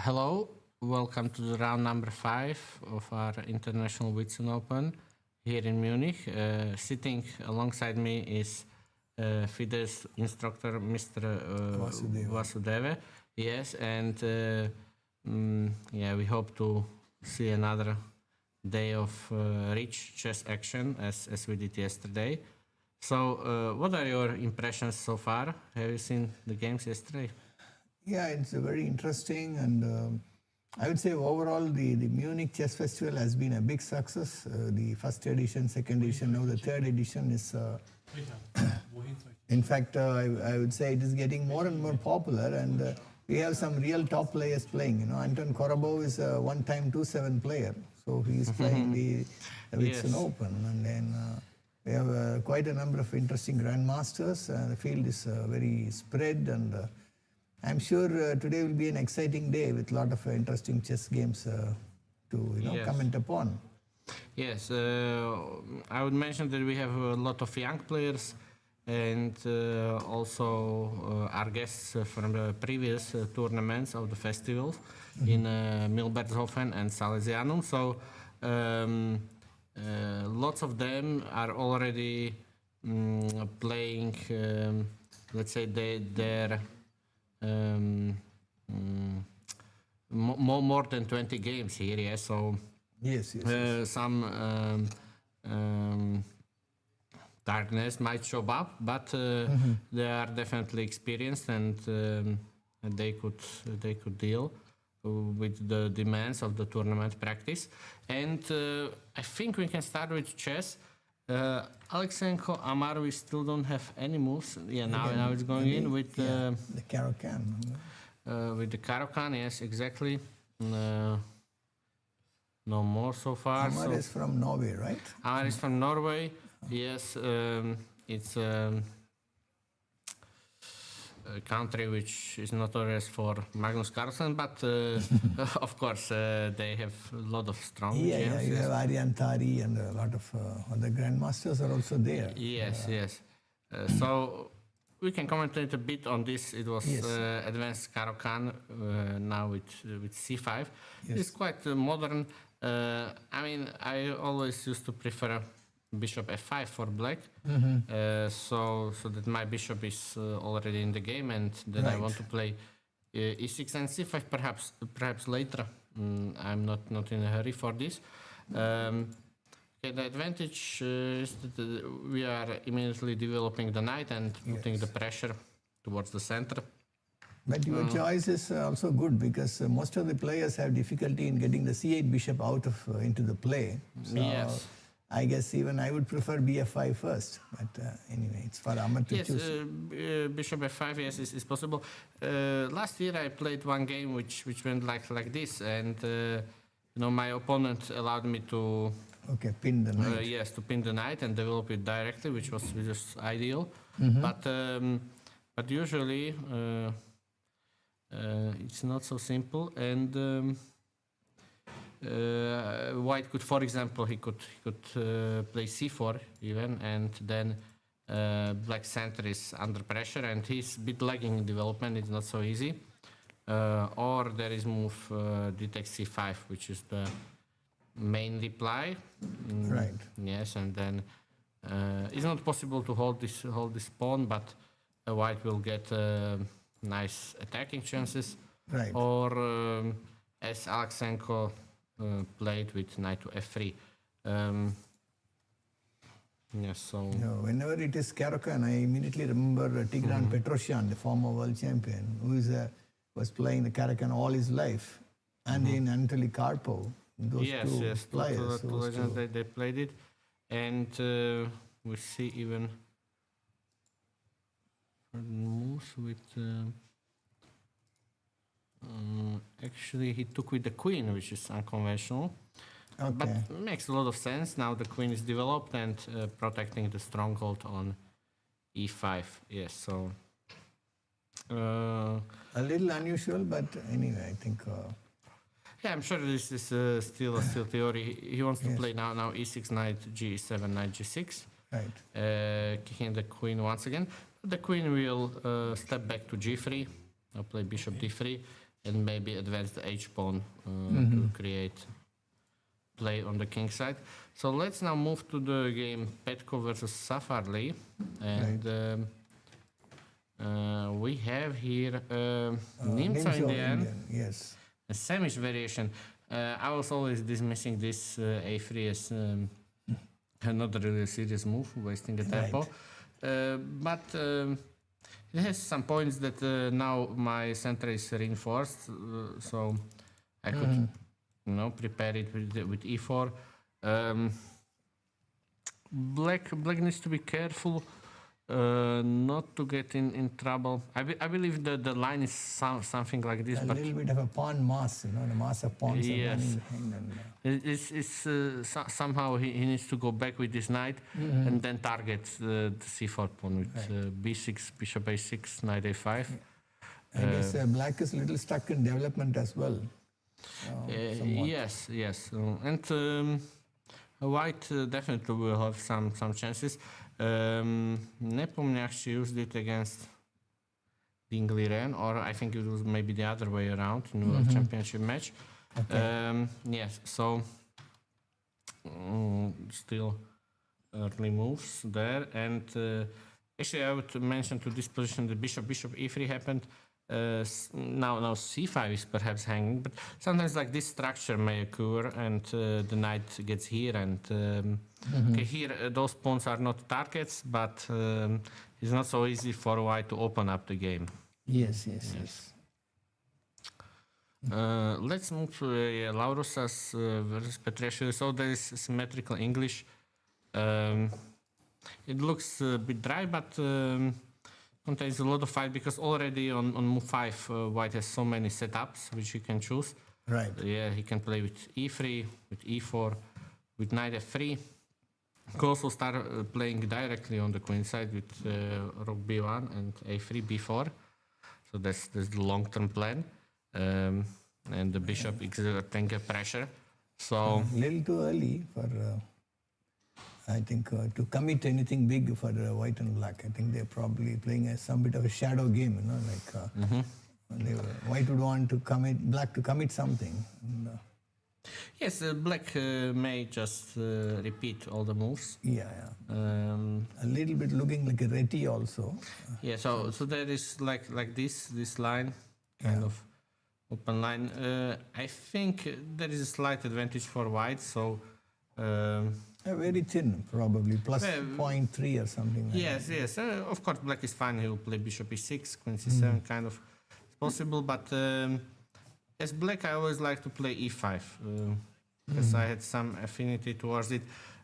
Hello, welcome to the round number 5 of our International Whitsun Open here in Munich. Sitting alongside me is FIDE's instructor, Mr. Vasudeva. Yes, and we hope to see another day of rich chess action as we did yesterday. So, what are your impressions so far? Have you seen the games yesterday? Yeah, it's very interesting, and I would say overall the Munich Chess Festival has been a big success. The first edition, second edition, now the third edition is. In fact, I would say it is getting more and more popular, and we have some real top players playing. You know, Anton Korobov is a one-time 2-7 player, so he is playing the Whitsun Open, and then we have quite a number of interesting grandmasters. The field is very spread, and I'm sure today will be an exciting day with a lot of interesting chess games to comment upon. Yes, I would mention that we have a lot of young players and also our guests from the previous tournaments of the festivals in Milbertshofen and Salesianum. So lots of them are already playing, let's say, their more than 20 games here, yes. So yes. some darkness might show up, but they are definitely experienced, and they could deal with the demands of the tournament practice. And I think we can start with chess. Alexenko, Amar, we still don't have any moves. Yeah, now it's going in with the Caro-Kann. With the Caro-Kann, yes, exactly. No more so far. Amar is from Norway, right? Amar is from Norway. Yes, it's a country which is notorious for Magnus Carlsen, but of course they have a lot of strong gems. Yeah, you have Aryan Tari and a lot of other grandmasters are also there. Yes. So we can commentate a bit on this. It was advanced Caro-Kann now with c5. Yes. It's quite modern. I mean, I always used to prefer bishop f5 for black, so that my bishop is already in the game, and then I want to play e6 and c5 perhaps later. I'm not in a hurry for this. The advantage is that we are immediately developing the knight and putting the pressure towards the center. But your choice is also good, because most of the players have difficulty in getting the c8 bishop out of into the play. So yes. I guess even I would prefer bf5 first, but anyway, it's for Amar to choose. Bishop f5, yes, is possible. Last year I played one game which went like this, and my opponent allowed me to pin the knight. Yes, to pin the knight and develop it directly, which was ideal. But usually it's not so simple, and White could, for example, he could play c4 even, and then black center is under pressure and he's a bit lagging in development. It's not so easy. Or there is move d takes c5, which is the main reply. Right. Yes, and then it's not possible to hold this pawn, but White will get nice attacking chances. Right. Or as Alexenko played with knight to f3. Yes, so... whenever it is Caro-Kann, I immediately remember Tigran Petrosyan, the former world champion, who was playing the Caro-Kann all his life, and in Anatoly Karpov. Those two players. They played it, and we see even moves with... actually, he took with the queen, which is unconventional, but makes a lot of sense. Now the queen is developed and protecting the stronghold on e5. Yes, so a little unusual, but anyway, I think. Yeah, I'm sure this is still theory. He wants to play now e6, knight g7, knight g6. Right. Kicking the queen once again. The queen will step back to g3. I'll play bishop d3. and maybe advance the h pawn to create play on the king side. So let's now move to the game Petko versus Safarli, and we have here Nimzo Indian, yes. a Samish variation. I was always dismissing this a3 as not really a serious move, wasting a tempo. But it has some points that now my center is reinforced, so I could prepare it with e4. Black needs to be careful not to get in trouble. I believe the line is something like this. A but little bit of a pawn mass, the mass of pawns are yes. running behind. And, Somehow he needs to go back with this knight and then target the c4 pawn with b6, bishop a6, knight a5. I guess black is a little stuck in development as well. Yes. And white definitely will have some chances. Nepomniachtchi actually used it against Dingley Ren, or I think it was maybe the other way around in the World Championship match. Okay. Yes, so still early moves there. And actually, I would mention to this position the bishop e3 happened. Now c5 is perhaps hanging, but sometimes like this structure may occur, and the knight gets here, and okay, here those pawns are not targets, but it's not so easy for white to open up the game. Yes. Let's move to Laurusas versus Petrescu. So there is symmetrical English. It looks a bit dry, but contains a lot of fight, because already on move 5 white has so many setups which he can choose. Right. He can play with e3, with e4, with knight f3. He can also start playing directly on the queen side with rook b1 and a3, b4. So that's the long-term plan. And the bishop exerting pressure. So a little too early for I think to commit anything big for white and black. I think they're probably playing some bit of a shadow game, white would want to black to commit something. And, yes, black may just repeat all the moves. A little bit looking like a reti also. So there is like this line, kind of open line. I think there is a slight advantage for white. So. Very thin, probably, plus 0.3 or something like that. Yes. Of course, black is fine. He will play bishop e6, queen c7, kind of possible. But as black, I always like to play e5, because I had some affinity towards it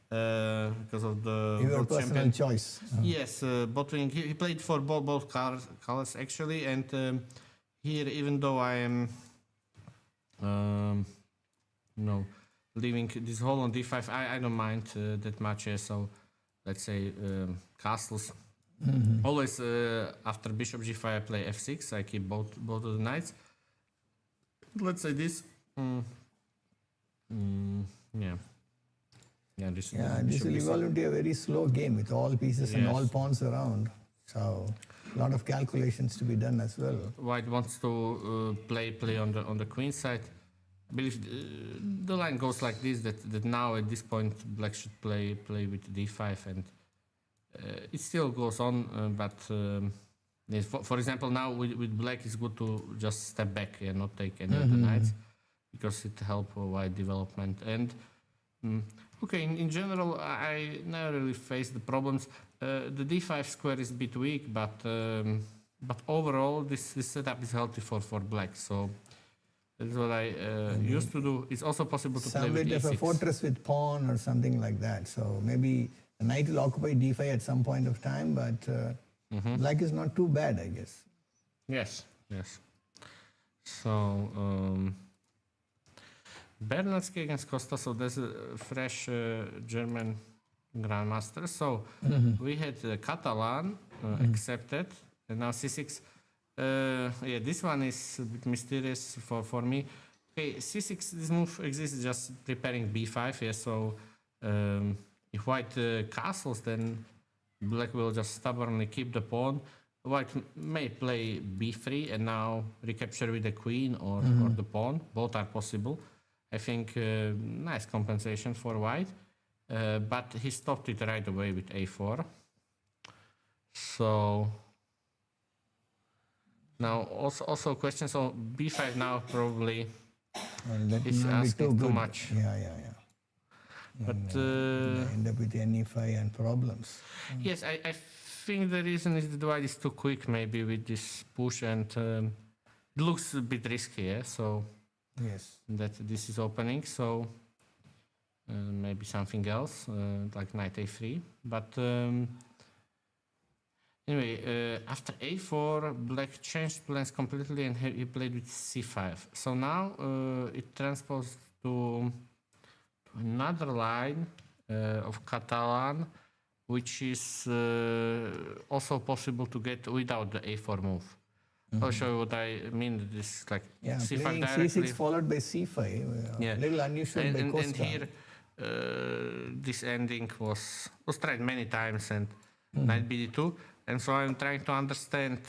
because of the your world personal champion choice. Yes, between he played for both colors actually, and here, even though I am, leaving this whole on d5, I don't mind that much. So let's say castles. Always after bishop g5 I play f6. I keep both of the knights. Let's say this. This will evolve into a very slow game with all pieces and all pawns around. So a lot of calculations to be done as well. White wants to play on the queen side. I believe the line goes like this, that now at this point black should play with d5, and it still goes on, but yes, for example, now with black it's good to just step back and not take any of the knights, because it helps white development. And in general I never really faced the problems. The d5 square is a bit weak, but overall this setup is healthy for black. So that's what I used to do. It's also possible to play with e6. Some bit of a fortress with pawn or something like that. So maybe the knight will occupy d5 at some point of time, but black is not too bad, I guess. Yes. So Bernardsky against Costa. So there's a fresh German grandmaster. So we had Catalan accepted, and now c6. This one is a bit mysterious for me. Okay, c6, this move exists just preparing b5. So if white castles, then black will just stubbornly keep the pawn. white may play b3 and now recapture with the queen or the pawn. Both are possible. I think nice compensation for white, but he stopped it right away with a4. So now also question. So b5 now probably that is may be asking too good. much. Yeah. But End up with NE5 and problems. yes, I think the reason is that white is too quick maybe with this push, and it looks a bit risky. Yeah? So Yes. that this is opening. So maybe something else like knight a3. But anyway, after a4, black changed plans completely and he played with c5. So now it transposed to another line of Catalan, which is also possible to get without the a4 move. I'll show you what I mean. This is like c5 playing directly. c6 followed by c5. Yeah. Little unusual by And Costa. here, this ending was tried many times, and knight bd2. And so I'm trying to understand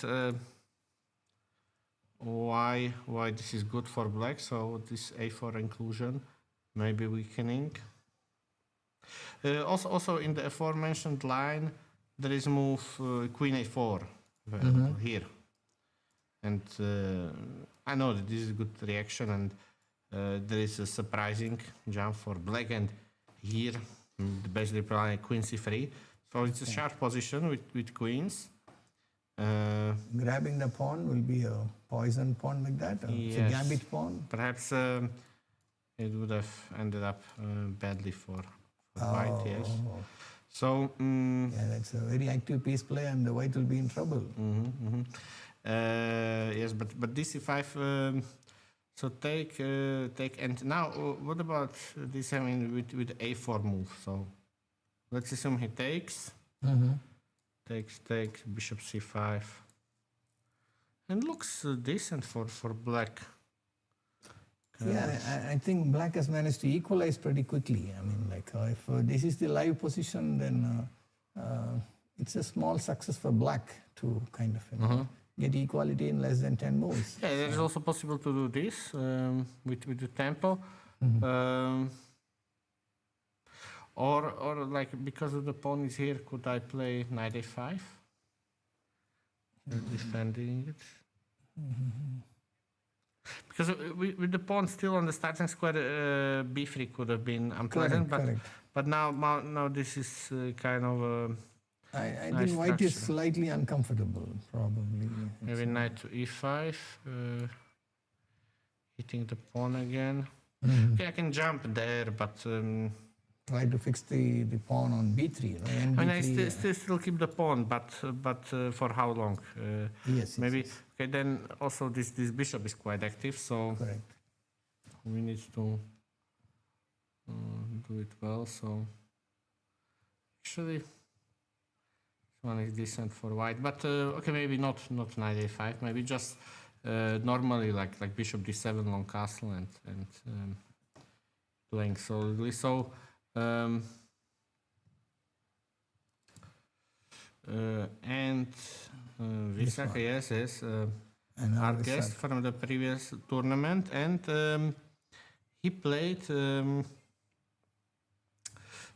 why this is good for black. So this a4 inclusion, maybe weakening. Also in the aforementioned line, there is move queen a4 here. And I know that this is a good reaction, and there is a surprising jump for black, and here basically playing queen c3. So it's a sharp position with queens. Grabbing the pawn will be a poison pawn like that. It's a Yes. gambit pawn. Perhaps it would have ended up badly for white, yes. So Yeah, that's a very active piece play, and the white will be in trouble. yes, but dc5. So take, and now what about this? I mean, with a4 move. So let's assume he takes, takes, bishop c5, and looks decent for black. Yeah, I think black has managed to equalize pretty quickly. I mean, like if this is the live position, then it's a small success for black to kind of get equality in less than 10 moves. Yeah, it is also possible to do this with the tempo. Or like because of the pawn is here, could I play knight a5? Defending it. Because with the pawn still on the starting square, b3 could have been unpleasant. Correct. But now this is kind of I nice think white is structure. slightly uncomfortable, probably. Maybe knight to e5, hitting the pawn again. Okay, I can jump there, but Try to fix the pawn on b3. I mean, I still keep the pawn, but for how long? Yes. Maybe. Okay, then also this bishop is quite active, so Correct. we need to do it well. So actually, this one is decent for white, but okay, maybe not knight a5. Maybe just normally like bishop d7 long castle and playing solidly. So. And Visakha, yes, our guest from the previous tournament, and he played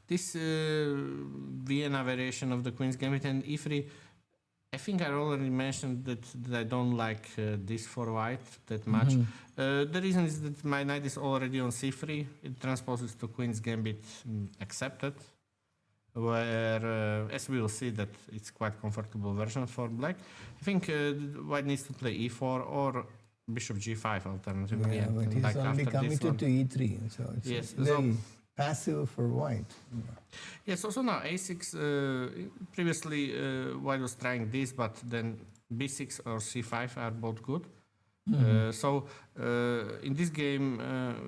this Vienna variation of the Queen's Gambit and e3. I think I already mentioned that I don't like this for white that much. The reason is that my knight is already on c3. It transposes to Queen's Gambit accepted, where as we will see that it's quite comfortable version for black. I think white needs to play e4 or bishop g5 alternatively. Yeah, but he's like only after this committed one. to e3, so it's Yes, very passive for white. Yes, also now a6, previously white was trying this, but then b6 or c5 are both good. So in this game,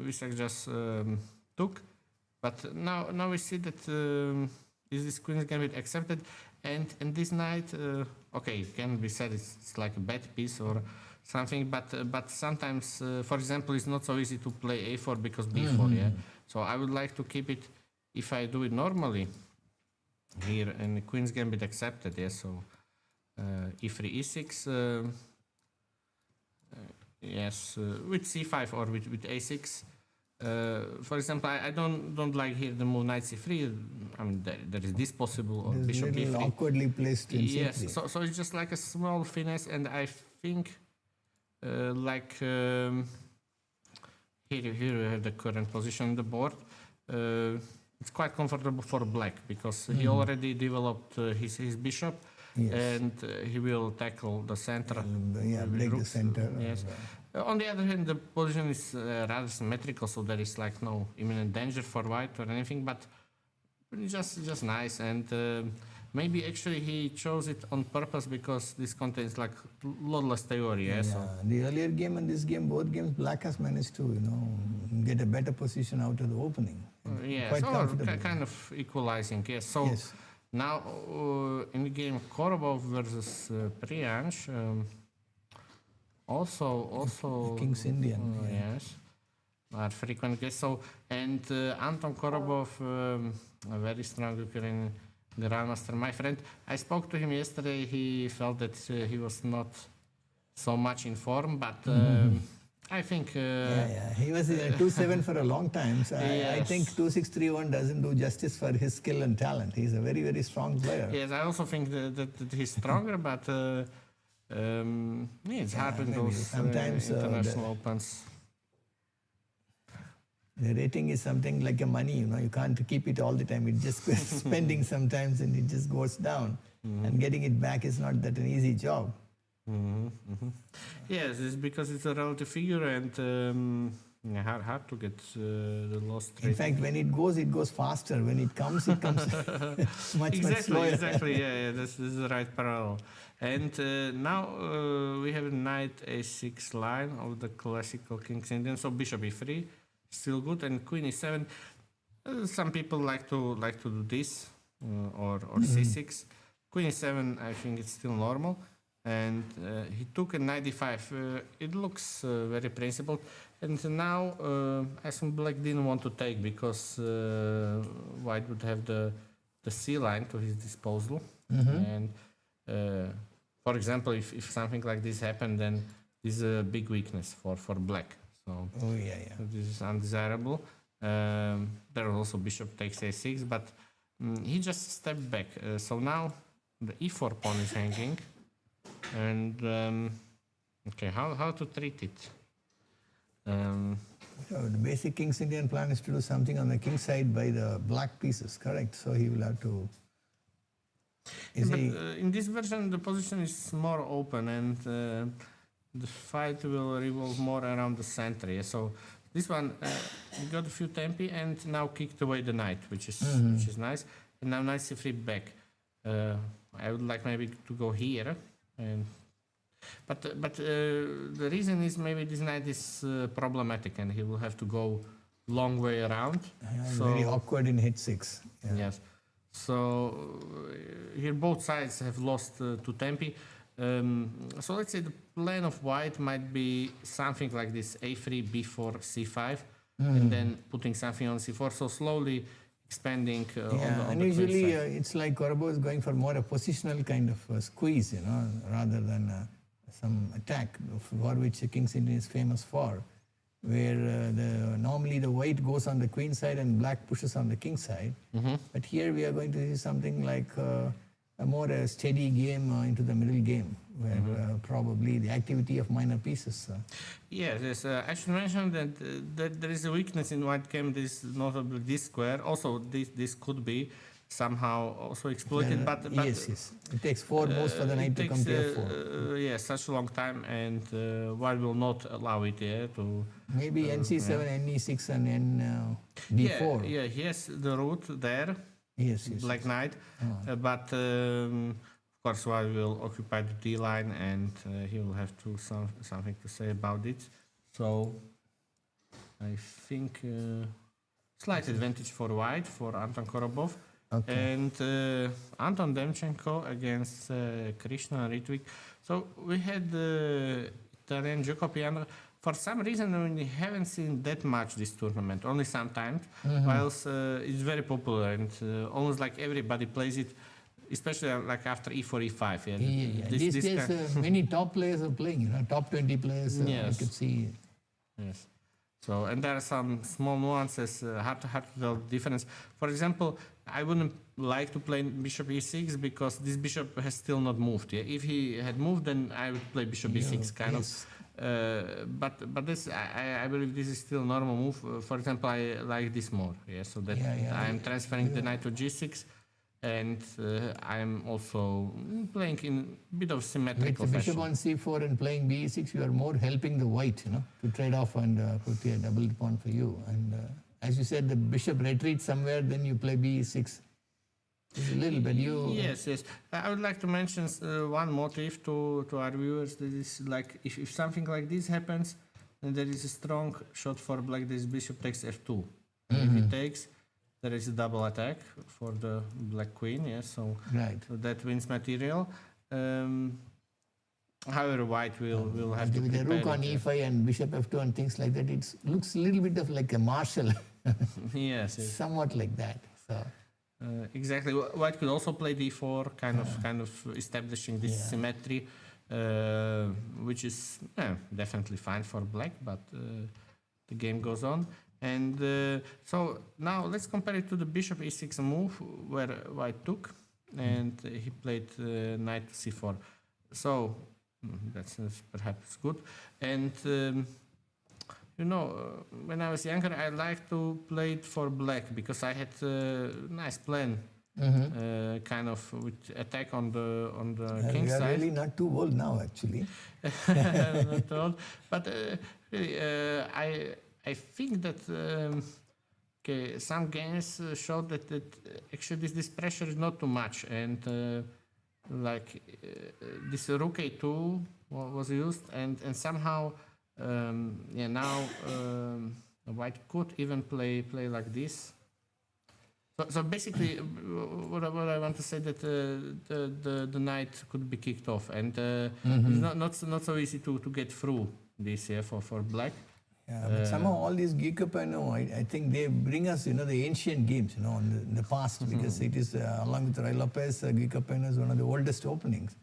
Visakha just took, but now we see that is this Queen's Gambit accepted, and this knight, okay, it can be said it's like a bad piece or something, but sometimes, for example, it's not so easy to play a4 because b4, yeah. So I would like to keep it if I do it normally here, and Queen's Gambit accepted, yeah. So e3, e6. Yes, with c5 or with a6. For example, I don't like here the move knight c3. I mean, there is this possible or It is bishop little d3. awkwardly placed in Yes, c3. so it's just like a small finesse, and I think like here we have the current position on the board. It's quite comfortable for black because he already developed his bishop, Yes. and he will tackle the center. Yeah, with break the rooks. center. Yes. On the other hand, the position is rather symmetrical, so there is like no imminent danger for white or anything, but just nice. And maybe actually he chose it on purpose because this contains like lot less theory. Yeah, so. The earlier game and this game, both games, black has managed to, get a better position out of the opening. Yes, Quite or comfortable. kind of equalizing. Yes. So Yes. now in the game Korobov versus Priyansh, also King's Indian. yes, are frequent guests. So and Anton Korobov, a very strong Ukrainian grandmaster, my friend. I spoke to him yesterday. He felt that he was not so much in form, but I think. He was 2-7 for a long time. So I Yes. think 2-6-3-1 doesn't do justice for his skill and talent. He's a very, very strong player. Yes, I also think that he's stronger, but it's hard in maybe. those Sometimes, international opens. The rating is something like a money, you can't keep it all the time. It just goes spending sometimes and it just goes down. And getting it back is not that an easy job. Yes, it's because it's a relative figure and hard to get the lost In rating. fact, when it goes faster. When it comes much slower. Exactly. Yeah, this is the right parallel. And now we have knight a6 line of the classical King's Indian. So bishop e3, still good, and queen e7. Some people like to do this or c6. Queen e7, I think it's still normal. And he took a knight d5. It looks very principled. And now I think black didn't want to take because white would have the c line to his disposal. And for example, if something like this happened, then this is a big weakness for black. So this is undesirable. There was also bishop takes a6, but he just stepped back. So now the e4 pawn is hanging. And okay, how to treat it? So the basic King's Indian plan is to do something on the king side by the black pieces, correct? So he will have to. In this version, the position is more open, and the fight will revolve more around the center. Yeah? So this one got a few tempi and now kicked away the knight, which is nice. And now knight c3 back. I would like maybe to go here. But the reason is maybe this knight is problematic and he will have to go long way around. Very awkward in h6. Yes. So here both sides have lost to tempi. So let's say the plan of white might be something like this: a3, b4, c5, and then putting something on c4. So slowly expanding on the usually queen side. it's like Korobov is going for more a positional kind of squeeze, rather than some attack, for which King's Indian is famous for, where normally the white goes on the queen side and black pushes on the king side. But here we are going to see something like a more steady game into the middle game, where probably the activity of minor pieces. Yes, I should mention that there is a weakness in white game. This notably this square. Also, this could be somehow also exploited. But yes, it takes 4 moves for the knight to come to f4. Yes, such a long time, and white will not allow it to. Maybe nc7, ne6, and d4. Yeah, he has the route there. Yes. Black knight, but of course white will occupy the d line, and he will have to something to say about it. So I think slight advantage for white, for Anton Korobov. Okay. And Anton Demchenko against Krishna Ritvik. So we had Italian Giocopiano. For some reason, we haven't seen that much this tournament, only sometimes, whilst it's very popular and almost like everybody plays it. especially like after e4, e5. Yeah, Yeah. These days, many top players are playing. Top 20 players. I Yes. could see. Yes. So, and there are some small nuances, hard to tell the difference. For example, I wouldn't like to play bishop e6 because this bishop has still not moved. Yeah? If he had moved, then I would play bishop e6 kind of. But this, I believe this is still a normal move. For example, I like this more. Yeah, so that I'm transferring the knight to g6, and I'm also playing in a bit of symmetrical With fashion. bishop on c4 and playing b6, you are more helping the white, to trade off and put a double pawn for you. And as you said, the bishop retreats somewhere, then you play b6. A little bit. Yes. I would like to mention one motive to our viewers. That is like if something like this happens, then there is a strong shot for black. This bishop takes f2. And if it takes, there is a double attack for the black queen. Yes, so that wins material. However, white will have to with the rook on e5 and bishop f2 and things like that. It looks a little bit of like a marshal. yes. Somewhat like that. So. Exactly. White could also play d4, kind of establishing this symmetry, which is definitely fine for black. But the game goes on, and so now let's compare it to the bishop e6 move where white took, and he played knight to c4. So that's perhaps good. And when I was younger, I liked to play it for black because I had a nice plan, kind of with attack on the king you are side. really not too old now, actually. Not old, but really, I think that some games showed that actually this pressure is not too much, and this rook a2 was used, and somehow. Now white could even play like this. So basically, what I want to say that the knight could be kicked off, and it's not so easy to get through this for black. Yeah, but somehow all these Geekapano, I think they bring us, the ancient games, in the past, because it is along with Roy Lopez, Geekapano is one of the oldest openings.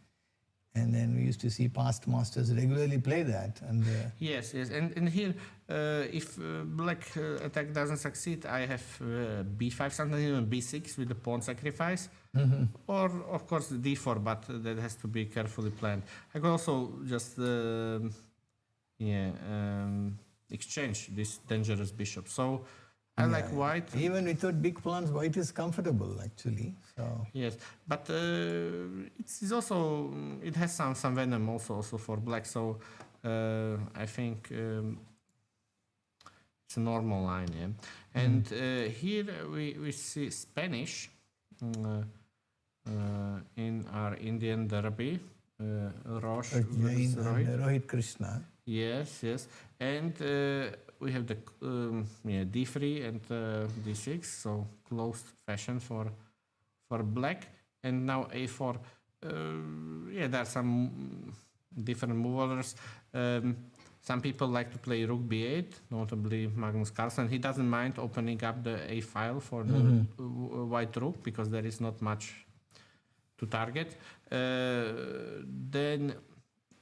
And then we used to see past masters regularly play that. And yes, and here, if black attack doesn't succeed, I have b5, sometimes even b6 with the pawn sacrifice, or of course d4, but that has to be carefully planned. I could also just exchange this dangerous bishop. So I like white. Even without big pawns, white is comfortable actually. So yes, but it's also it has some venom also for black. So I think it's a normal line. Yeah, and here we see Spanish in our Indian derby. Roche versus Rohit Krishna. Yes, and we have the d3 and d6, so closed fashion for black, and now a4. There are some different move orders. Some people like to play rook b8, notably Magnus Carlsen. He doesn't mind opening up the a file for the white rook because there is not much to target. Then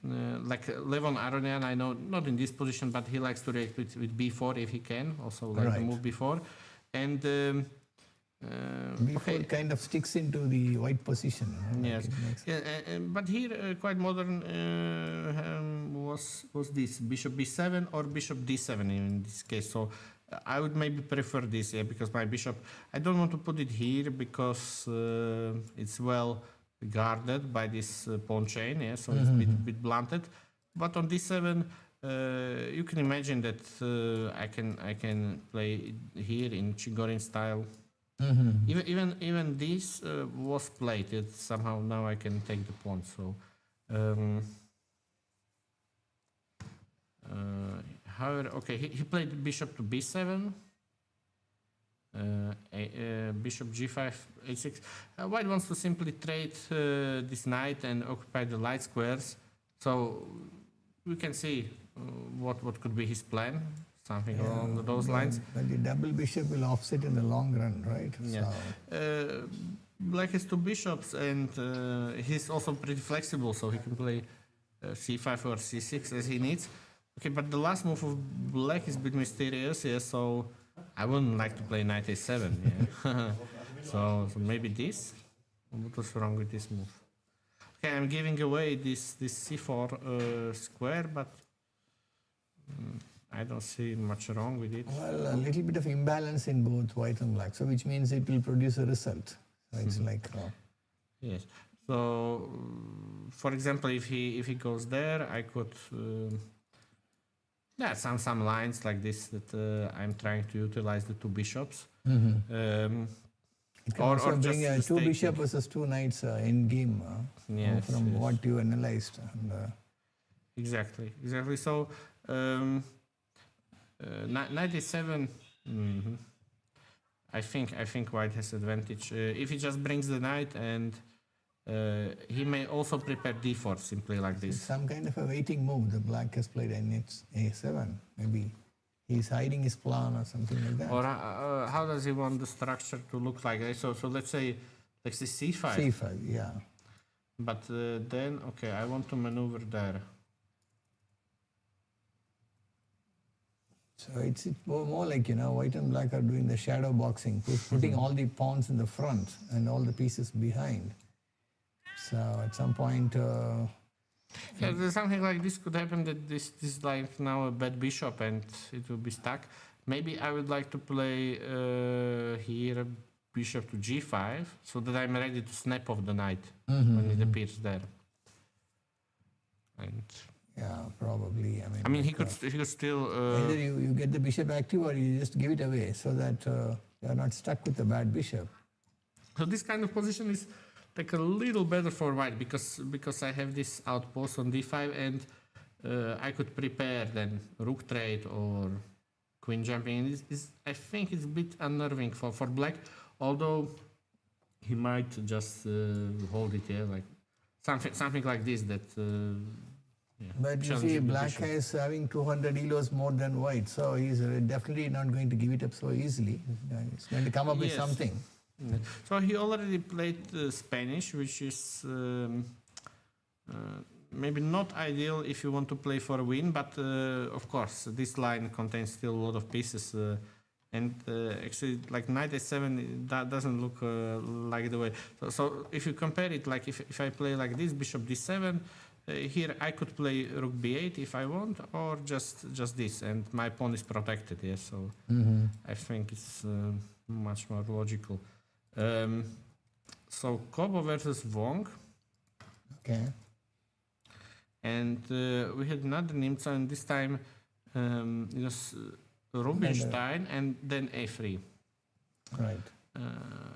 like Levon Aronian, I know not in this position, but he likes to react with b4 if he can, also like to move b4. And b4 kind of sticks into the white position. Yes, but here quite modern was this bishop b7 or bishop d7 in this case. So I would maybe prefer this, because my bishop, I don't want to put it here because it's well guarded by this pawn chain, so it's a bit blunted. But on d7, you can imagine that I can play here in Chigorin style. Even this was played. It's somehow now I can take the pawn. So, however, okay, he played bishop to b7. Bishop g5, a6. White wants to simply trade this knight and occupy the light squares. So we can see what could be his plan, something along those lines. But the double bishop will offset in the long run, right? Yeah. So. black has two bishops, and he's also pretty flexible, so he can play c5 or c6 as he needs. Okay, but the last move of black is a bit mysterious, yeah, so I wouldn't like to play knight a7, yeah. So maybe this? What was wrong with this move? Okay, I'm giving away this c4 square, but I don't see much wrong with it. Well, a little bit of imbalance in both white and black, so which means it will produce a result. So it's like... Yes. So, for example, if he goes there, I could... yeah, some lines like this that I'm trying to utilize the two bishops. It can also bring two bishop versus two knights in game from what you analyzed. And, exactly. So knight a7. I think white has advantage. If he just brings the knight, and he may also prepare d4 simply like this. Some kind of a waiting move. The black has played a7. Maybe he's hiding his plan or something like that. Or how does he want the structure to look like? So let's say c5. c5, yeah. But then, okay, I want to maneuver there. So it's more like, white and black are doing the shadow boxing, putting all the pawns in the front and all the pieces behind. So at some point... yeah, there's something like this could happen, that this is like now a bad bishop and it will be stuck. Maybe I would like to play here bishop to g5, so that I'm ready to snap off the knight when it appears there. And yeah, probably. I mean, he could still... either you get the bishop active or you just give it away so that you're not stuck with the bad bishop. So this kind of position is like a little better for white, because I have this outpost on d5, and I could prepare then rook trade or queen jumping. I think it's a bit unnerving for black, although he might just hold it, yeah, like something like this that... yeah, but you see, black is having 200 elos more than white, so he's definitely not going to give it up so easily. He's going to come up with something. So he already played Spanish, which is maybe not ideal if you want to play for a win, but of course this line contains still a lot of pieces, and actually like knight a7, that doesn't look like the way. So if you compare it, like if I play like this, bishop d7, here I could play rook b8 if I want, or just this, and my pawn is protected. Yeah, so I think it's much more logical. So Kobo versus Wong. Okay. And we had another Nimzo, and this time it was Rubinstein and then a3. Right.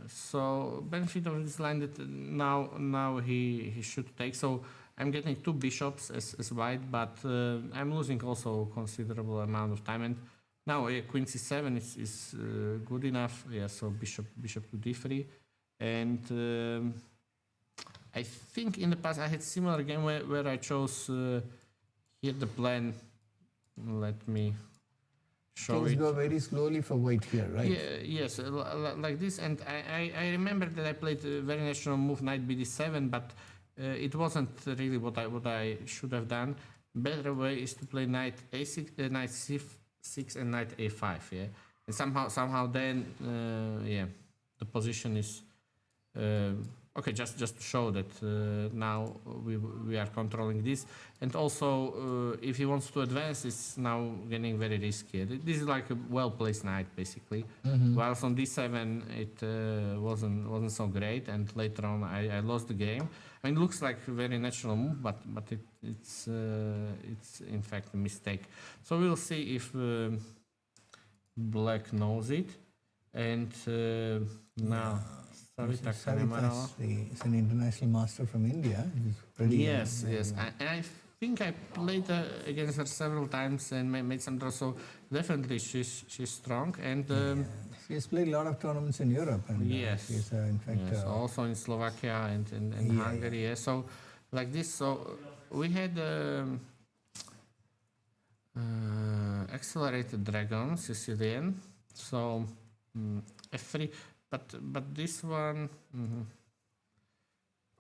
So benefit of this line that now he should take. So I'm getting two bishops as white, but I'm losing also considerable amount of time. And now queen c7 is good enough. Yeah, so bishop to d3, and I think in the past I had similar game where I chose here the plan. Let me show Things it. go very slowly for white here, right? Yeah, yes, like this. And I remember that I played a very natural move knight bd7, but it wasn't really what I should have done. Better way is to play knight a6, knight c6, and knight a5. Yeah, and somehow then the position is okay. Just to show that now we are controlling this, and also if he wants to advance, it's now getting very risky. This is like a well-placed knight basically. Whilst on d7 it wasn't so great, and later on I lost the game. I mean, it looks like a very natural move, but it's in fact a mistake. So we'll see if black knows it, and now. Savita is an international master from India. Yes. And I think I played against her several times and made some draws. So definitely she's strong. And she has played a lot of tournaments in Europe. And, yes. She's in fact also in Slovakia and Hungary. Yeah. So like this. So we had accelerated dragon Sicilian. So f3. but this one.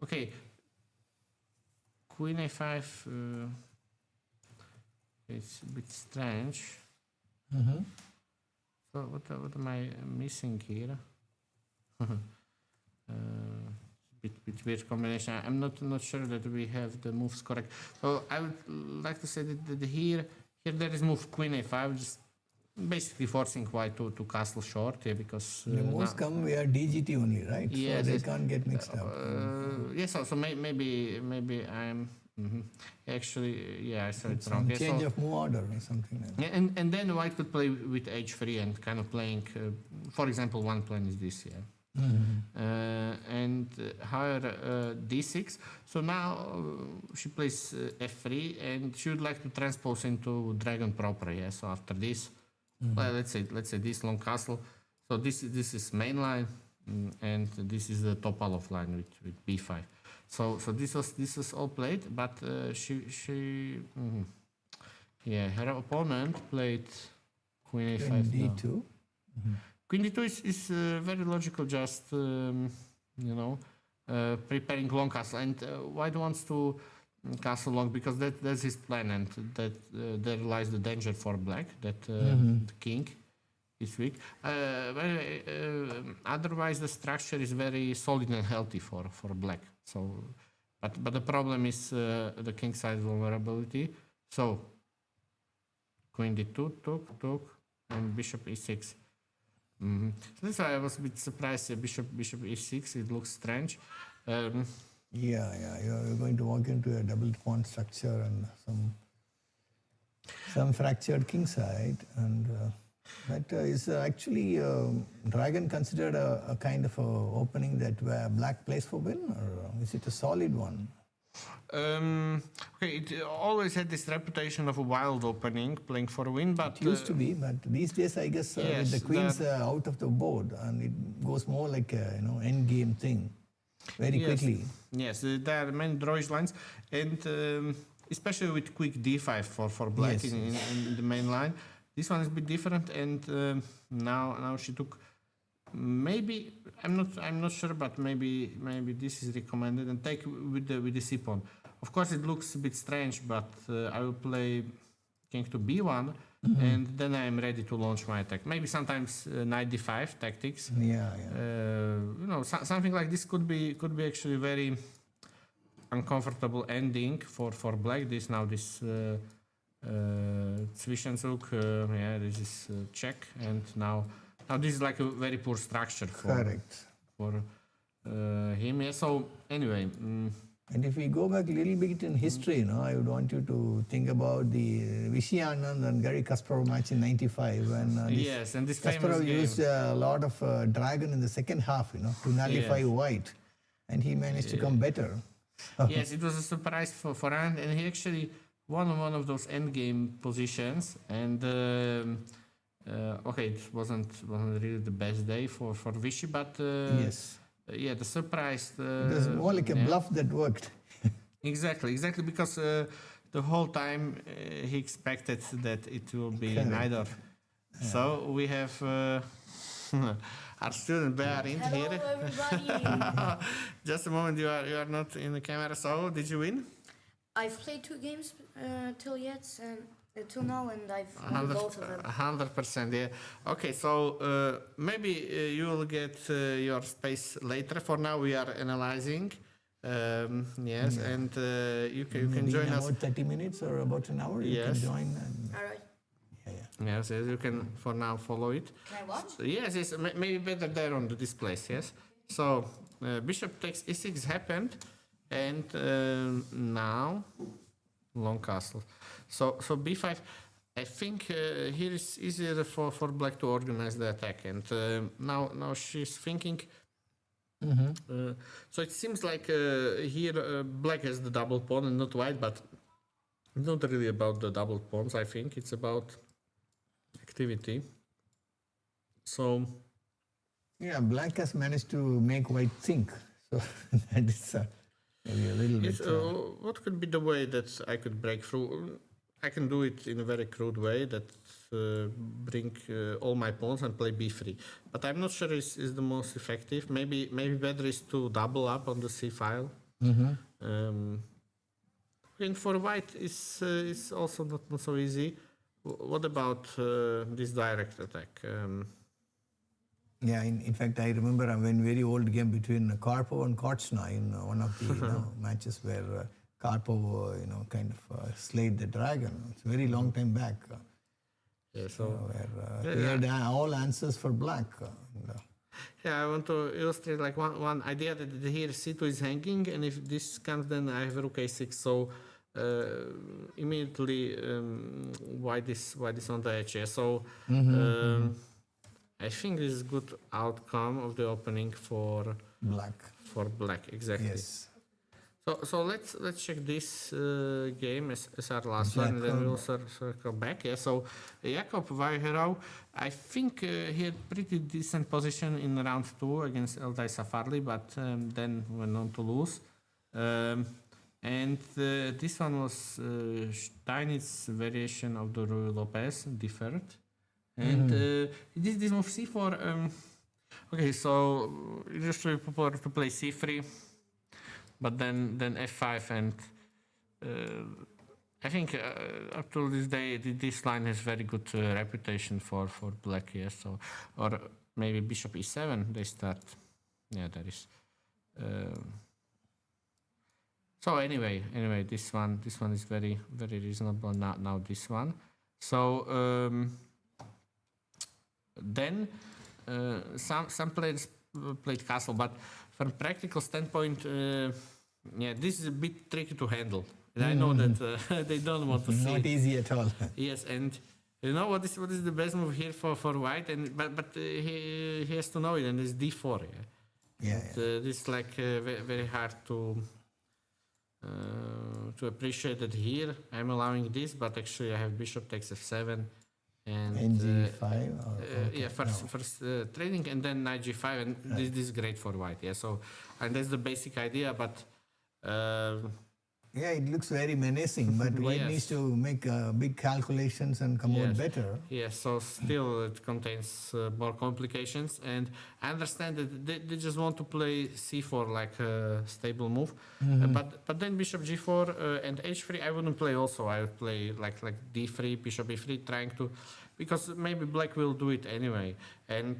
Okay, Queen A5. It's a bit strange. So what am I missing here? Bit weird combination. I'm not sure that we have the moves correct. So I would like to say that here there is move Queen A5, just basically forcing white to castle short, yeah, because The moves come via DGT only, right? Yes, so they yes. can't get mixed up. Yes, so maybe I'm actually, yeah, I said it wrong. Some Yeah, change so, of move order or something like that. yeah, and then white could play with h3 and kind of playing, for example, one plan is this, yeah. And however, d6. So now she plays f3 and she would like to transpose into dragon proper. Yeah. So after this, well, let's say this long castle. So this is main line, and this is the Topalov line with b5. So this was all played, but yeah, her opponent played Queen a5 Queen now. D2. Queen d2 is very logical, just preparing long castle, and white wants to castle long because that's his plan, and that there lies the danger for black that the king is weak. Otherwise, the structure is very solid and healthy for black. So, but the problem is the king side vulnerability. So, Queen d2 took, and Bishop e6. So that's why I was a bit surprised. Bishop e6. It looks strange. Yeah, you're going to walk into a double pawn structure and some fractured king side, and that is actually dragon considered a kind of a opening that where black plays for win, or is it a solid one? Okay, it always had this reputation of a wild opening, playing for a win, but It used to be, but these days I guess with the queens out of the board, and it goes more like a end game thing, very quickly. Yes, there are many drawish lines, and especially with quick d5 for black in the main line. This one is a bit different, and now she took. Maybe I'm not sure, but maybe this is recommended, and take with the c pawn. Of course, it looks a bit strange, but I will play king to b1, and then I'm ready to launch my attack. Maybe sometimes knight d5 tactics. Yeah. Something like this could be actually very uncomfortable ending for black. This Zwischenzug, this is check, and now this is like a very poor structure for him. Yeah. So anyway. And if we go back a little bit in history, I would want you to think about the Vishy Anand and Garry Kasparov match in '95 when and this Kasparov used a lot of dragon in the second half, to nullify white, and he managed to come better. Yes, it was a surprise for Anand, and he actually won one of those endgame positions, and it wasn't really the best day for Vishy, but yes. Yeah, the surprise. It was more like a bluff that worked. Exactly, because the whole time he expected that it will be neither. Yeah. So we have our student Bearin here. Hello, everybody. Just a moment, you are not in the camera. So did you win? I've played 2 games till now, and I've won both of them. 100%, yeah. Okay, so maybe you will get your space later. For now, we are analyzing. And you can join us. About 30 minutes or about an hour. You can join. All right. Yes, you can for now follow it. Can I watch? Yes, maybe better there on the displays. Yes. So bishop takes e6 happened, and now long castle. So b5, I think here is easier for black to organize the attack, and now she's thinking. So it seems like here black has the double pawn and not white, but it's not really about the double pawns. I think it's about activity. So black has managed to make white think. So that is maybe a little bit. What could be the way that I could break through? I can do it in a very crude way that bring all my pawns and play b3. But I'm not sure is the most effective. Maybe better is to double up on the c file. And for white is also not so easy. What about this direct attack? Yeah, in fact, I remember a very old game between Karpov and Korchna in one of the matches where Karpov, kind of slayed the dragon. It's a very long time back. Yeah, so where he had all answers for black. Yeah, I want to illustrate like one idea that here c2 is hanging, and if this comes, then I have rook a6. So immediately, white is on the edge. Yeah. So I think this is good outcome of the opening for black. For black, exactly. Yes. So let's check this game as our last one, and then we'll circle back. Yeah. So Jakub Vajherov, I think he had pretty decent position in round 2 against Eldai Safarli, but then went on to lose. And this one was Steinitz variation of the Ruy Lopez, deferred. And this move c4. Okay, so usually popular to play c3. But then f5, and I think up to this day this line has very good reputation for black here. So or maybe bishop e7 they start. Yeah, that is. So anyway, this one is very reasonable. Now this one. So then some players played castle, but from practical standpoint. Yeah, this is a bit tricky to handle. And I know that they don't want to see. Not easy at all. Yes, and you know what is the best move here for white, and but he has to know it, and it's d4. Yeah. This is like very hard to appreciate that here. I'm allowing this, but actually I have bishop takes f7. And g5? Yeah, first trading and then knight g5, and this is great for white. Yeah, so and that's the basic idea, but yeah, it looks very menacing, but white needs to make big calculations and come out better. Yes, so still it contains more complications, and I understand that they just want to play c4 like a stable move, but then bishop g4 and h3 I wouldn't play also. I would play like d3, bishop e3, trying to, because maybe black will do it anyway. And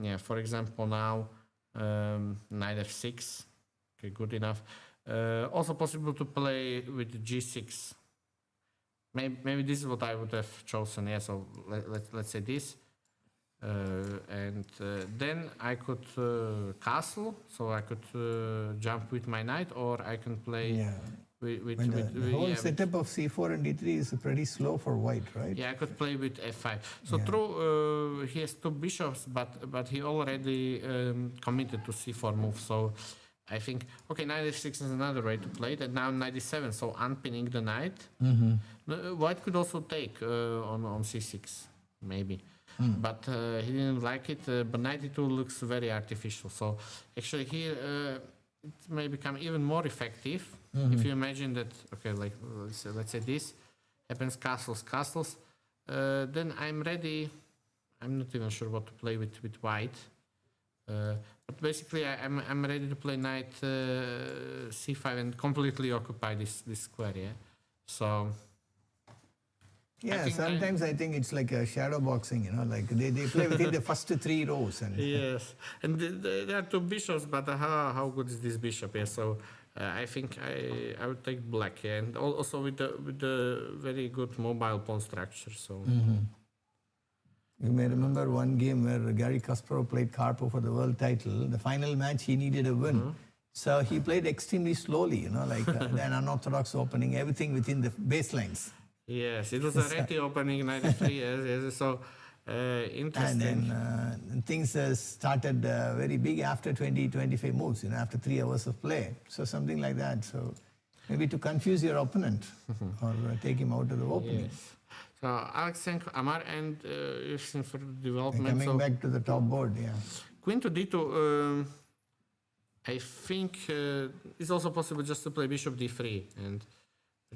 yeah, for example now knight f6, okay, good enough. Also possible to play with g6. Maybe this is what I would have chosen. Yeah, so let's say this, and then I could castle, so I could jump with my knight, or I can play with the whole setup of c4 and d3 is pretty slow for white, right? Yeah, I could play with f5. So true, he has two bishops, but he already committed to c4 move. So I think, okay, knight f6 is another way to play it, and now knight e7, so unpinning the knight. White could also take on c6, maybe. But he didn't like it, but knight e2 looks very artificial. So actually here it may become even more effective if you imagine that, okay, like let's say this happens, castles, then I'm ready. I'm not even sure what to play with white. But basically, I'm ready to play knight c5 and completely occupy this square. Yeah, so. Yeah, sometimes I think it's like a shadow boxing. You know, like they play within the first 3 rows. And yes, and there are two bishops, but how good is this bishop? Yeah, so I think I would take black. Yeah, and also with the very good mobile pawn structure. So. You may remember one game where Garry Kasparov played Karpov for the world title. The final match, he needed a win. So he played extremely slowly, you know, like an unorthodox opening, everything within the baselines. Yes, it was a Reti opening, 93 yes. So interesting. And then things started very big after 20-25 moves, you know, after 3 hours of play. So something like that. So maybe to confuse your opponent or take him out of the opening. Yes. So Alexenko, Amar, and interesting for development. Coming back to the top board, yeah. Queen to d2, I think it's also possible just to play bishop d3 and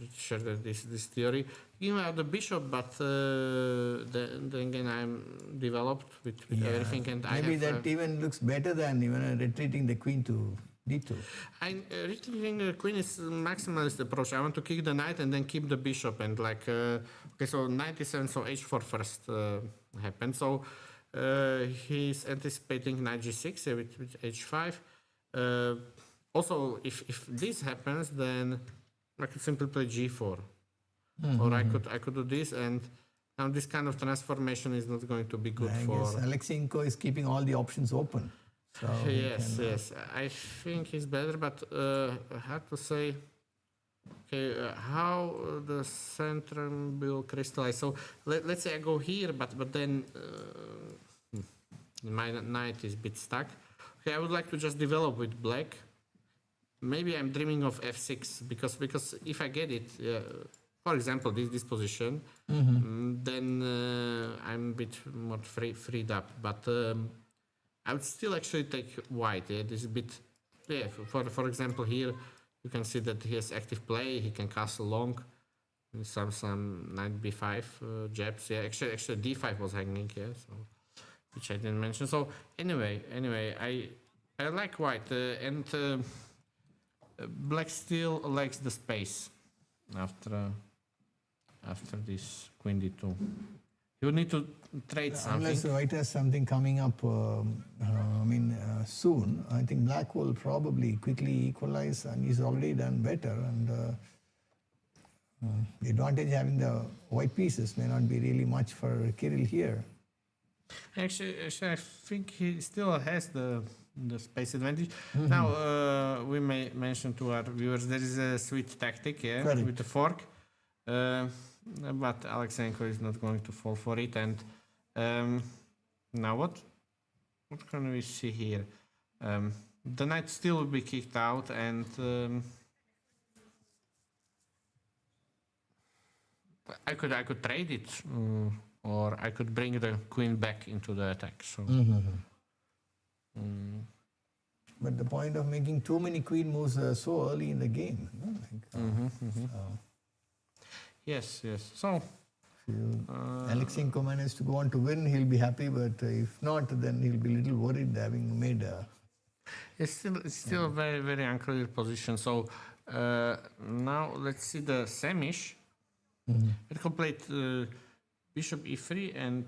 pretty sure that this theory. Give out the bishop, but then again I'm developed with everything, and Maybe I have. that even looks better than even retreating the queen to d2. I'm retreating the queen is maximalist approach. I want to kick the knight and then keep the bishop, and like okay, so knight e7, so h4 first happened. So he's anticipating knight g6 with h5. Also, if this happens, then I could simply play g4, or I could do this, and now this kind of transformation is not going to be good I for. guess Alexenko is keeping all the options open. So Yes. I think he's better, but hard to say. Okay, how the centrum will crystallize. So let's say I go here, but then my knight is a bit stuck. Okay, I would like to just develop with black. Maybe I'm dreaming of f6 because if I get it, for example, this position, then I'm a bit more freed up. But I would still actually take white. Yeah, this is a bit. Yeah, for example, here you can see that he has active play. He can castle long. Some knight b5 jabs. Yeah, actually d5 was hanging. Yeah, so which I didn't mention. So anyway, I like white and. Black still likes the space after this queen d2. You need to trade something. unless white has something coming up, soon, I think black will probably quickly equalize, and he's already done better. And the advantage having the white pieces may not be really much for Kirill here. Actually, I think he still has the space advantage. Now, we may mention to our viewers there is a sweet tactic, yeah, Correct. with the fork, but Alexenko is not going to fall for it. And now what can we see here? The knight still will be kicked out, and I could trade it, or I could bring the queen back into the attack. So. But the point of making too many queen moves so early in the game. You know, Yes. So Alexenko managed to go on to win, he'll be happy. But if not, then he'll be a little worried having made it's still a very, very unclear position. So now let's see the semish. It could play bishop e3, and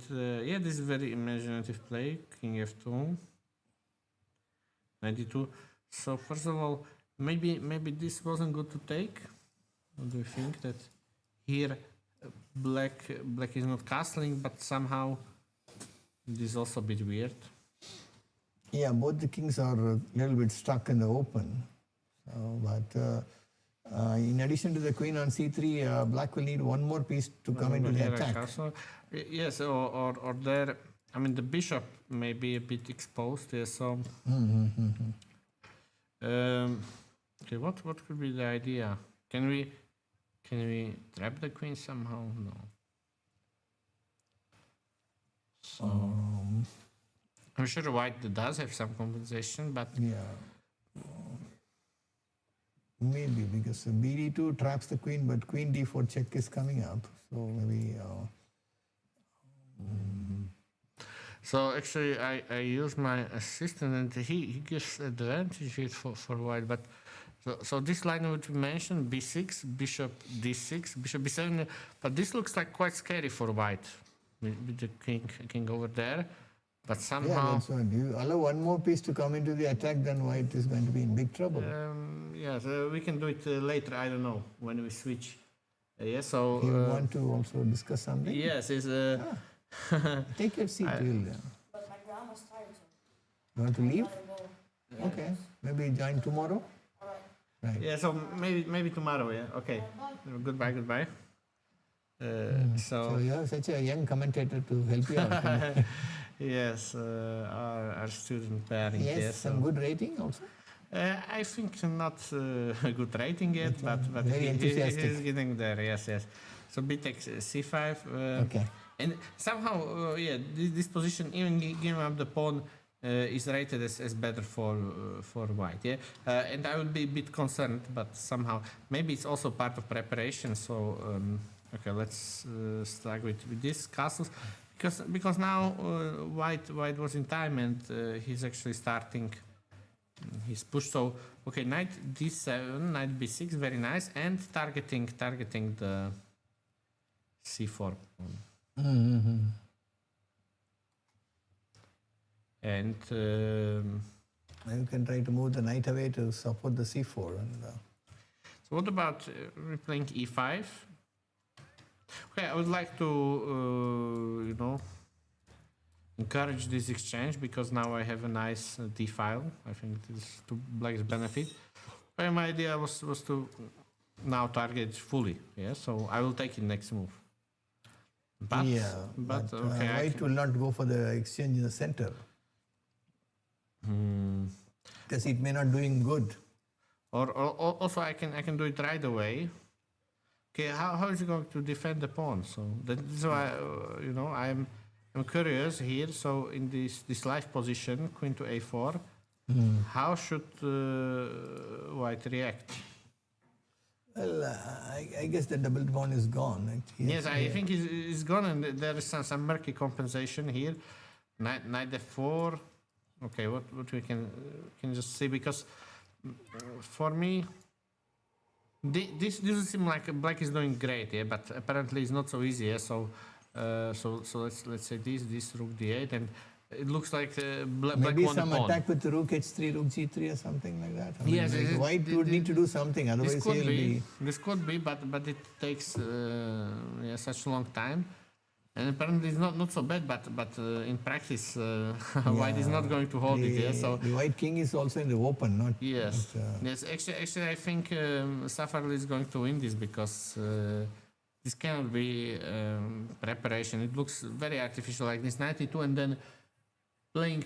yeah, this is very imaginative play. King f2. 92. So first of all, maybe this wasn't good to take. What do you think that here black is not castling, but somehow this is also a bit weird. Yeah, both the kings are a little bit stuck in the open. In addition to the queen on c3, black will need one more piece to come into the attack. Yes, or there. I mean, the bishop may be a bit exposed. Yeah, so. Okay, what could be the idea? Can we trap the queen somehow? No. So I'm sure white does have some compensation, but yeah, maybe because bd2 traps the queen, but queen d4 check is coming up. So maybe. So actually, I use my assistant, and he gives advantage here for white. But so this line which we mentioned, b6, bishop d6, bishop b7. But this looks like quite scary for white with the king over there. But somehow. Yeah, that's right. You allow one more piece to come into the attack, then white is going to be in big trouble. Yes, we can do it later. I don't know when we switch. Yeah. So. You want to also discuss something? Yes. Take your seat, Will. But my grandma's tired, so You want to leave? gotta go. Okay. Maybe join tomorrow? Alright. Right. Yeah. So maybe tomorrow. Yeah. Okay. Goodbye. So you have such a young commentator to help you out. Yes, our student pairing. Yes, some good rating also. I think not a good rating yet, but very enthusiastic. he's getting there. Yes. So b takes c5. Okay. And somehow, yeah, this position, even giving up the pawn, is rated as better for white. Yeah, and I would be a bit concerned, but somehow maybe it's also part of preparation. So okay, let's start with these castles because now white was in time and he's actually starting his push. So okay, knight d7, knight b6, very nice, and targeting the c4 pawn. And Now you can try to move the knight away to support the c4. And, so what about replaying e5? Okay, I would like to, encourage this exchange because now I have a nice d file. I think this is to black's benefit. But my idea was to now target fully. Yeah, so I will take it next move. But okay, white will not go for the exchange in the center. Because it may not do him good. Or also I can do it right away. Okay, how is he going to defend the pawn? So that is why I'm curious here. So in this live position, queen to a4, how should white react? Well, I guess the double pawn is gone. Yes, I think it's gone, and there is some murky compensation here. Knight f4. Okay, what we can just see, because for me this doesn't seem like black is doing great, yeah, but apparently it's not so easy. Yeah? So let's say this rook d8, and it looks like black maybe won the some pawn. attack with rook h3, rook g3 or something like that. I mean, Yes, like white would need to do something, otherwise this could be, but it takes such a long time. And apparently it's not so bad, but in practice, white is not going to hold it. Yeah, so the white king is also in the open, not. yes, Not, yes. Actually, I think Safari is going to win this because this cannot be preparation. It looks very artificial, like this 92, and then playing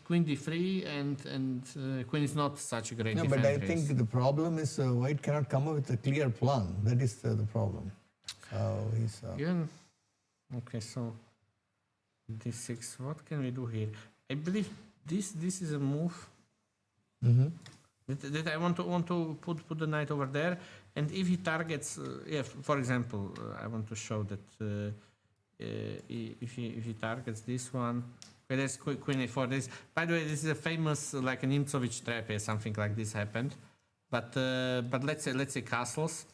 queen d3, and queen is not such a great no, defense. but I think the problem is white cannot come up with a clear plan. That is the problem. So he's. Okay, so d6. What can we do here? I believe this is a move that I want to put the knight over there, and if he targets, for example, I want to show that if he targets this one, okay, there's queen a4. This, by the way, this is a famous like an Imcovich trap. Something like this happened, but let's say castles.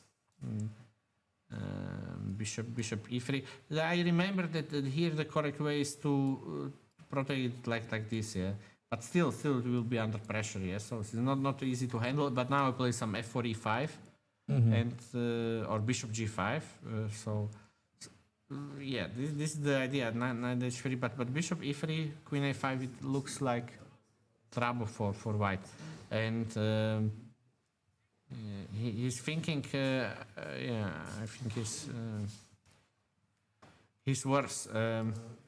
Bishop e3. I remember that here the correct way is to protect it like this, yeah. But still it will be under pressure, yeah. So it's not easy to handle. But now I play some f4 e5 and or bishop g5. Yeah, this is the idea. Knight h3, but bishop e3, queen a5. It looks like trouble for white, and. He's thinking, I think he's worse.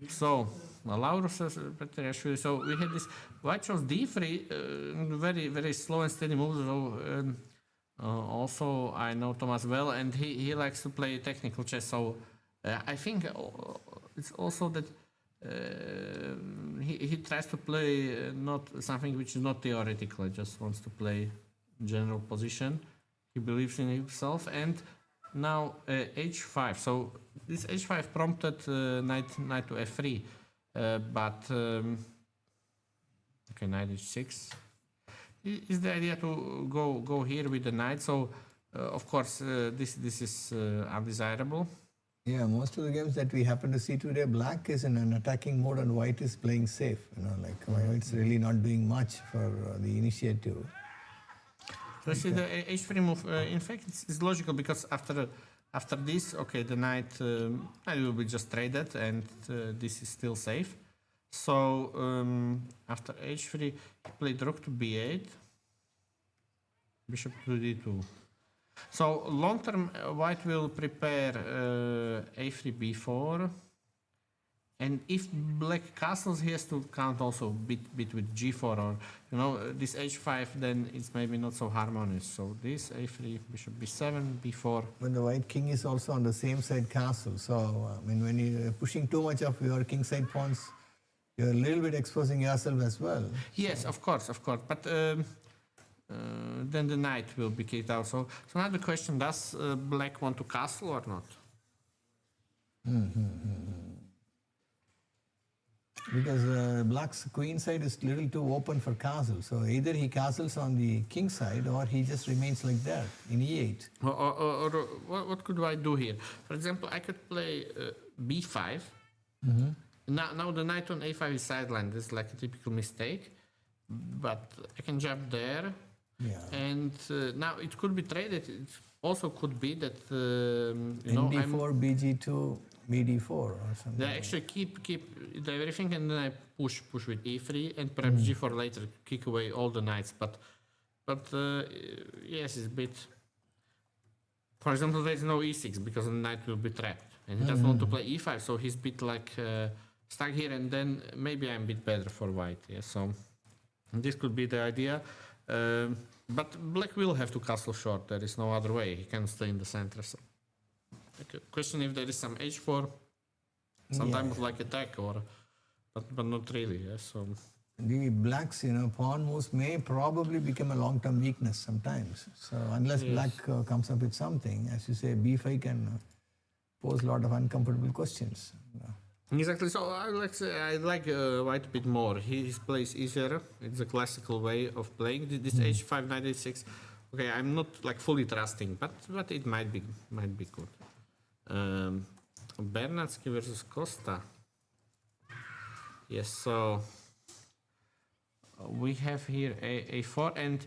So, Laurus Petriashvili. So we had this white chose d3, very very slow and steady moves. So also I know Thomas well, and he likes to play technical chess. So I think it's also that he tries to play not something which is not theoretical. He just wants to play general position. He believes in himself, and now h5. So this h5 prompted knight to f3, but okay, knight h6 is the idea to go here with the knight. So of course this is undesirable. Yeah, most of the games that we happen to see today, black is in an attacking mode and white is playing safe. White's really not doing much for the initiative. Let's see the h3 move. In fact, it's logical because after this, okay, the knight will be just traded, and this is still safe. So after h3, he played rook to b8, bishop to d2. So long term, white will prepare a3, b4. And if black castles, he has to count also bit with g4, or this h5, then it's maybe not so harmonious. So this a3, bishop b7, b4. When the white king is also on the same side castle, so I mean when you're pushing too much of your king side pawns, you're a little bit exposing yourself as well. Yes, of course. But then the knight will be kicked out. So now the question: does black want to castle or not? Because black's queen side is little too open for castle. So either he castles on the king side or he just remains like that in e8. Or what could I do here? For example, I could play b5. Now the knight on a5 is sidelined. This is like a typical mistake. But I can jump there. Yeah. And now it could be traded. It also could be that you know ND4, BG2, BD4 or something. they actually keep everything, and then I push with e3 and perhaps g4 later, kick away all the knights. But yes, it's a bit. For example, there's no e6 because the knight will be trapped, and he doesn't want to play e5, so he's a bit like stuck here. And then maybe I'm a bit better for white. Yeah, so this could be the idea. But black will have to castle short. There is no other way. He can stay in the center. So. Okay. Question if there is some h4, some type of like attack, or but not really. Yeah. So The blacks, pawn moves may probably become a long-term weakness sometimes. So unless black comes up with something, as you say, b5 can pose a lot of uncomfortable questions. exactly. So I like white a bit more. His play is easier. It's a classical way of playing. This h5 knight h6. Okay, I'm not like fully trusting, but it might be good. Bernatsky versus Costa. Yes, so we have here a4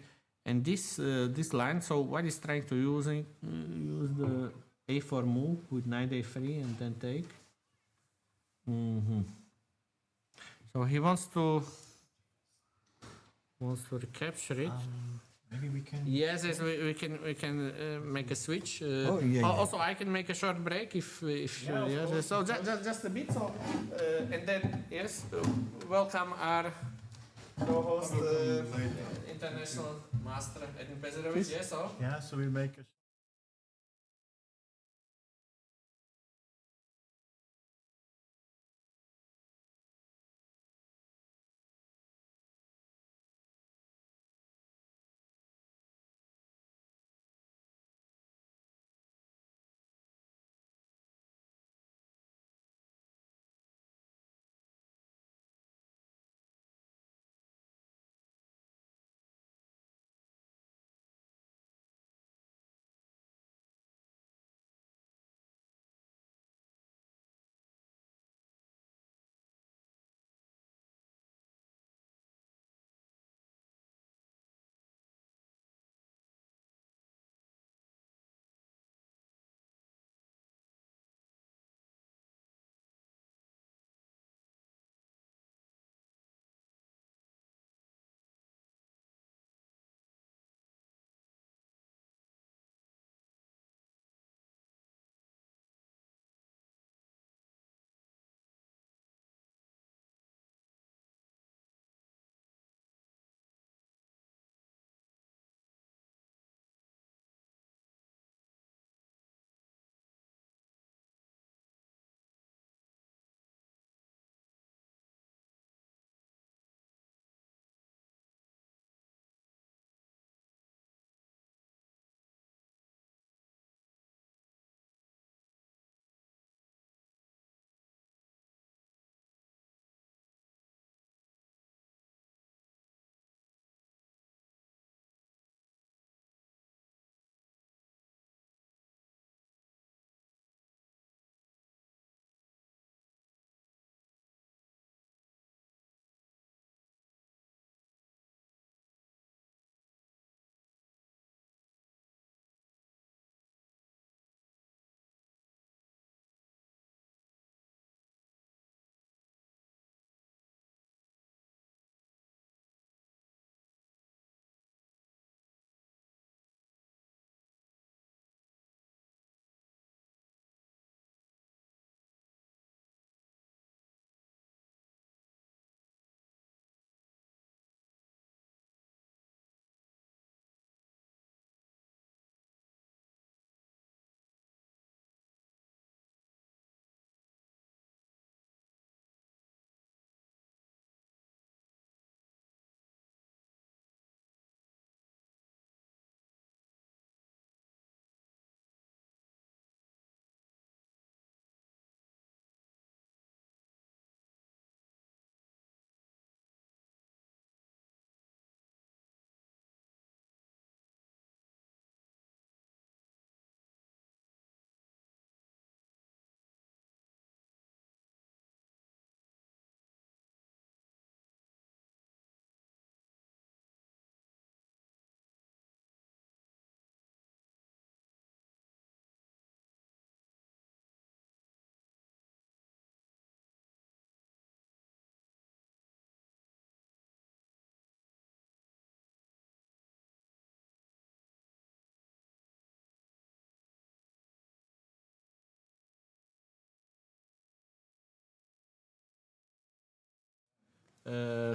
and this line. So white is trying to use the a4 move with knight a3 and then take. So he wants to recapture it. Maybe we can. Yes, we can make a switch. yeah. Also, I can make a short break if yes. So just a bit. So and then yes, welcome our co-host, international master Edin Pezerovic. Yes, so. Yeah, so we make a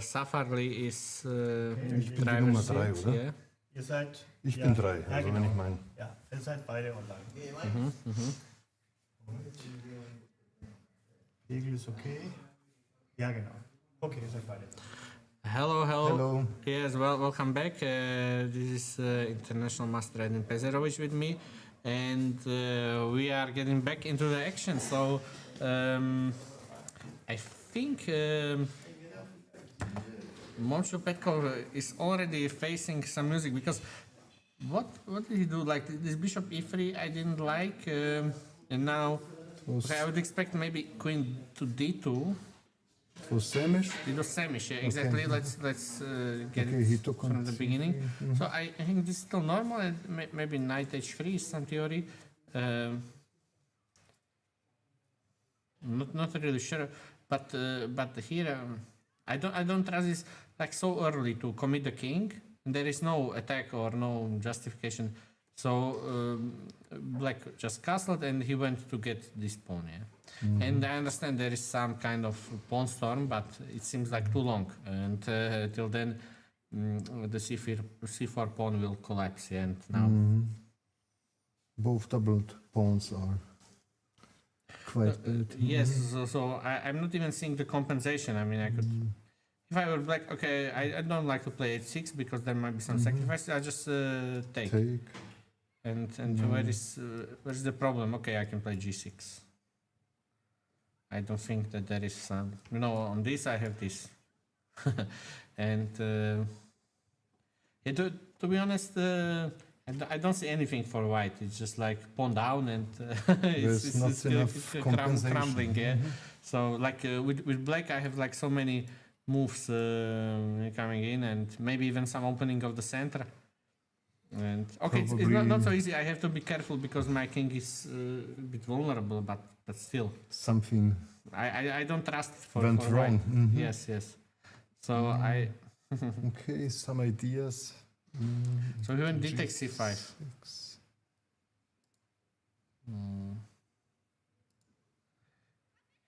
Safarli is Ich bin die driver Nummer seat, 3, oder? yeah. Ihr seid. Ich ja, bin 3, Ja, also genau. wenn ich mein. Ja, ihr seid beide online. Regel ist okay. Ja, genau. Okay, ihr seid beide. Hello. Hello. Yes, welcome back. This is International Master Edin Pezerovic with me, and we are getting back into the action. So I think Moncho Petkov is already facing some music because what did he do? Like this bishop e3 I didn't like, and now okay, I would expect maybe queen to d2. It was Samish. It was Samish, yeah, exactly. Let's get Okay, he it took from on the c3. beginning. So I think this is still normal, and maybe knight h3 is some theory. Not really sure, but here I don't trust this like so early to commit the king. And there is no attack or no justification. So Black just castled and he went to get this pawn. Yeah. And I understand there is some kind of pawn storm, but it seems like too long. And till then, the c4 pawn will collapse. Yeah, and now. Both doubled pawns are quite bad. Yes, so I'm not even seeing the compensation. I mean, I could. If I were Black, okay, I don't like to play h6 because there might be some sacrifice. I just take. And where is the problem? Okay, I can play g6. I don't think that there is some. You know, on this I have this, and yeah, to be honest, I don't see anything for white. It's just like pawn down, and There's not enough compensation. crumbling. Yeah. So like with Black, I have like so many moves coming in, and maybe even some opening of the center. And okay, it's not so easy. I have to be careful because my king is a bit vulnerable, but still, Something I don't trust for went for wrong. white. Yes. So I Okay, some ideas. so he went d takes c5. G6.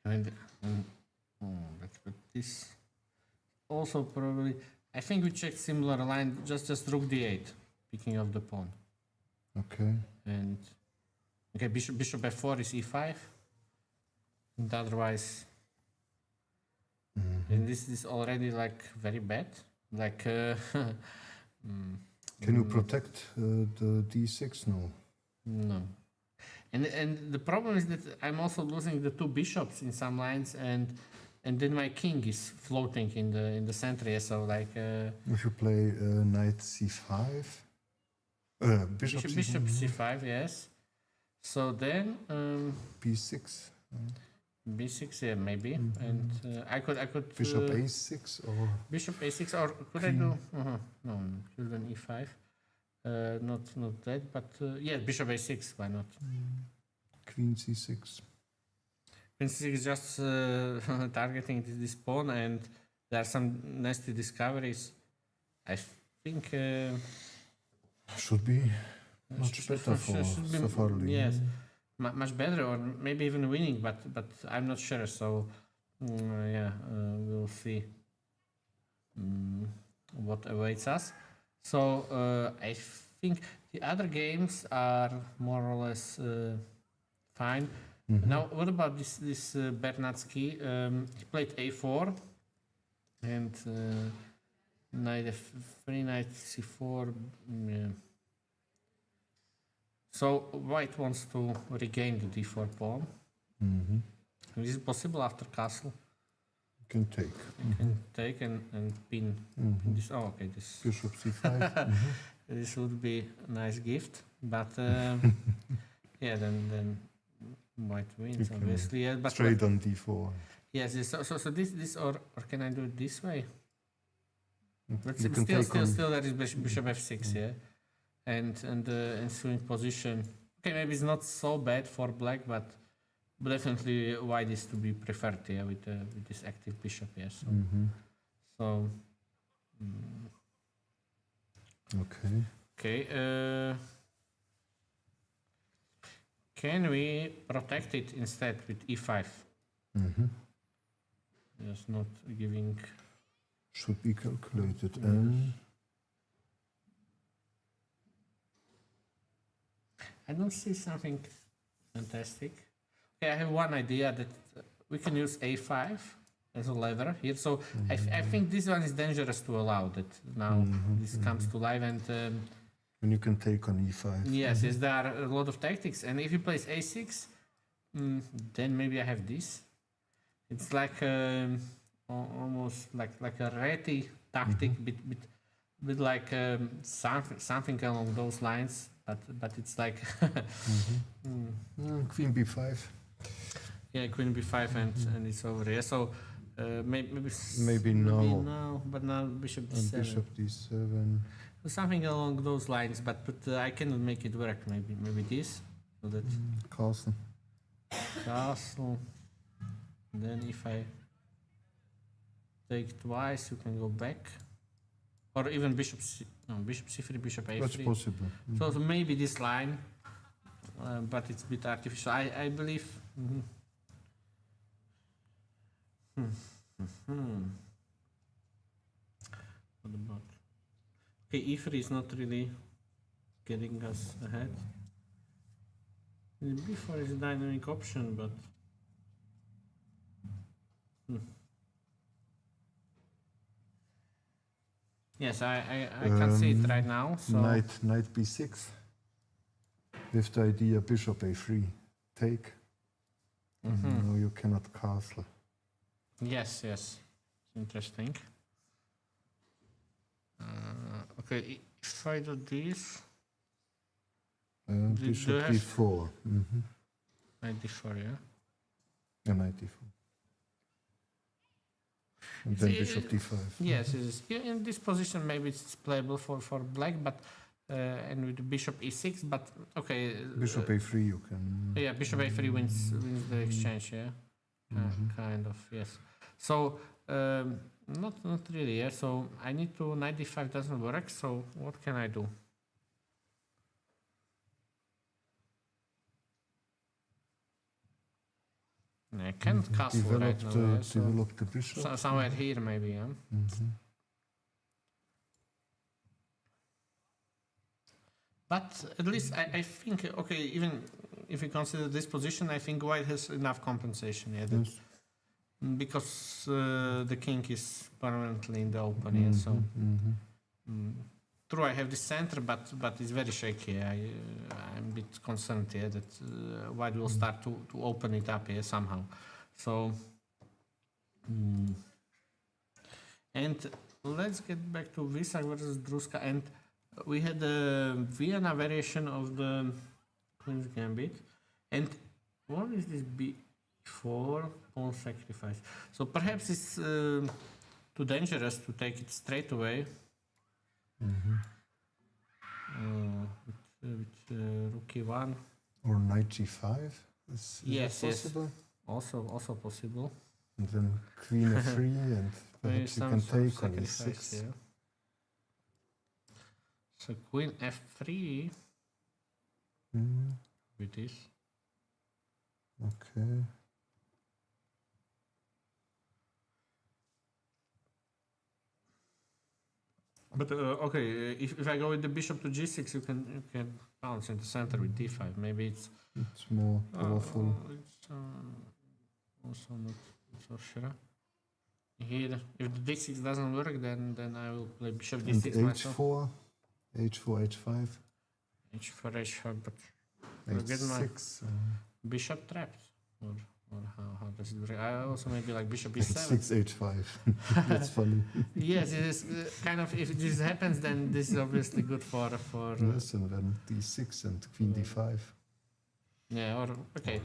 And let's put this. Also probably, I think we checked similar line. Just rook d8, picking up the pawn. Okay. And okay, bishop f4 is e5. And otherwise, and this is already like very bad. Like, Can you protect the d6? No. no. And the problem is that I'm also losing the two bishops in some lines, and then my king is floating in the center. Yeah, so like If you play knight c5, bishop c5, yes. So then b6, b6, yeah, maybe, and I could bishop a6, or bishop a6, or could I do no, children e5, not that, but yeah, bishop a6, why not? queen c6. Queen c6 is just targeting this pawn, and there are some nasty discoveries. I think Should be much better for should be, Safarli. yes, much better, or maybe even winning, but I'm not sure. So yeah, we'll see what awaits us. So I think the other games are more or less fine. Now, what about this Bernatsky? He played a4 and knight f3, knight c4. Yeah. So white wants to regain the d4 pawn. Is it possible after castle? You can take. You can take and pin this. Oh, okay, this Bishop c5. this would be a nice gift, but yeah, then white wins can obviously. Yeah, but Straight on d4. yes. So this or can I do it this way? But You can still, take on- still, there is bishop f6, yeah, and the ensuing position. Okay, maybe it's not so bad for black, but definitely white is to be preferred, yeah, with this active bishop, yes. So Okay. okay, can we protect it instead with e5? Just not giving Should be calculated. And I don't see something fantastic. Okay, I have one idea that we can use a5 as a lever here. So I think this one is dangerous to allow that now this comes to life. And and you can take on e5. yes, yes, there are a lot of tactics. And if you place a6, then maybe I have this. It's like almost like a ready tactic, bit like something along those lines. But it's like Queen b5. yeah, queen b5 and it's over here. So Maybe no. now, but now bishop And d7. bishop d7. Something along those lines, but I cannot make it work. Maybe this, so that Castle. castle. Then if I take twice, you can go back, or even bishop bishop c3, bishop a3. That's possible. So maybe this line, but it's a bit artificial. I believe. What about? Okay, e3 is not really getting us ahead. B4 is a dynamic option, but yes, I can see it right now. So Knight b6. With the idea bishop a3. Take. No, you cannot castle. yes, it's interesting. Okay, if I do this, Bishop do I have- d4. knight d4, yeah. And knight d4. And then See, bishop d5. Yes, it is. In this position, maybe it's playable for black, but and with bishop e6. But okay, Bishop a3 you can. yeah, bishop a3 wins the exchange. Yeah, kind of, yes. So not really. Yeah. So I need to knight d5 doesn't work. So what can I do? I can't castle right now. Yeah, so Develop the bishop. somewhere here maybe. Yeah. But at least I think, okay, even if you consider this position, I think white has enough compensation. Yeah, that, Yes. because the king is permanently in the open. Yeah, so true, I have the center, but it's very shaky. I'm a bit concerned here that white will start to open it up here somehow. So, and let's get back to Visak versus Druska, and we had a Vienna variation of the Queen's Gambit, and what is this B4 pawn sacrifice? So perhaps it's too dangerous to take it straight away. With rook e1. Or knight g5. Is Yes, that yes. possible? Also possible. And then queen f3 and Maybe perhaps you some can sort of take on sacrifice, e6. yeah. So queen f3 with this. Okay. But okay, if I go with the bishop to g6, you can bounce in the center with d5. Maybe it's It's more powerful. it's also not so sure. Here, if the d6 doesn't work, then I will play bishop And d6 myself. h4, h4, h5, h4, h5, but Forget my- h6, bishop trapped, or how does it work? I also maybe like bishop e7. h6, h5. That's funny. Yes, it is kind of, if this happens, then this is obviously good for Yes, and then d6 and queen d5. yeah, or okay.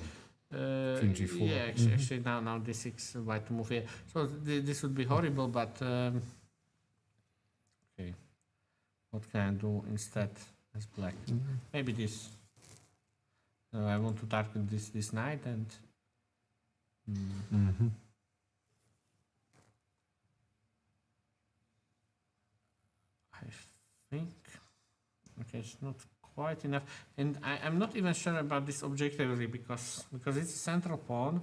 Queen g4. Yeah, actually now d6 white to move here. So this would be horrible, but okay. What can I do instead as black? Maybe this. I want to target this knight and. I think okay, it's not quite enough, and I'm not even sure about this objectively because it's a central pawn.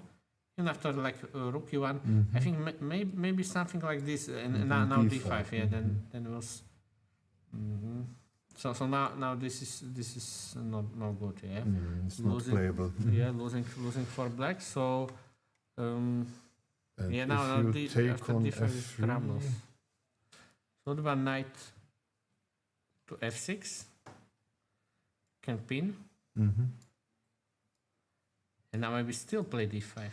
even after like rook e1, I think maybe something like this, and now D5, d5, yeah, then it was. So now this is not good, yeah. It's not playable. Yeah, losing for black. So And yeah, if now you take after on d5 is f3, crumbles. So what about knight to f6? Can pin, and now maybe still play d5.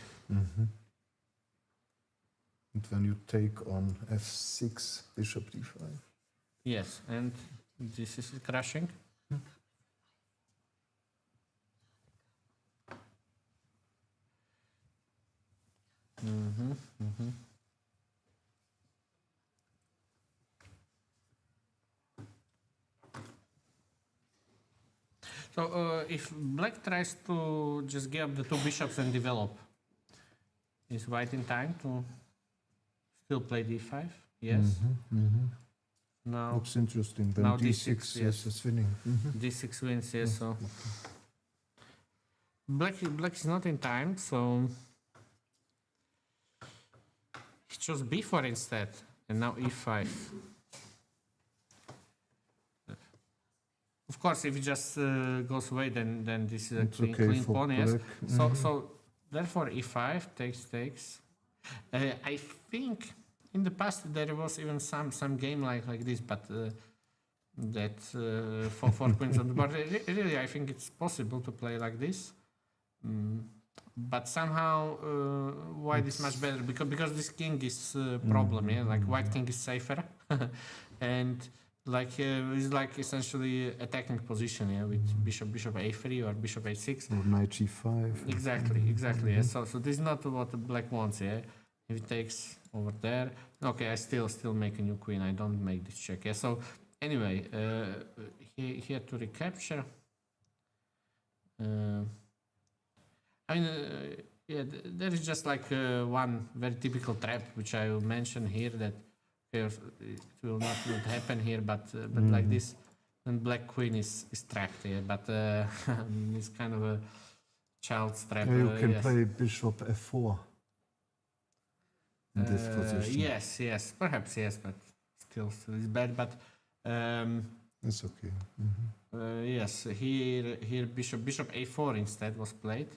and when you take on f6, bishop d5. Yes, and this is crashing. So if black tries to just give up the two bishops and develop, is white in time to still play d5? Yes. Now Looks interesting. Then now d6 d6, yes. is winning. d6 wins, yes. So black is not in time, so he chose b4 instead, and now e5. Of course, if it just goes away, then this is a It's clean, okay clean for pawn, yes. black. So therefore e5 takes. I think in the past there was even some game like this, but that for queens on the board. Really, I think it's possible to play like this. But somehow white is much better because this king is problem, yeah. Like white king is safer, and like it's like essentially attacking position, yeah, with bishop a3 or bishop a6. Or knight g5. Exactly. Yeah. So this is not what the black wants, yeah. If it takes over there, okay, I still make a new queen. I don't make this check, yeah. So anyway, he had to recapture. I mean, yeah, there is just like one very typical trap which I will mention here that it will not happen here, but like this, and black queen is trapped here. But it's kind of a child's trap. Yeah, you can yes. play bishop f4 in this position. Yes, perhaps yes, but still it's bad. But It's okay. yes, here bishop a4 instead was played.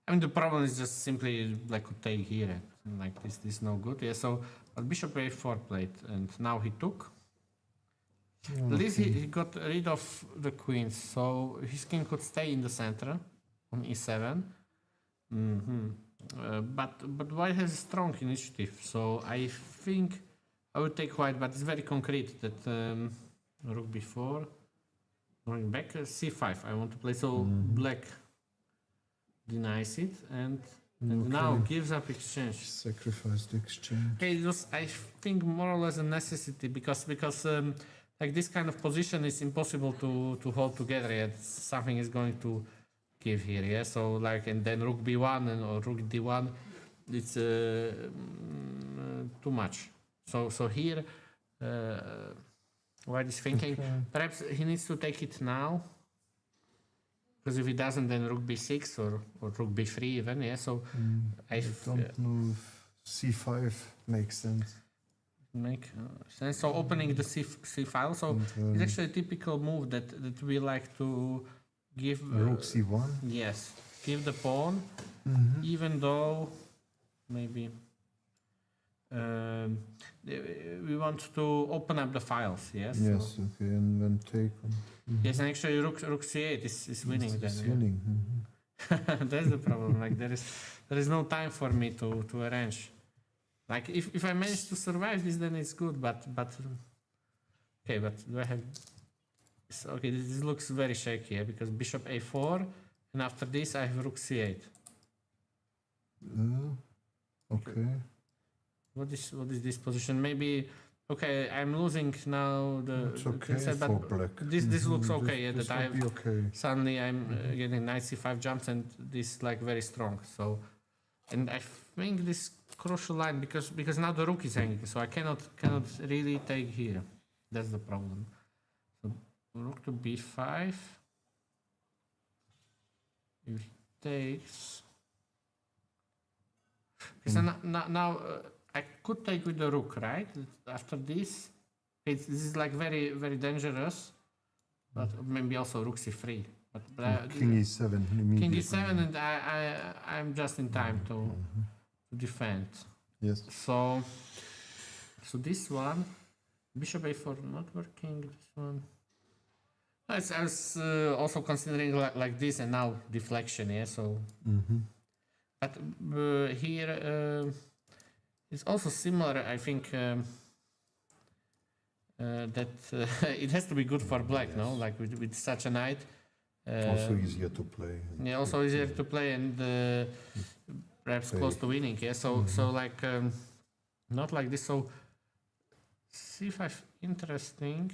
I mean, the problem is just simply black could take here, and like this is no good. Yeah, so but bishop a4 played, and now he took. At least he got rid of the queens, so his king could stay in the center on e7. But white has a strong initiative, so I think I would take white, but it's very concrete that rook b4, going back c5. I want to play, so black denies it and now gives up exchange. Sacrificed exchange. Okay, it was, I think, more or less a necessity because like this kind of position is impossible to hold together. Yeah? Something is going to give here, yeah. So like, and then rook b1 or rook d1, it's too much. So here, white is thinking perhaps he needs to take it now. Because if he doesn't, then rook b6 or rook b3 even, yeah. So I don't know if c5 makes sense. Make sense. So opening the C file. So it's actually a typical move that we like to give. Rook c1. Yes, give the pawn, even though maybe we want to open up the files. Yes. Yes. So, Okay. And then take on. yes, and actually rook c8 is winning. It's Then winning. that's the problem. Like there is no time for me to arrange. Like if I manage to survive this, then it's good. But okay. But do I have? Okay, this looks very shaky, yeah, because bishop a4, and after this I have rook c8. Okay. What is this position? Maybe okay. I'm losing now the. It's okay instead, for black. This looks okay. Yeah, This that I will be okay. suddenly I'm getting knight c5 jumps, and this is like very strong. So, and I think this crucial line because now the rook is hanging, so I cannot really take here. That's the problem. So rook to b5. If he takes, So now I could take with the rook, right? After this, this is like very very dangerous, but maybe also rook c3. But King e7 immediately. king e7, and I'm just in time to defend. Yes. So this one, bishop a4 not working. This one. I was also considering like this, and now deflection. Yeah. So. But here it's also similar. I think that it has to be good for black, no? Like with such a knight. Also easier to play. Yeah, also easier to play and perhaps close to winning. Yeah, so like not like this. So c5 interesting.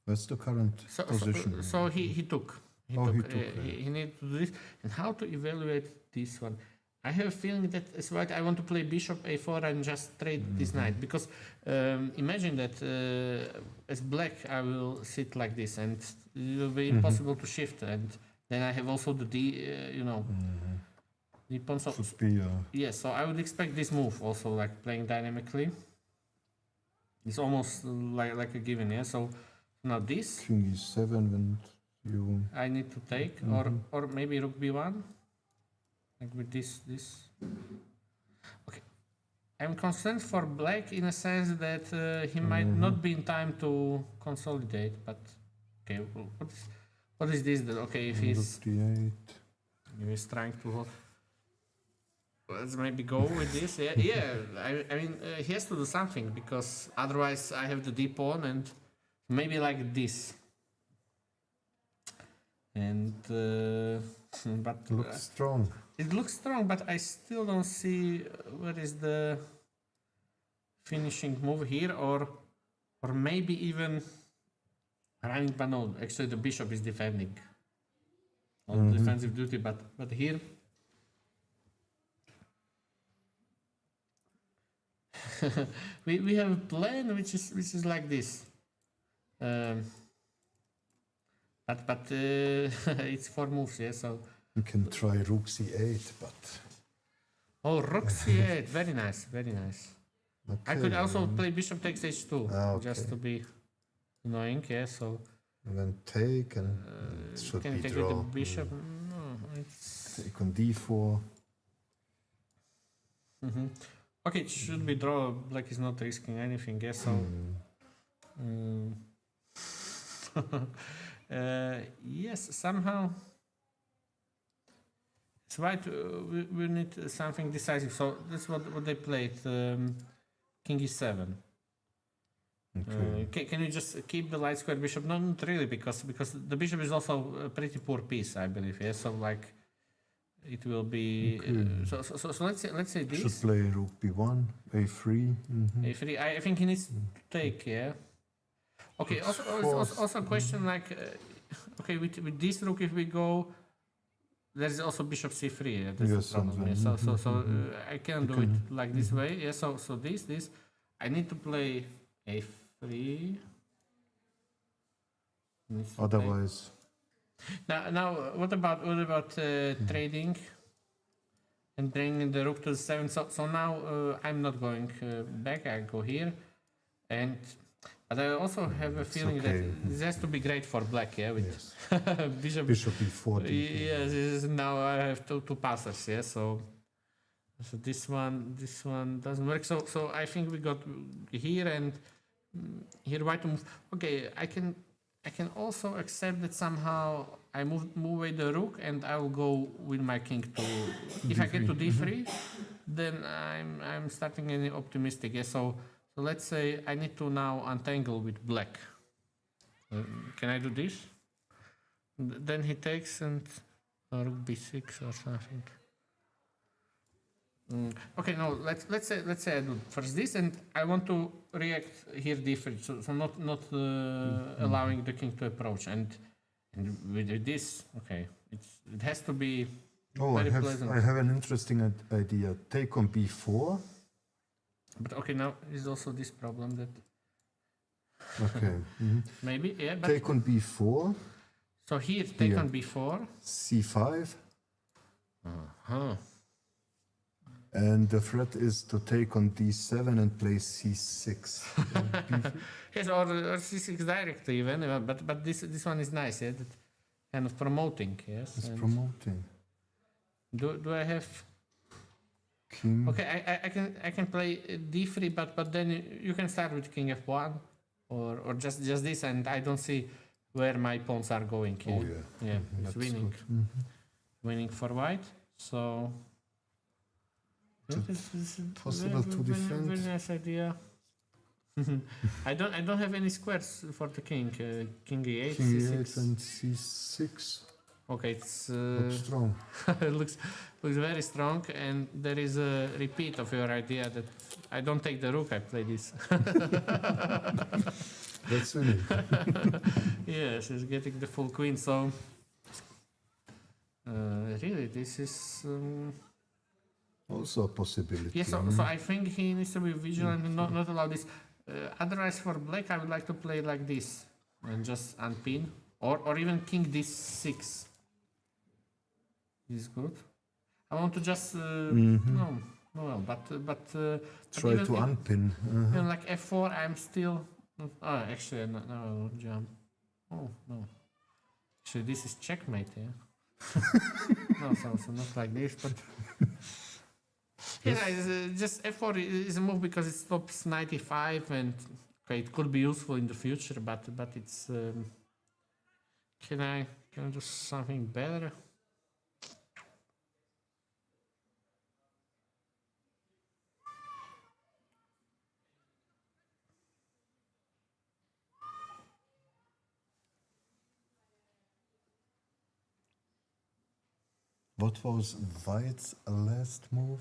That's the current position. So he took. He needed to do this. And how to evaluate this one? I have a feeling that as white I want to play bishop a4 and just trade this knight, because imagine that as black I will sit like this and it will be impossible to shift, and then I have also the the pawn. So Should be, yes, so I would expect this move also, like playing dynamically. It's almost like a given, yeah. So now this King e7 and you. I need to take, or maybe rook b1. Like with this. Okay, I'm concerned for black in a sense that he might not be in time to consolidate. But okay, what is this? That okay, if he's trying to hold, let's maybe go with this. Yeah. I mean, he has to do something, because otherwise I have the d pawn, and maybe like this. And but Looks strong. it looks strong, but I still don't see what is the finishing move here, or maybe even running. But no, actually the bishop is defending on defensive duty. But here we have a plan which is like this. But it's 4 moves, yeah. So You can try rook c8, but rook c8, very nice, very nice. okay. I could also play bishop takes h2, okay. just to be annoying, yeah. So And then take, and it should can you be take draw. with the bishop? No, it's Take on d4. okay. It should be draw. Black is not risking anything, yeah. So yes, somehow. It's right. We need something decisive. So that's what they played. King e7. Okay. Can you just keep the light square bishop? No, not really, because the bishop is also a pretty poor piece, I believe. Yeah. So like, it will be. So let's say this. Should play rook b1, a3. a3. I think he needs to take. Yeah. Okay. Also a question like, okay, with this rook, if we go. There's also bishop c3. Yeah, that's Yes, the problem. Yeah. So I can't do it like this way. Yeah. So this I need to play a3. Otherwise, now what about trading and bringing the rook to the 7? So now I'm not going back. I go here, but I also have a feeling okay. that this has to be great for black. Yeah, with bishop b4. Yes, now I have two passers. Yeah, so this one doesn't work. So I think we got here and here white to move. Okay, I can also accept that somehow I move away the rook, and I will go with my king to. If I get to d3, then I'm starting getting optimistic. Yeah, so let's say I need to now untangle with black. Can I do this? Then he takes and rook b6 or something. Okay, no. Let's say I do first this, and I want to react here different. So not allowing the king to approach, and with this, okay, it has to be very pleasant. I have an interesting idea. Take on b4. But okay, now is also this problem that Okay. maybe, yeah. But Take on b4. So here, take Here. on b4. c5, Huh. and the threat is to take on d7 and play c6. Yes, or c6 directly even, but this one is nice, yeah, that kind of promoting, yes. It's and promoting. do I have? King. Okay, I can play d3, but then you can start with king f1, or just this, and I don't see where my pawns are going. Yeah. Oh, yeah. Yeah, it's That's winning, good. Mhm. winning for white. So. Is it possible to defend? Very nice idea. I don't have any squares for the king. King e8, King c6. e8 and c6. Okay, it's Looks strong. it looks very strong, and there is a repeat of your idea that I don't take the rook. I play this. That's winning. Yes, he's getting the full queen. So really, this is. Also a possibility. Yes, so I think he needs to be vigilant and not allow this. Otherwise, for black, I would like to play like this and just unpin, or even king d6. Is good. I want to just no, but Try even to if- unpin. even like f4, I'm still. Oh, actually, no, I will jump. Oh no, actually, this is checkmate. Yeah. No, so not like this, but. Yeah, just f4 is a move because it stops 95, and okay, it could be useful in the future, but it's. Can I do something better? What was White's last move?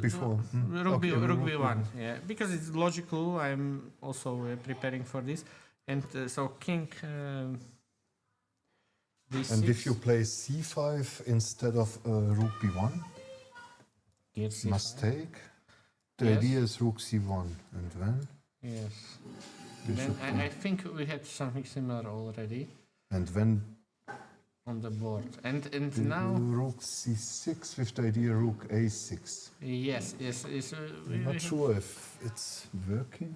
Before. Rook Okay, b1, yeah, because it's logical. I'm also preparing for this, and so king. D6. And if you play c5 instead of rook b1, Here, c5. must take. The Yes. idea is rook c1, and then Yes. bishop Then I think we had something similar already and when on the board, and now. rook c6 with the idea rook a6. Yes. I'm not sure if it's working.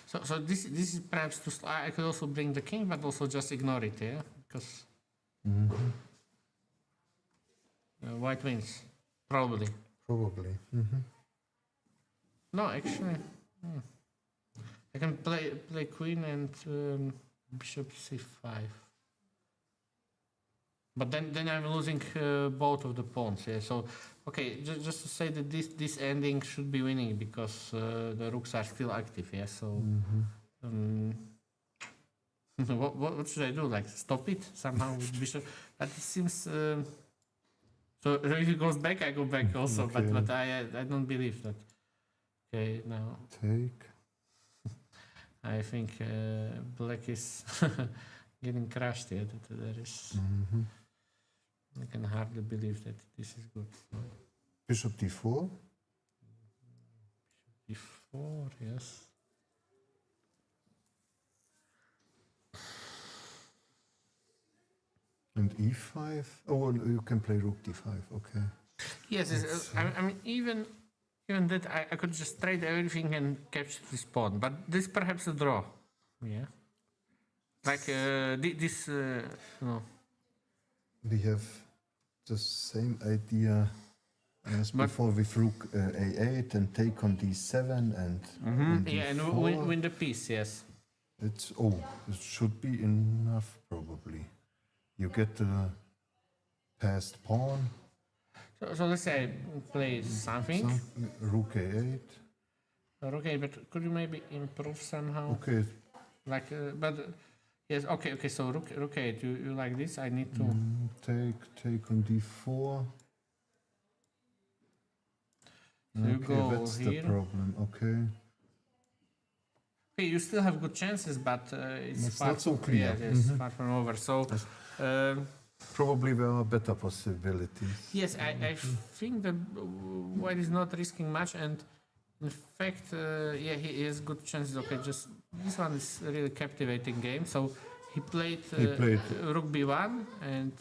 So this is perhaps too slow. I could also bring the king, but also just ignore it, yeah, because white wins probably. Probably. No, actually, I can play queen and bishop c5. But then I'm losing both of the pawns. Yeah. So okay, just to say that this ending should be winning because the rooks are still active. Yeah. So what should I do? Like stop it somehow with bishop? But it seems. So if it goes back, I go back also. Okay. But I don't believe that. Okay, now Take. I think black is getting crushed. Yeah. That there is. I can hardly believe that this is good. So, Bishop d4. d4, yes. And e5. Oh, and you can play rook d5. Okay. Yes, I mean even that I could just trade everything and capture this pawn, but this perhaps a draw. Yeah. Like this, no. We have the same idea as But- before with rook a8 and take on d7 and Yeah, and d4. win the piece. Yes. It should be enough probably. You get the passed pawn, So let's say I play something. rook a8. Okay, but could you maybe improve somehow? Okay, Like, but yes. Okay. So rook 8. You like this? I need to. take on d4. So you Okay, go that's here. the problem. Okay. Okay, you still have good chances, but it's It's far not so from- clear. Yeah, it's far from over. So, Probably there are better possibilities. yes, I think that White is not risking much, and in fact, yeah, he has good chances. Okay, just this one is a really captivating game. So he played, played- rook b1 and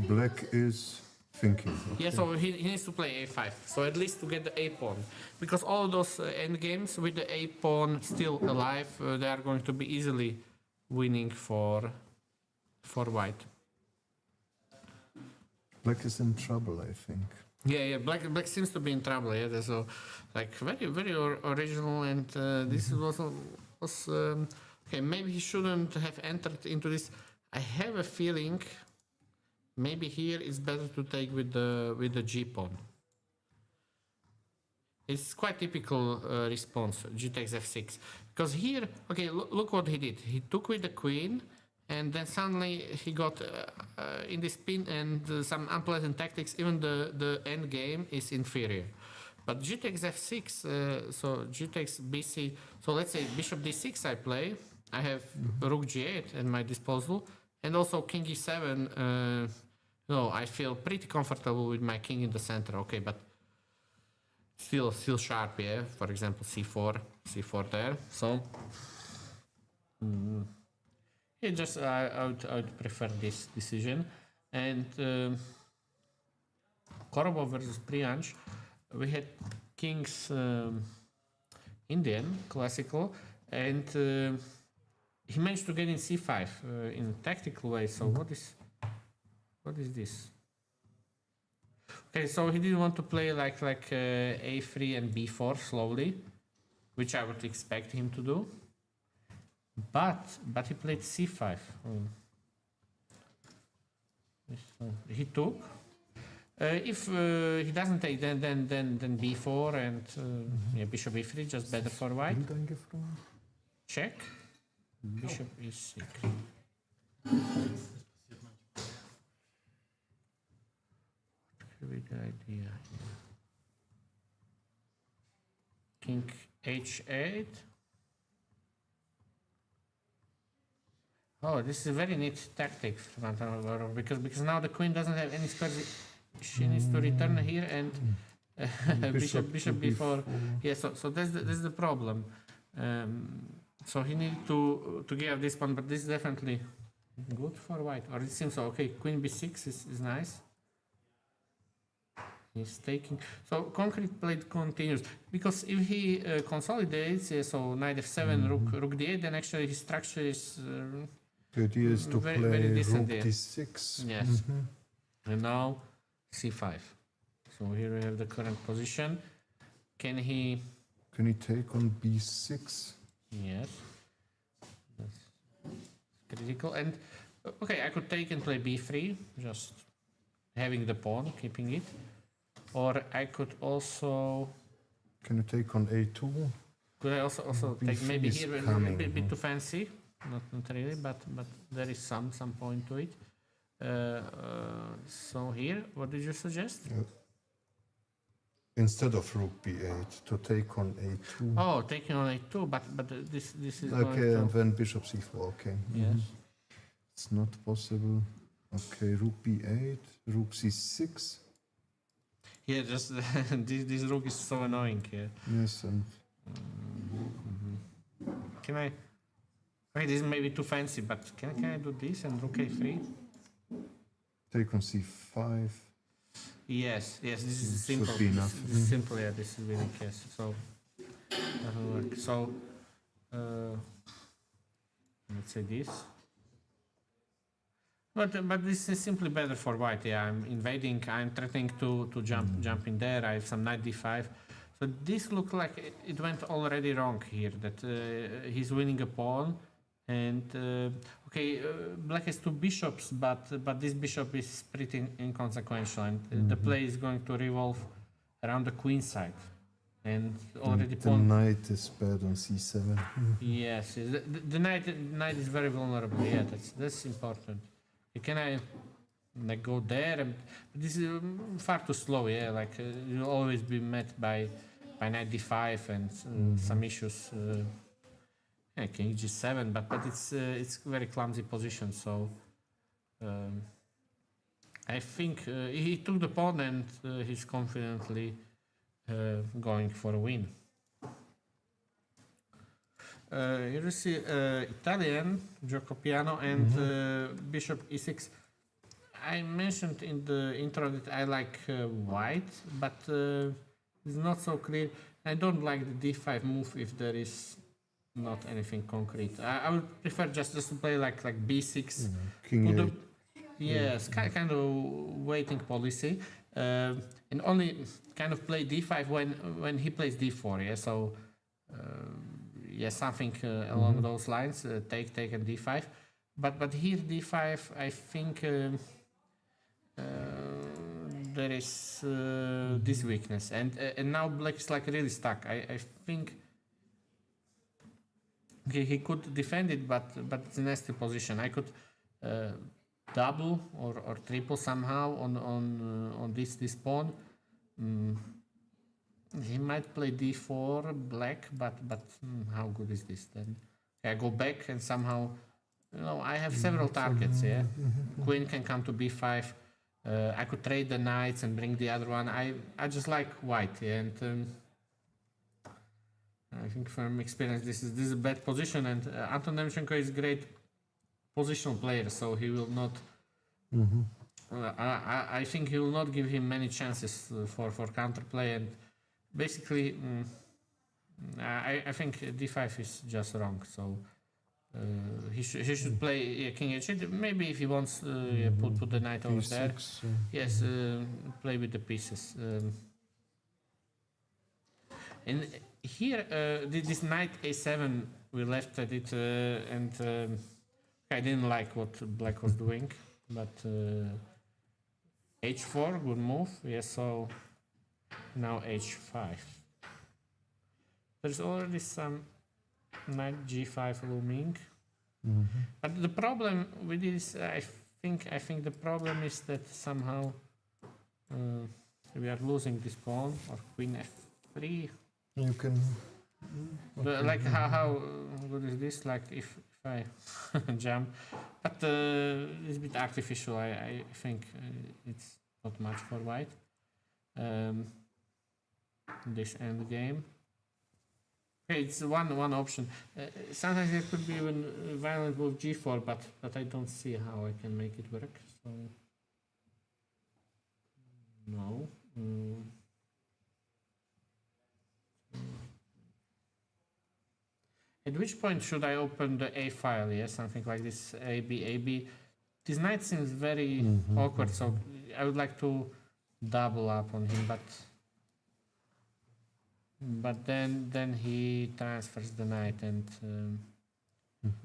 Black is thinking. yeah, so he needs to play a5. So at least to get the a pawn, because all those end games with the a pawn still alive, they are going to be easily winning for white. Black is in trouble, I think. Yeah, black seems to be in trouble. Yeah, so like very original, and this was okay. Maybe he shouldn't have entered into this. I have a feeling maybe here it's better to take with the g pawn. It's quite typical response, g takes f6, because here, okay, look what he did. He took with the queen, and then suddenly he got in this pin and some unpleasant tactics. Even the end game is inferior. But g takes f6, so g takes bc. So let's say bishop d6 I play. I have rook g8 at my disposal, and also king e7. No, I feel pretty comfortable with my king in the center. Okay, but still sharp. Yeah, for example, c4 there. So. Yeah, just I would prefer this decision. And Korobov versus Priyansh, we had kings Indian classical, and he managed to get in c5 in a tactical way. So what is this? Okay, so he didn't want to play like a3 and b4 slowly, which I would expect him to do. But he played c5. He took. If he doesn't take, then b4 and yeah, bishop e3, just better for white. Check. Bishop e6. Good idea. King h8. Oh, this is a very neat tactic, because now the queen doesn't have any squares. She needs to return here and bishop b4. Yeah, so that's the problem. So he needed to give this pawn, but this is definitely good for white. Or it seems so. Okay, queen b6 is nice. He's taking. So concrete play continues, because if he consolidates, so knight f7, rook d8, then actually his structure is. The idea is to very, play very rook decent there. d6. Yes. And now c5. So here we have the current position. Can he take on b6? Yes. That's critical. And okay, I could take and play b3, just having the pawn, keeping it. Or I could also. Can you take on a2? Could I also take B3 maybe is here a coming, bit too fancy? Not really, but there is some point to it. So here, what did you suggest? Instead of rook b8, to take on a2. Oh, taking on a2, but this is Okay, going and to, then bishop c4. Okay. yes. It's not possible. Okay, rook b8, rook c6. Yeah, just this rook is so annoying. Yeah. Yes, and Can I? Okay, this may be too fancy, but can I do this and rook a3? take on c5. Yes, this is Should simple. be enough. This is simple, yeah, this is really yes. So doesn't work. So let's say this. But this is simply better for white. Yeah, I'm invading. I'm threatening to jump in there. I have some knight d5. So this looks like it went already wrong here. That he's winning a pawn, and okay, black has two bishops, but this bishop is pretty inconsequential, and the play is going to revolve around the queen side, and already The pawn. knight is bad on c7. Yes, the knight is very vulnerable. Yeah, that's important. Can I like go there? And this is far too slow. Yeah, like you'll always be met by knight d5 and some issues. Yeah, king g7, but it's very clumsy position. So I think he took the pawn and he's confidently going for a win. Here you see Italian, Giocopiano, and bishop e6. I mentioned in the intro that I like white, but it's not so clear. I don't like the d5 move if there is not anything concrete. I would prefer just to play like b6. King Put 8. the- yes, kind of waiting policy, and only kind of play d5 when he plays d4. Yeah, so yeah, something along those lines. Take and d5, but here d5. I think there is this weakness, and now black is like really stuck. I think. He could defend it, but it's a nasty position. I could double or triple somehow on this pawn. He might play d4 black, but how good is this then? Okay, I go back and somehow, I have several targets. Yeah, queen can come to b5. I could trade the knights and bring the other one. I just like white, yeah, and. I think from experience this is a bad position, and Anton Nemchenko is a great positional player, so he will not. I think he will not give him many chances for counterplay, and basically, I think d5 is just wrong. So he should play king h8. Maybe if he wants, put the knight over there. Yes, play with the pieces. And here, this knight a7, we left at it, and I didn't like what black was doing, but h4, good move. Yes, so now h5. There's already some knight g5 looming, but the problem with this, I think the problem is that somehow we are losing this pawn, or queen f3. You can. Like how good is this? Like if I jump, but it's a bit artificial. I think it's not much for white. This end game. Okay, it's one option. Sometimes it could be even violent with g4, but I don't see how I can make it work. So no. At which point should I open the A file? Yeah, something like this, AB. This knight seems very awkward, so I would like to double up on him, but then he transfers the knight, and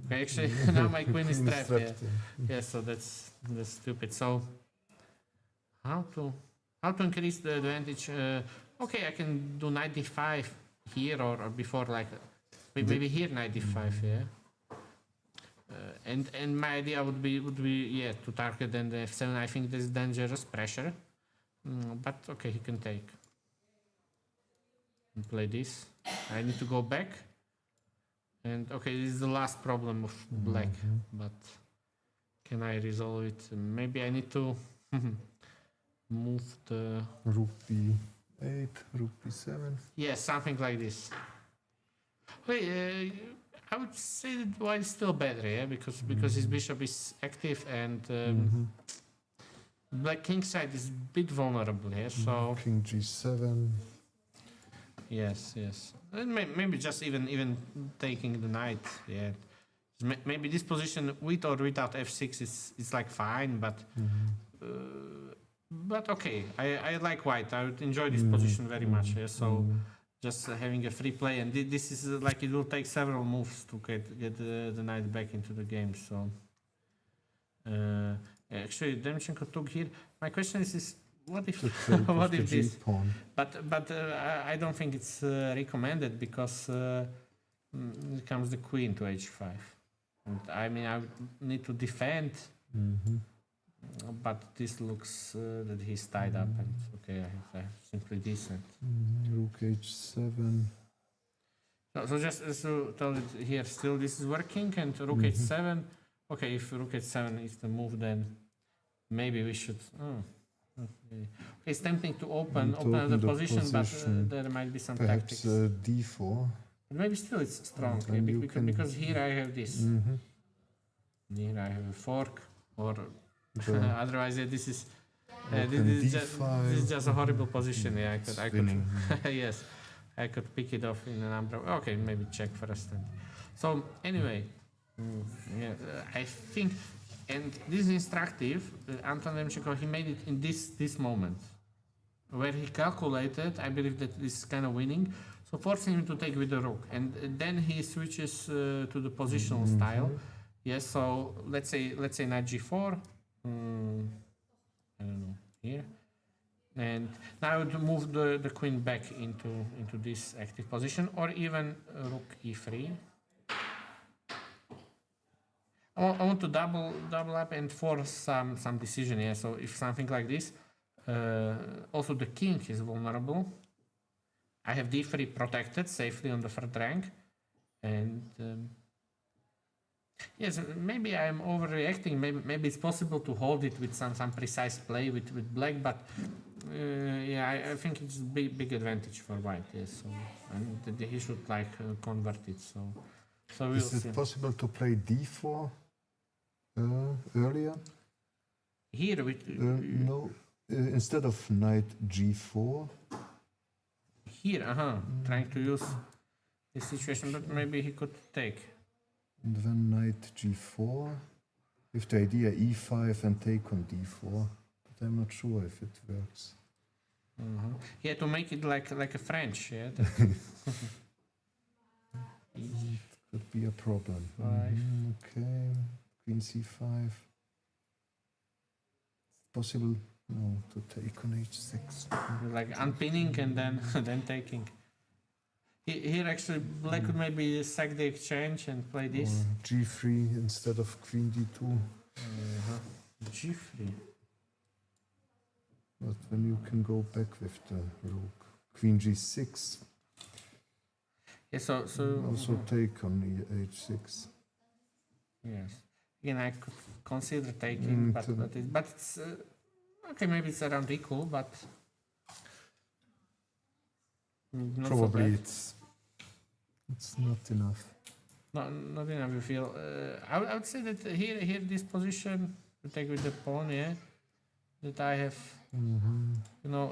okay, actually now my queen is trapped. Yeah, so that's stupid. So how to increase the advantage? Okay, I can do knight d5 here or before, like. Maybe here knight d5, yeah. And my idea would be to target then the f7. I think this is dangerous pressure, but okay, he can take and play this. I need to go back, and okay, this is the last problem of black. But can I resolve it? Maybe I need to move the Rook b8, rook b7. yeah, something like this. Okay, I would say that white is still better, yeah, because his bishop is active, and black king side is a bit vulnerable here. So King g7. yes, and maybe just even taking the knight. Yeah, maybe this position with or without f6 is like fine, but okay. I like white. I would enjoy this position very much. Yeah, so. Just having a free play, and this is like it will take several moves to get the knight back into the game. So actually, Demchenko took here. My question is what if what if this? Pawn. But I don't think it's recommended, because it comes the queen to h5, and I mean I would need to defend. But this looks that he's tied up, and okay, I have simply decent. Rook h7. So just to tell it here, still this is working, and rook h7. Okay, if rook h7 is the move, then maybe we should. Okay. It's tempting to open the position, but there might be some Perhaps tactics. d4. But maybe still it's strong And you because here I have this. Here I have a fork, or otherwise this is this is just a horrible position. Yeah, I could yes, I could pick it off in a number. Okay, maybe check first. So anyway, yeah, I think, and this is instructive. Anton Nemchenko, he made it in this moment, where he calculated. I believe that this is kind of winning, so forcing him to take with the rook, and then he switches to the positional style. Yes, so let's say knight g4. I don't know, here, and now I would move the queen back into this active position, or even rook e3. I want to double up and force some decision. Yeah, so if something like this, also the king is vulnerable. I have d3 protected safely on the third rank, and yes, maybe I'm overreacting. Maybe it's possible to hold it with some precise play with black, but yeah, I think it's big advantage for white. Yes, so, and he should like convert it. So we'll Is see. it possible to play d4 earlier? Here with No, instead of knight g4. here, trying to use this situation, but maybe he could take. And then knight g4, with the idea e5 and take on d4, but I'm not sure if it works. Yeah, to make it like a French, yeah. It could be a problem. Okay, queen c5. It's possible, no, to take on h6. Like unpinning and then then taking. Here actually black could maybe sack the exchange and play this. Or g3 instead of queen d2. G3. But then you can go back with the rook. Queen g6. Yeah, so Also take on h6. yes. Again, I could consider taking, but it's okay. Maybe it's around equal, but not Probably so it's not enough. not enough. You feel? I would say that here this position to take with the pawn, yeah. That I have, you know,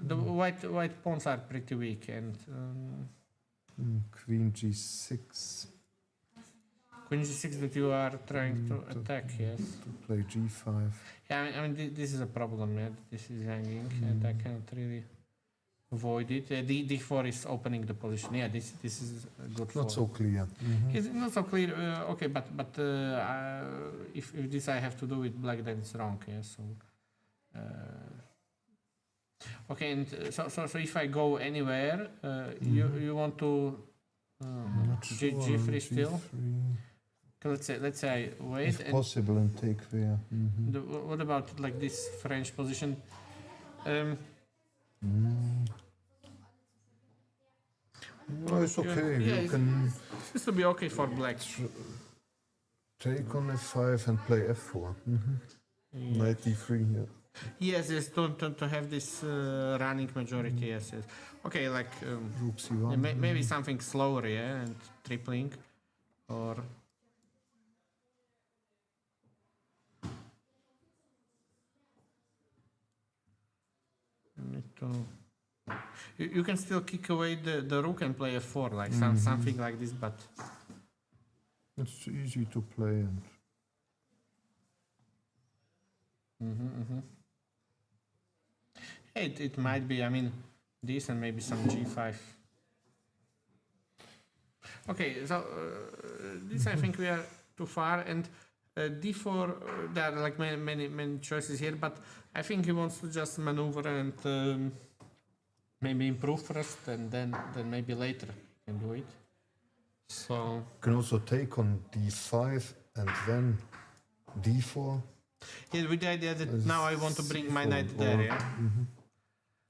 the white pawns are pretty weak, and Queen g6 queen g6 that you are trying to attack, yes. to play g5. Yeah, I mean this is a problem, yeah. This is hanging, and I cannot really avoid it. D4 is opening the position. Yeah, this is a good. Not so clear. It's not so clear. Okay, but if this I have to do with black, then it's wrong. Yeah, so. Okay, and so if I go anywhere, you want to G3 still? Okay, let's say I wait. If possible, and take there. What about like this French position? No, it's okay. Yeah, You can seems to be okay for black. take on f5 and play f4. Knight d3. Yeah. Yes, to have this running majority. Yes. Okay, like Rook c1. maybe something slower, yeah, and tripling, or. Need to. You can still kick away the rook and play f4, like something like this, but. It's easy to play and. It might be, I mean, this and maybe some g5. Okay, so this I think we are too far, and d4, there are like many choices here, but I think he wants to just maneuver and maybe improve first, and then maybe later he can do it. So You can also take on d5 and then d4. yeah, with the idea that now I want to bring my C4 knight there, or- yeah.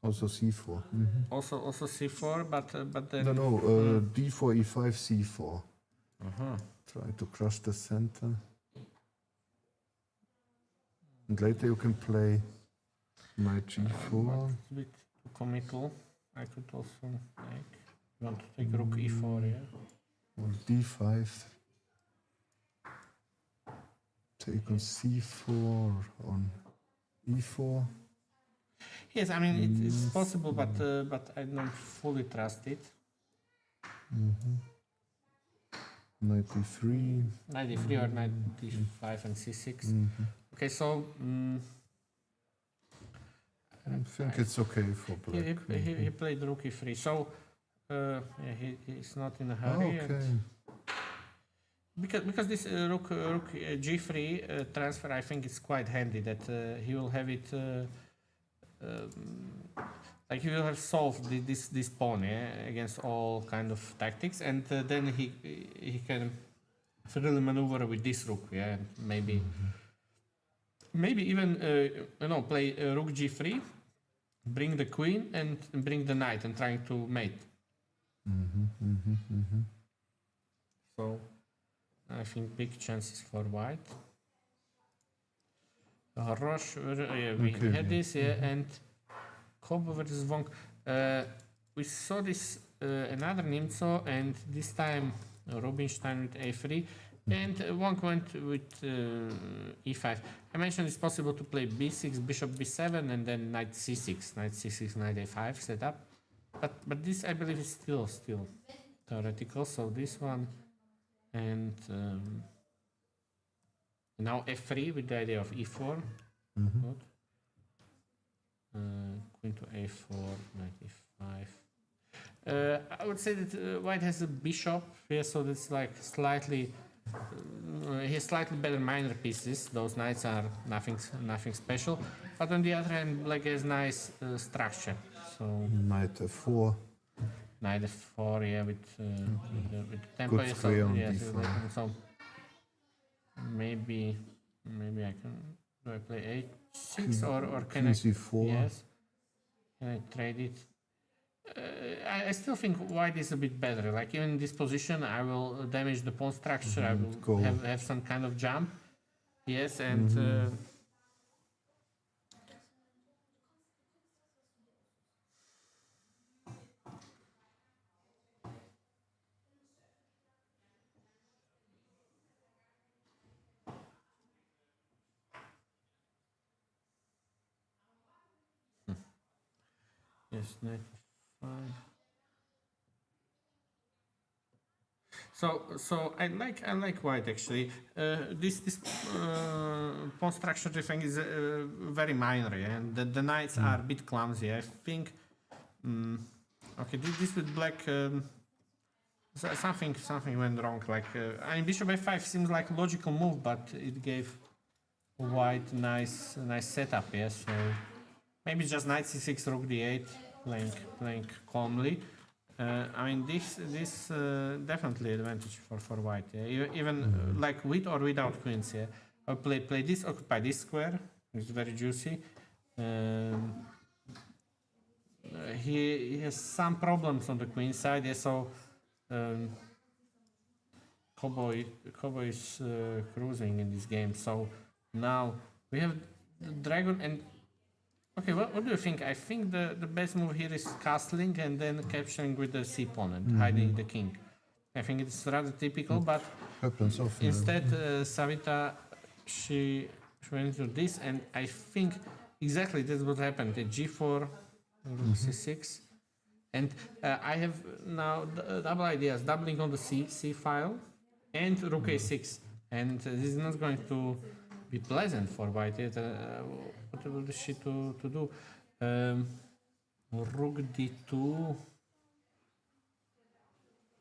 Also c4. Also c4, but then. No, d4, e5, c4. Try to crush the center. And later you can play knight g4. It's a bit too committal. I could also like. You want to take rook e4, yeah? Or d5. Take on c4 on e4. Yes, I mean it's possible, but I don't fully trust it. Knight d3. Knight d3 or knight d5 and c6. Okay, so I think it's okay for black. he played rook e3. So yeah, he's not in a Oh, hurry. okay. And because this rook g3 transfer, I think it's quite handy that he will have it. Like he will have solved this pawn, yeah, against all kind of tactics, and then he can freely maneuver with this rook, yeah, and maybe even play rook g3, bring the queen and bring the knight and trying to mate. So I think big chances for white. Roche, yeah, we Okay, had yeah. this, yeah, and Kobo versus Wong. We saw this another Nimzo, and this time Rubinstein with a3, and Wong went with e5. I mentioned it's possible to play b6, bishop b7, and then knight c6, knight c6, knight a5 setup. But this I believe is still theoretical. So this one, and now f3 with the idea of e4. Good. Queen to a4, knight e5. I would say that white has a bishop here, so that's like slightly. He has slightly better minor pieces. Those knights are nothing special. But on the other hand, black has nice structure. So Knight f4. knight f4, yeah, with the tempo. Good So, square on yes, d4. so maybe I can. Do I play a6 or can King I? c4. Yes. Can I trade it? I still think white is a bit better. Like even in this position, I will damage the pawn structure. I will Go. have some kind of jump. Yes, and yes, knight f5. So I like white actually. This pawn structure thing is very minor, yeah? And the knights are a bit clumsy. I think. Okay, this with black. Something went wrong. Like I mean, bishop a5 seems like a logical move, but it gave white nice setup. Yes, so maybe just knight c6, rook d8, playing calmly. I mean, this definitely advantage for white. Yeah? Even like with or without queens. Yeah, I'll play this, occupy this square. It's very juicy. He has some problems on the queen side. Yeah, so Kobo is cruising in this game. So now we have the dragon and. Okay, what do you think? I think the best move here is castling and then capturing with the c pawn and hiding the king. I think it's rather typical, but Happens often. instead Savita she went to this, and I think exactly that's what happened. The g4, rook c6, and I have now double ideas, doubling on the c file and rook a6, and this is not going to be pleasant for white. What will she to do? Rook d2,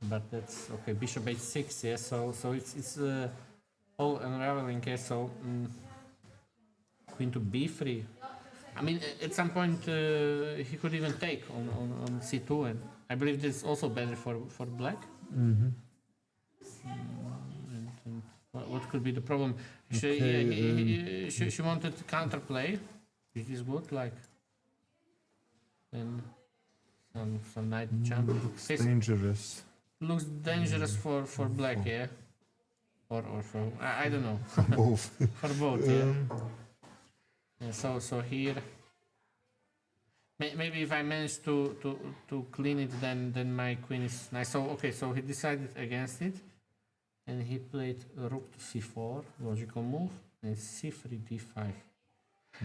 but that's okay. Bishop h6, yeah. So it's all unraveling. Yeah. So queen to b3. I mean, at some point he could even take on c2, and I believe this is also better for black. And what could be the problem? She wanted counterplay, which is good, like then some knight jump. Looks dangerous. Looks dangerous for black, yeah, or for I don't know. Both. For both, yeah. Yeah, so here Maybe if I manage to clean it, then my queen is nice. So okay, so he decided against it, and he played rook to c4, logical move, and c3 d5.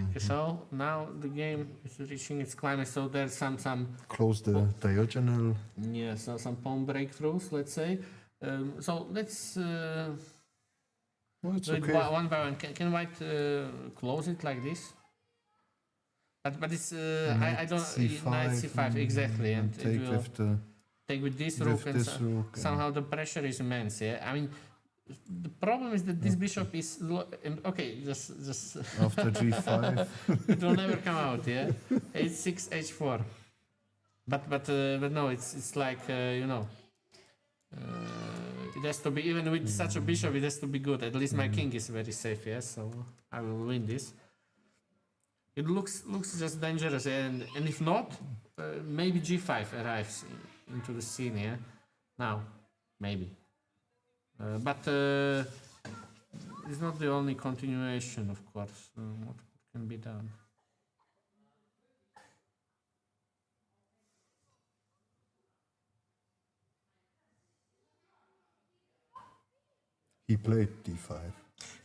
Okay, so now the game is reaching its climax. So there's some Close the diagonal. yeah, so some pawn breakthroughs, let's say. So let's Well, it's do it okay. one by one. Can White close it like this? But it's I don't knight c5 exactly, and it take will with the take with this with rook, and this rook. and- somehow the pressure is immense. Yeah, I mean the problem is that this bishop is okay. Just After g5. it will never come out. Yeah, h6 h4. But no, it's like you know. It has to be, even with such a bishop, it has to be good. At least my king is very safe, yes, so I will win this. It looks just dangerous, and if not, maybe g5 arrives into the scene, yeah? Now, maybe. But it's not the only continuation, of course. What can be done? He played d5.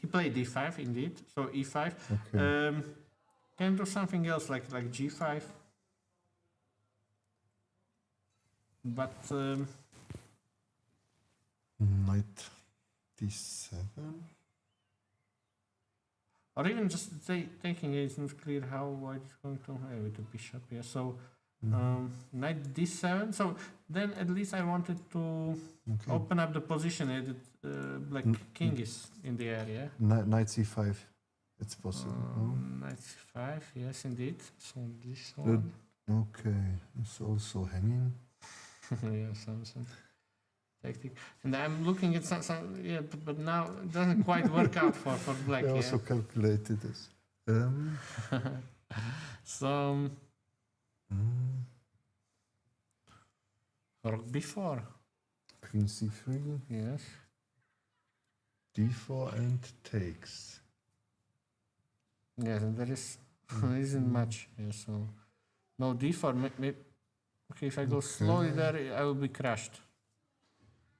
He played d5 indeed, so e5. Okay. Can do something else like g5. But Knight d7. or even just taking it, it's not clear how White is going to have with the bishop. Yeah, so knight d7. So then at least I wanted to Okay. open up the position that black king is in the area. Knight c5. It's possible. Knight c5, yes, indeed. So this no? one. Okay. It's also hanging. Yeah, some tactic. And I'm looking at some yeah, but now it doesn't quite work out for black. I Yeah. also calculated this. So mm, rook b4. Queen c3. Yes. d4 and takes. Yes, and there isn't much. Yeah, so no d4. Okay, if I go slowly there, I will be crushed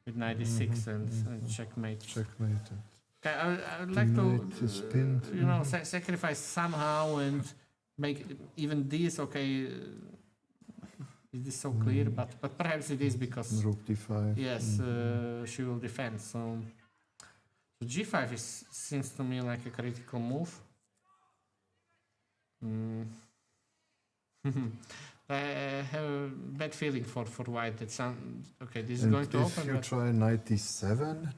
with 96 and checkmate. Checkmate. Okay, I would like to Knight is pinned. you know sacrifice somehow and make even this okay. Is this so clear? But perhaps it is because Rook d5. yes, she will defend. So g5 seems to me like a critical move. I have a bad feeling for White. That okay. This is And going to if open. you But try knight d7,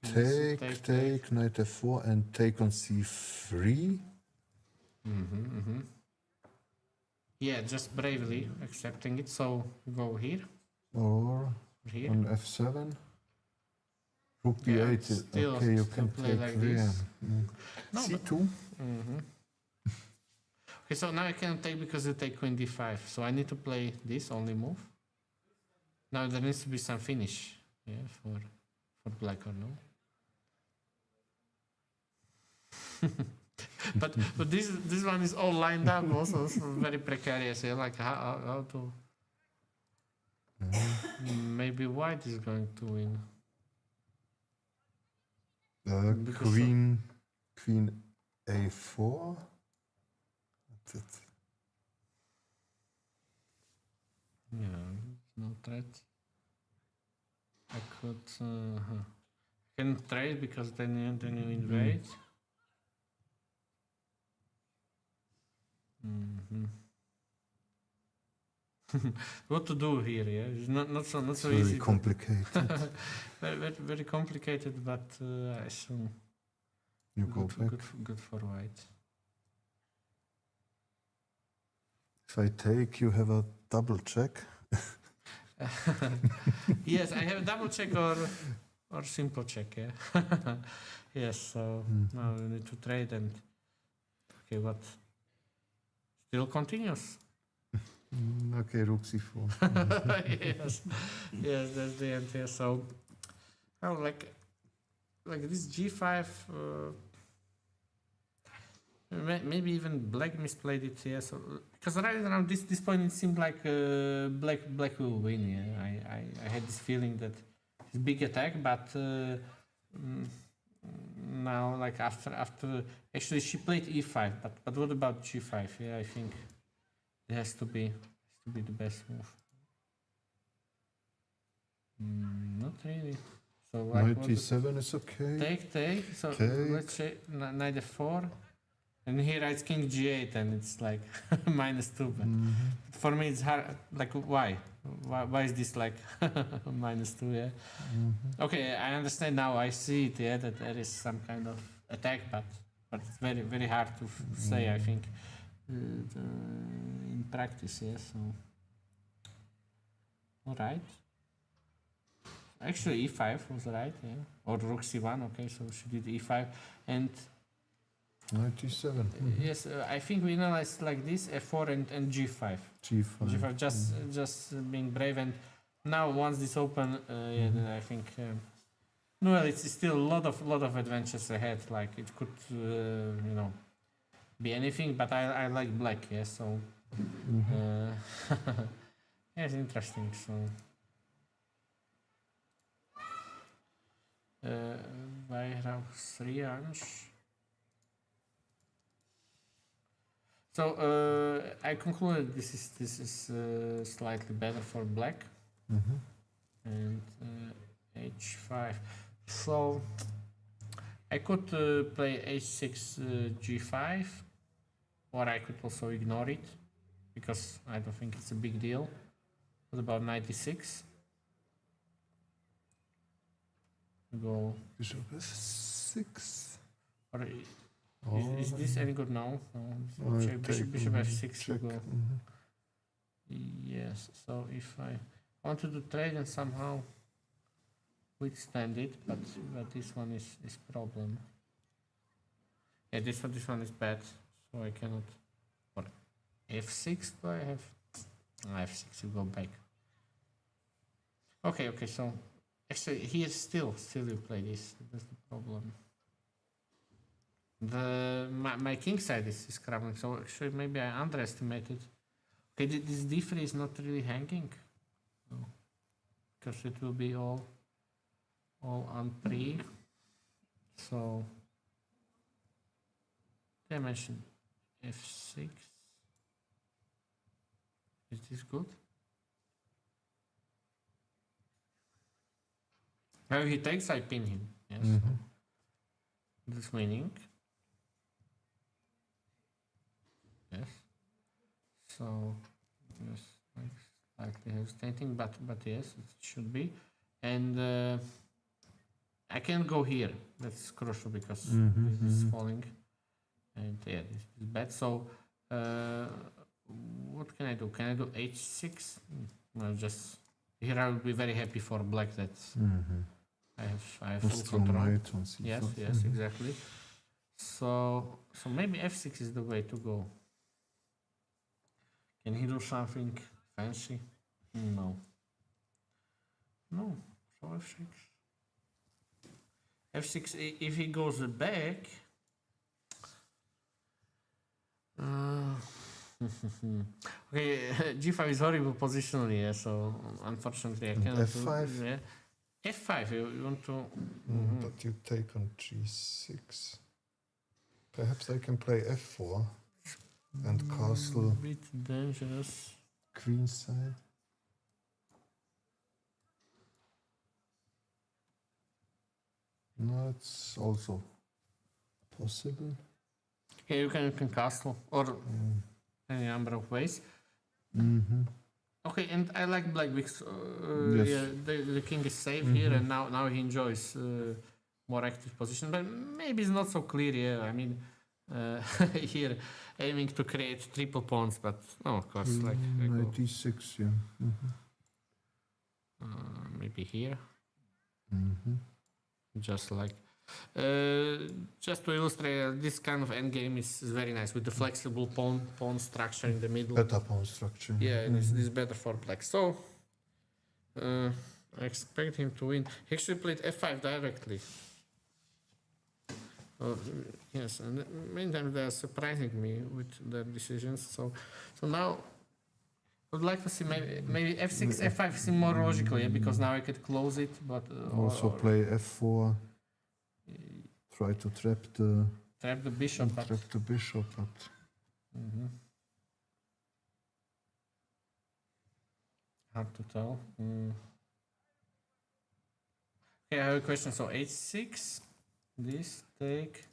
Yes, take, knight f4, and take on c3. yeah, just bravely accepting it. So go here, Or here. on f7. Rook Yeah, d8. still- Okay, you still can play take like this. No, but- c2. Okay, so now I can take because you take queen d5. So I need to play this only move. Now there needs to be some finish, yeah, for black or no. but this one is all lined up also, so very precarious. Yeah, like how to. Maybe White is going to win. Because Queen a4. That's it. Yeah, no threat. I could can trade because then you invade. What to do here? Yeah, it's not so It's easy. very complicated. Very complicated, but I assume You go back. good for White. If I take, you have a double check. Yes, I have double check or simple check. Yeah. Yes. So now we need to trade and okay, what? Still continues. Okay, rook c4. Yes, yes, that's the end here. So, oh, like this g5. Maybe even black misplayed it. Yeah. So because right around this point it seemed like black will win. Yeah. I had this feeling that it's big attack, but now like after actually she played e5, but what about g5? Yeah, I think it has to be the best move. Not really. So like Knight d7 is okay. take. So Take. let's say knight f4, and he writes king g8, and it's like -2. But for me, it's hard. Like why is this like -2? Yeah. Okay, I understand now. I see it. Yeah, that there is some kind of attack, but it's very very hard to say. I think in practice. Yeah. So all right. Actually, e5 was right, yeah. Or rook c1, okay, so she did e5. And Knight d7. yes, I think we analyzed like this, f4 and g5. g5. G5, just being brave. And now once this open, yeah, then I think, well, it's still a lot of adventures ahead. Like it could, you know, be anything, but I like black, yeah, so, yeah, it's interesting, so. Weihrauch 3 inch. So I concluded this is slightly better for black, and h5. So I could play h6 g5, or I could also ignore it because I don't think it's a big deal. What about 96? Go. Bishop f6. Or is this any good now? No, check bishop f6 to go. Yes. So if I wanted to trade and somehow withstand it, but this one is problem. Yeah, this one is bad, so I cannot. Or f6? Do I have? F6 to go back. Okay. So. Actually, here still you play this. That's the problem. My king side is crumbling, so actually maybe I underestimated. Okay, this d3 is not really hanging, no. Because it will be all on pre. So dimension f6. Is this good? Now he takes, I pin him. Yes. This winning. Yes. So yes, like slightly hesitating, but yes, it should be. And I can't go here. That's crucial because this is falling. And yeah, this is bad. So what can I do? Can I do h6? No, just here I will be very happy for black. That's I have full control. Yes, exactly. So maybe f6 is the way to go. Can he do something fancy? No. So f6. F6. If he goes back. Okay, g5 is horrible positionally, yeah, so unfortunately I cannot f5? do, yeah. f5, you want to... But you take on g6. Perhaps I can play f4 and castle a bit dangerous. queen side. No, it's also possible. Yeah, you can castle, or any number of ways. Okay, and I like black because yeah, the king is safe here, and now he enjoys more active position. But maybe it's not so clear. Yeah, I mean, here aiming to create triple pawns, but no, of course, like Knight d6, yeah. maybe here, just like. Just to illustrate, this kind of endgame is very nice with the flexible pawn structure in the middle. Better pawn structure. Yeah, and this is better for black. So I expect him to win. He actually played f5 directly. Yes, and many times they are surprising me with their decisions. So now I would like to see maybe f6, f5 seem more logical, yeah, because now I could close it, but Also play f4. Try to trap the bishop, but mhm. Hard to tell. Okay, I have a question. So h6, this take.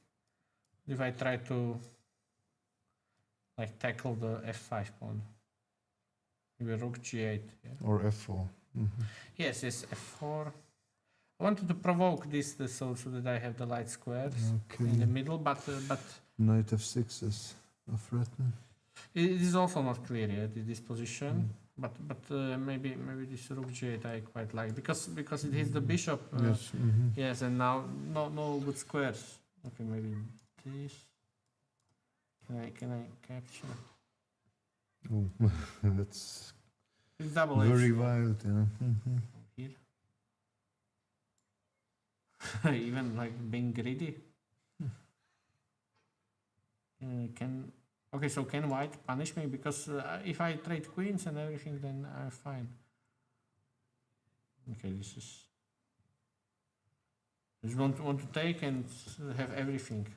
If I try to like tackle the f5 pawn, maybe rook g8, yeah? or f4. Yes, f4. I wanted to provoke this so that I have the light squares in the middle, but Knight f6 is a threat. it is also not clear yet this position. But maybe this rook g8 I quite like because it hits the bishop. Yes. Yes, and now no good squares. Okay, maybe this. Can I capture? Oh, that's It's double very edged. wild. Yeah. Here. Even like being greedy. Okay, so can white punish me? Because if I trade queens and everything, then I'm fine. Okay, this is. I just want to take and have everything.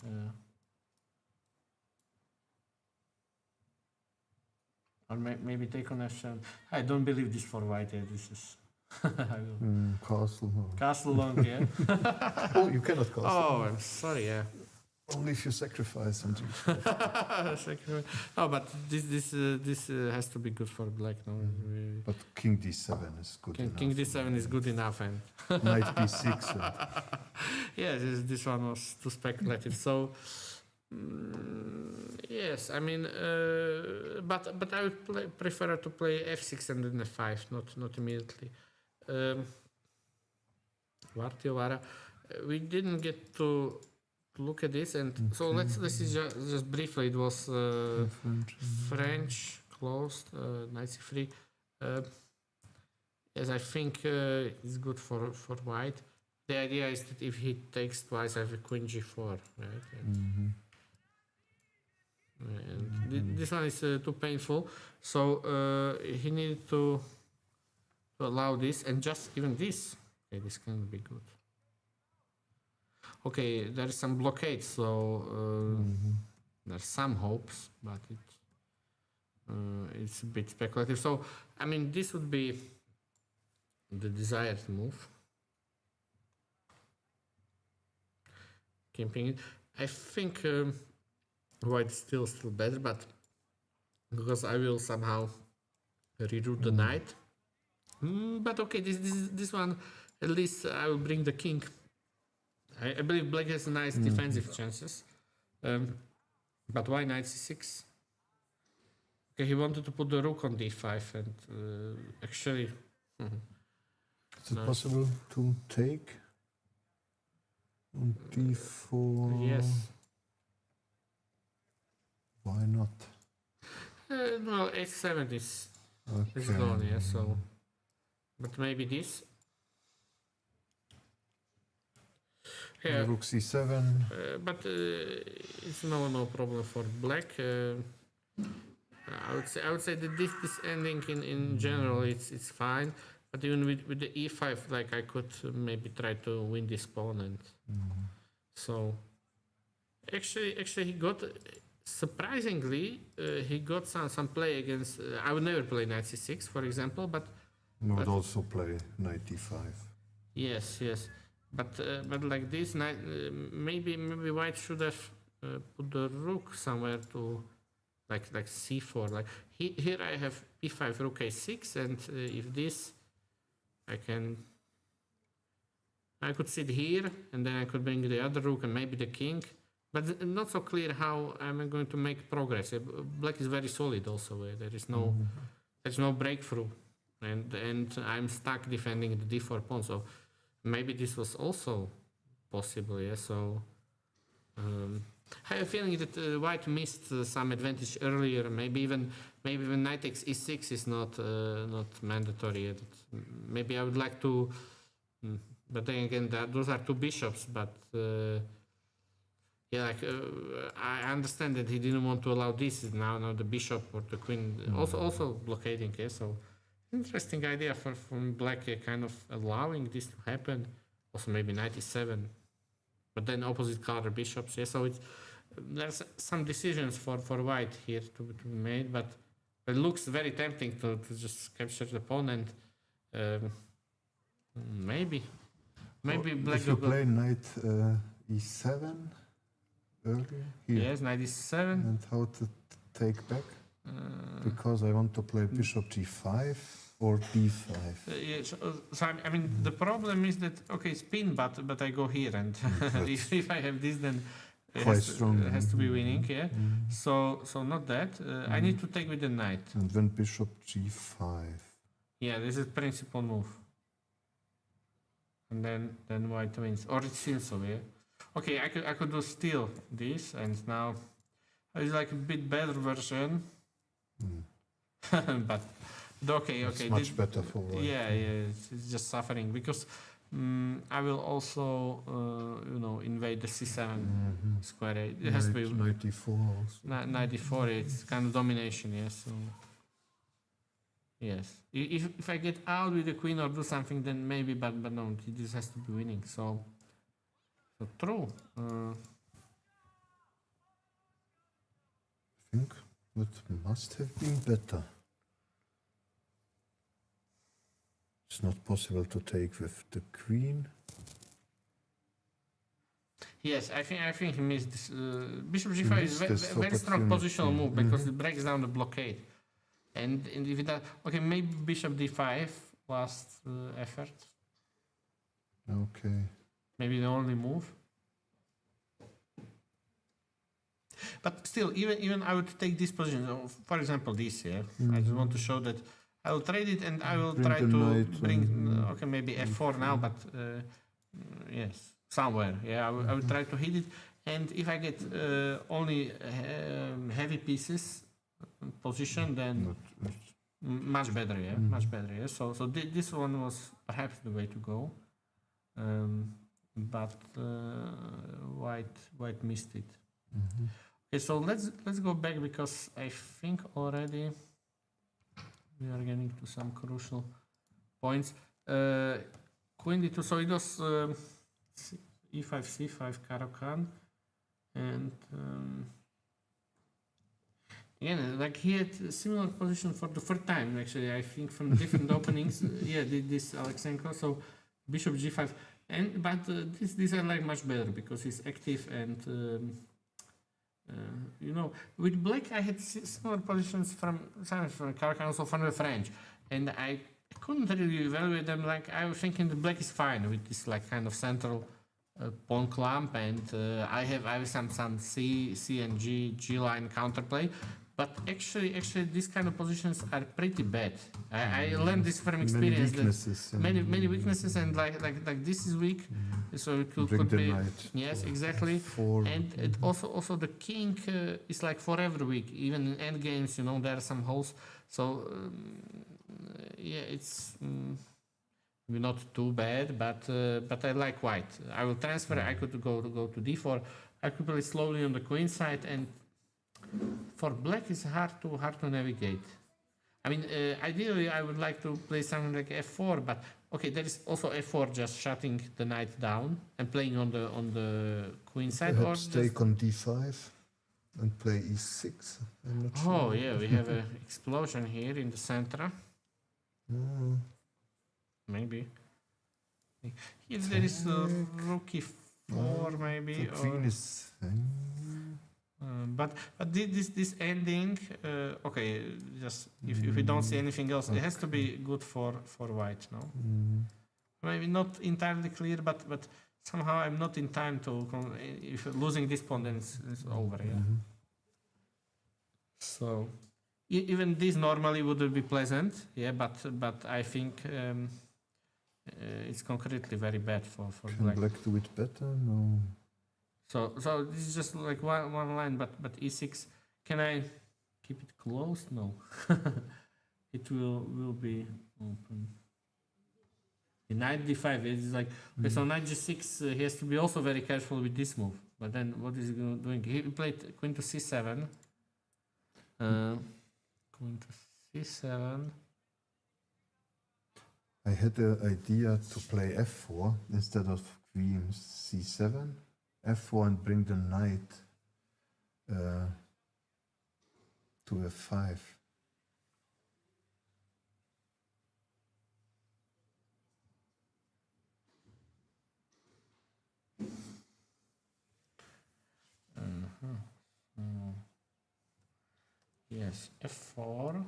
Or maybe take on f7. I don't believe this for white. Yeah, this is. I will. Castle. Castle long, yeah. Oh, you cannot castle. Oh, I'm sorry, yeah. Only if you sacrifice something. No, but this has to be good for black. No, But king d7 is good enough. King d7 is good enough, and Knight b6. yeah, this one was too speculative. So yes, I mean, but I would prefer to play f6 and then f5, not immediately. Vartiovara, we didn't get to look at this, and so let's see just briefly. It was French closed, knight c3. Yes, I think it's good for white. The idea is that if he takes twice, I have a queen g4, right? And this one is too painful, so he needed to allow this, and just even this. Okay, this can be good. Okay, there is some blockade, so there's some hopes, but it's a bit speculative. So, I mean, this would be the desired move. Keeping it. I think white is still better, but because I will somehow reroute the knight. But okay, this one, at least I will bring the king. I believe black has nice defensive chances. But why knight c6? Okay, he wanted to put the rook on d5, and actually... Is it possible to take on d4? Yes. Why not? Well, h7 is Okay. gone, yeah, so... But maybe this? Yeah, Rook c7. but it's no problem for black. I would say that this ending in general it's fine, but even with the e5, like I could maybe try to win this pawn, and so actually he got surprisingly he got some play against. I would never play knight c6, for example, but You would also play knight d5. yes. But like this, maybe white should have put the rook somewhere to like c4. Like here I have b5, rook a6, and if this, I could sit here, and then I could bring the other rook and maybe the king. But not so clear how I'm going to make progress. Black is very solid also. There is there's no breakthrough, and I'm stuck defending the d4 pawn. So maybe this was also possible, yeah. So I have a feeling that white missed some advantage earlier. Maybe even knight takes e6 is not mandatory yet. Maybe I would like to, but then again, those are two bishops. But Yeah, like I understand that he didn't want to allow this. Now the bishop or the queen also blockading. Yeah, so interesting idea from black, kind of allowing this to happen. Also maybe 97, but then opposite color bishops. Yeah, so it's there's some decisions for white here to be made, but it looks very tempting to just capture the opponent. Um, maybe black If you will go. play knight e7 earlier here, Yes, 97. and how to take back? Because I want to play bishop g5 or d5. Yeah, so I mean, the problem is that okay, spin, but I go here, and if I have this, then it Quite has, strong. it has to be winning. Yeah. So not that. I need to take with the knight. And then bishop g5. Yeah, this is principal move. And then white wins, or it seems so. Yeah. Okay, I could do still this, and now it's like a bit better version. but okay, It's okay. much better for white. Yeah, it's just suffering because I will also, invade the c7 square. It has to be 94 also. 94. It's kind of domination, yes. So yes, if I get out with the queen or do something, then maybe, but no, this has to be winning. So true. I think that must have been better. It's not possible to take with the queen. Yes, I think he missed this. Bishop g5 is missed this very strong opportunity. positional move because it breaks down the blockade. And if that, okay, maybe bishop d5 last effort. Okay. Maybe the only move. But still, even I would take this position. So for example, this here. I just want to show that I will trade it and I will Bring try the to knight bring. and, Okay, maybe f4 now, but yes, somewhere. Yeah, I will try to hit it. And if I get only heavy pieces position, then much better. Yeah, much better. Yeah. So this one was perhaps the way to go. But white missed it. Okay, so let's go back because I think already we are getting to some crucial points. Queen d2, so it was e5 c5 Caro-Kann, and again, like he had a similar position for the third time. Actually, I think from different openings. Yeah, this Alexenko. So bishop g5, but these are like much better because he's active and. With black I had similar positions from Caro-Kann, also from the French, and I couldn't really evaluate them. Like I was thinking the black is fine with this like kind of central pawn clump, and I have some C and G line counterplay. But actually, these kind of positions are pretty bad. I learned this from experience. Many weaknesses, and like this is weak, so it could be. Knight. Yes, exactly. And it also the king is like forever weak. Even in end games, there are some holes. So yeah, it's maybe not too bad, but I like white. I will transfer. I could go to d4. I could play slowly on the queen side, and for black it's hard to navigate. I mean, ideally I would like to play something like f4, but okay, there is also f4 just shutting the knight down and playing on the queen side, or Perhaps take on d5 and play e6. I'm not sure. Oh yeah, we have an explosion here in the center. Maybe. Here there is a rook e4 maybe. The queen is. But this ending, okay, just if we don't see anything else, it has to be good for white, no? Maybe not entirely clear, but somehow I'm not in time to. If losing this pawn, then it's over, yeah. So even this normally would be pleasant, yeah, but I think it's concretely very bad for Can black. black do it better? No. So this is just like one line, but e6. Can I keep it closed? No. It will be open. The knight d5 is like okay, so knight g6. He has to be also very careful with this move But then what is he doing? He played queen to c7. Queen to c7. I had the idea to play f4 instead of queen c7, f4 and bring the knight to f5. Yes, f4.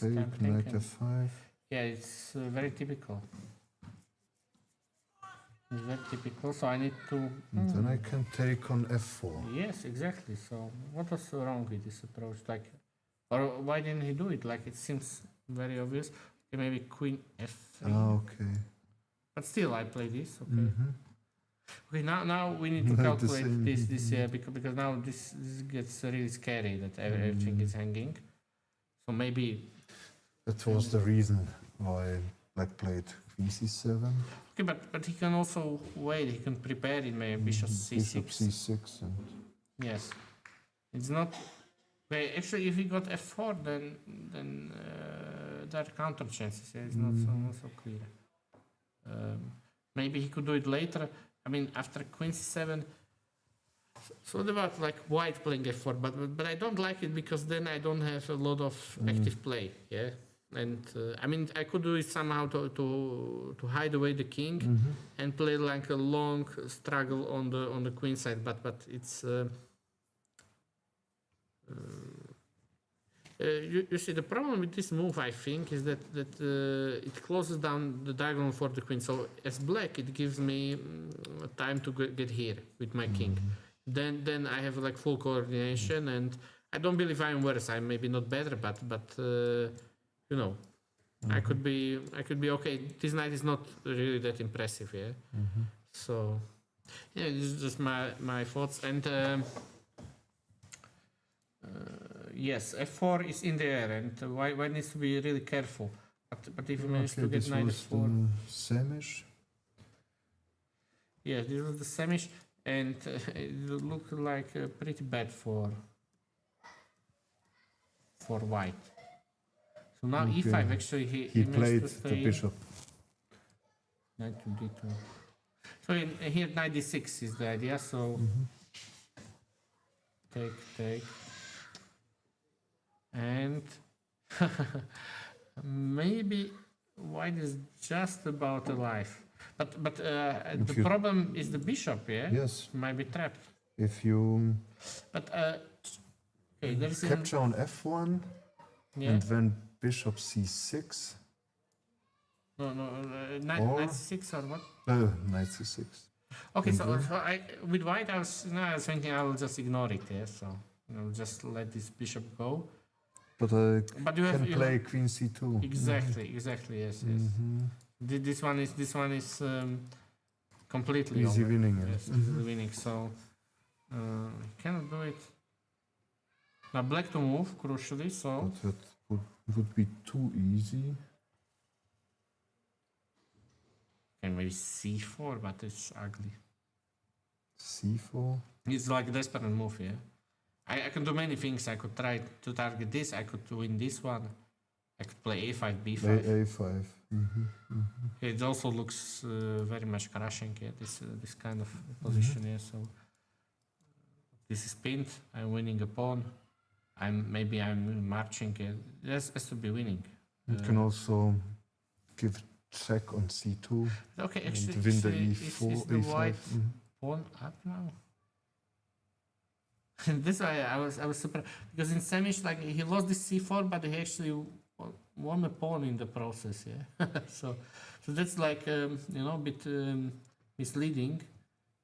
Take tempting knight and- f5. Yeah, it's very typical. It's very typical. So I need to. And then I can take on f4. Yes, exactly. So what was wrong with this approach? Like, or why didn't he do it? Like it seems very obvious. Okay, maybe queen f3. Ah, okay. But still, I play this. Okay. Mhm. Okay. Now we need to Like the calculate same. this because now this gets really scary that everything is hanging. So maybe. That was the reason why I played queen c7. Okay, but he can also wait. He can prepare it. Maybe bishop c6. Bishop c6 and Yes, it's not. Okay, actually, if he got f4, then there are counter chances. Yeah, it's not so clear. Maybe he could do it later. I mean, after queen c7. So what about like white playing f4? But I don't like it because then I don't have a lot of active play. Yeah, and I mean I could do it somehow to hide away the king and play like a long struggle on the queen side. But it's. You see, the problem with this move, I think, is that it closes down the diagonal for the queen. So as black, it gives me time to get here with my king. Then I have like full coordination, and I don't believe I'm worse. I'm maybe not better, but you know, I could be okay. This knight is not really that impressive, yeah. So yeah, this is just my thoughts and. Yes, f4 is in the air, and why needs to be really careful. But if you manage to get this knight was f4, the samish. yeah, this was the semish, and it looked like pretty bad for white. So now Okay. e5 actually he He managed played to the stay bishop. knight to d2. So here knight d6 is the idea. So take. And maybe white is just about alive. But the problem is the bishop, yeah? Yes. Might be trapped. If you But okay, there is capture on f1 yeah. and then bishop c6. No, knight Or- knight c6 or what? Knight c6. Okay, so with white I was thinking I will just ignore it, yeah. So I'll just let this bishop go. But I But you have can play queen c2. exactly, yes. This one is completely Easy over. winning. Yeah. Yes, easily winning. So cannot do it. Now black to move crucially. So But that would be too easy. and maybe c4, but it's ugly. c4. It's like a desperate move, yeah. I can do many things. I could try to target this. I could win this one. I could play a5, b5. a5. It also looks very much crushing. Yeah, this kind of position. Yeah, so this is pinned. I'm winning a pawn. Maybe I'm marching. Yeah. It has to be winning. You can also give check on c2 Okay, and actually, win the is e4, the e5. white pawn up now? And this why I was surprised because in semish like he lost this c4, but he actually won a pawn in the process. Yeah, so that's like a bit misleading.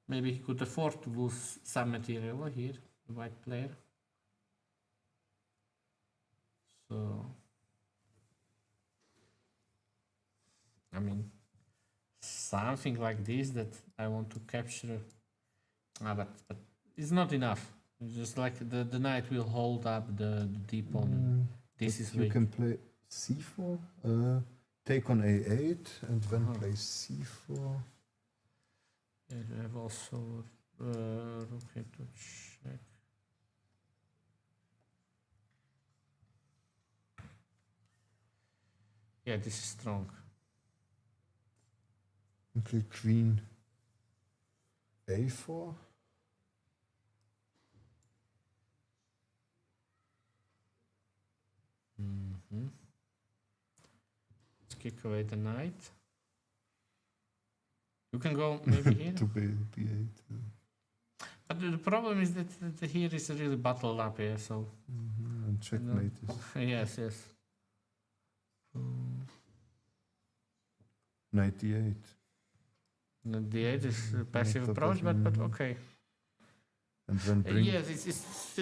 Maybe he could afford to lose some material here, the white player. So I mean something like this that I want to capture, but it's not enough. It's just like the knight will hold up the d pawn. This is You weak. can play c4, take on a8, and then play c4. Yeah, you have also Okay, to check. Yeah, this is strong. Okay, queen a4. Let's kick away the knight. You can go maybe here. To b8. But the problem is that here is really bottled up here, so And checkmate is yes, yes. knight d8. The d8 is a passive That approach, but doesn't- okay. And then bring Yes, it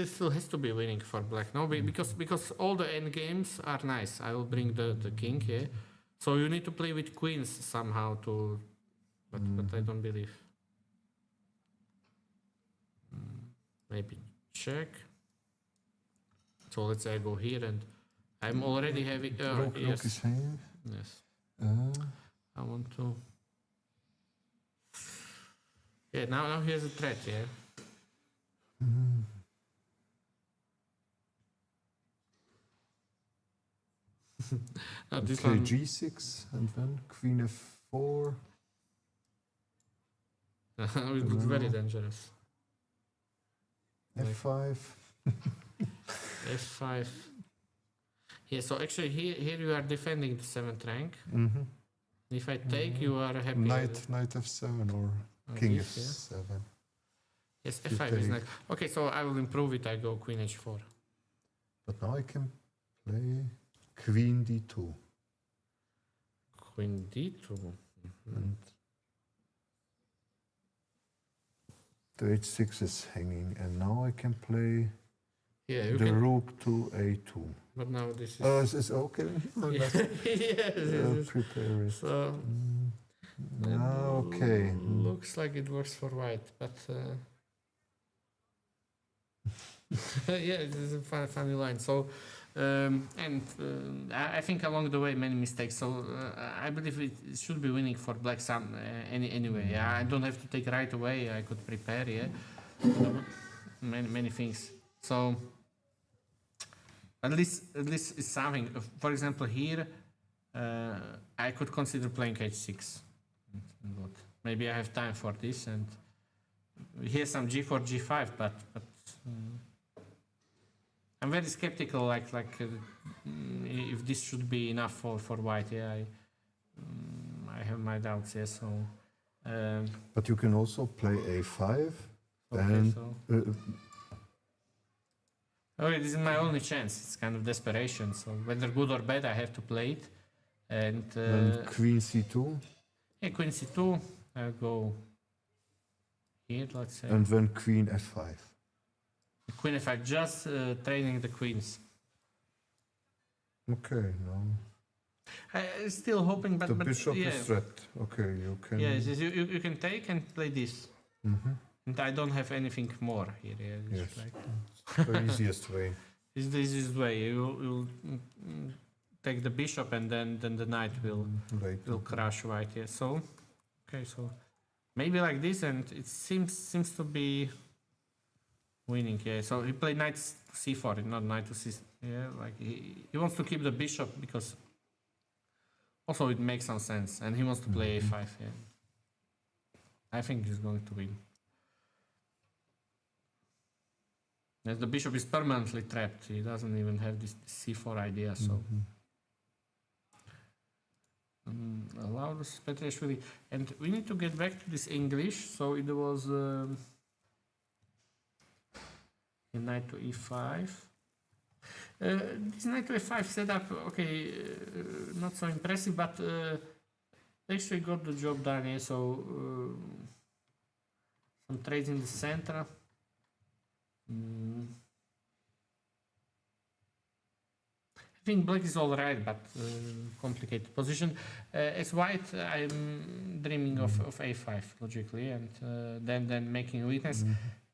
still has to be winning for black, no? Because all the end games are nice. I will bring the king here. So you need to play with queens somehow to, but I don't believe. Maybe check. So let's say I go here and I'm already having. rook is Yes, here. yes. Uh, I want to. Yeah, now here's a threat. Yeah. Now this okay, one. g6 and then queen f4. It looks very dangerous. f5. F5. Yeah, so actually here you are defending the 7th rank. Mm-hmm. If I take, you are happy. Knight f7 or Like king this, yeah. f7. Yes, you F5 is take. nice. Okay, so I will improve it. I go queen h4. But now I can play queen d2. Queen d2. And the h6 is hanging, and now I can play Yeah, you the can. rook to a2. But now this is. Oh, is this okay? yes, yes, yes. Prepare it. So Okay. looks like it works for white, but yeah, it is a funny line. So I think along the way many mistakes. So I believe it should be winning for black some anyway. Yeah, I don't have to take right away. I could prepare. Yeah, many things. So at least it's something. For example, here I could consider playing h6. But maybe I have time for this, and here's some g4, g5, but I'm very skeptical. Like if this should be enough for white. Yeah, I have my doubts. Yeah, so But you can also play a5. okay, And so uh, okay, this is my only chance. It's kind of desperation. So whether good or bad, I have to play it. And queen c2, yeah, queen c2. I'll go here. Let's say and then queen f5. queen f5. Just training the queens. Okay, now I'm still hoping, but the bishop yeah. is threat. Okay, you can. Yes, yes, you can take and play this. Mhm. And I don't have anything more here. Yeah, it's Yes. like, The easiest way. it's the easiest way. You'll take the bishop and then the knight will Later. crush white. Yeah. So, okay, so maybe like this, and it seems to be winning. Yeah. So he played knight c4, not knight to c. Yeah, like he wants to keep the bishop because also it makes some sense, and he wants to play a5. Yeah. I think he's going to win. As the bishop is permanently trapped, he doesn't even have this c4 idea. So allow this Petriashvili, and we need to get back to this English. So it was knight to e5. This knight to f5 setup, okay, not so impressive, but actually got the job done. Yeah, so some trades in the center. I think black is all right, but complicated position. As white, I'm dreaming of a5 logically, and then making a weakness.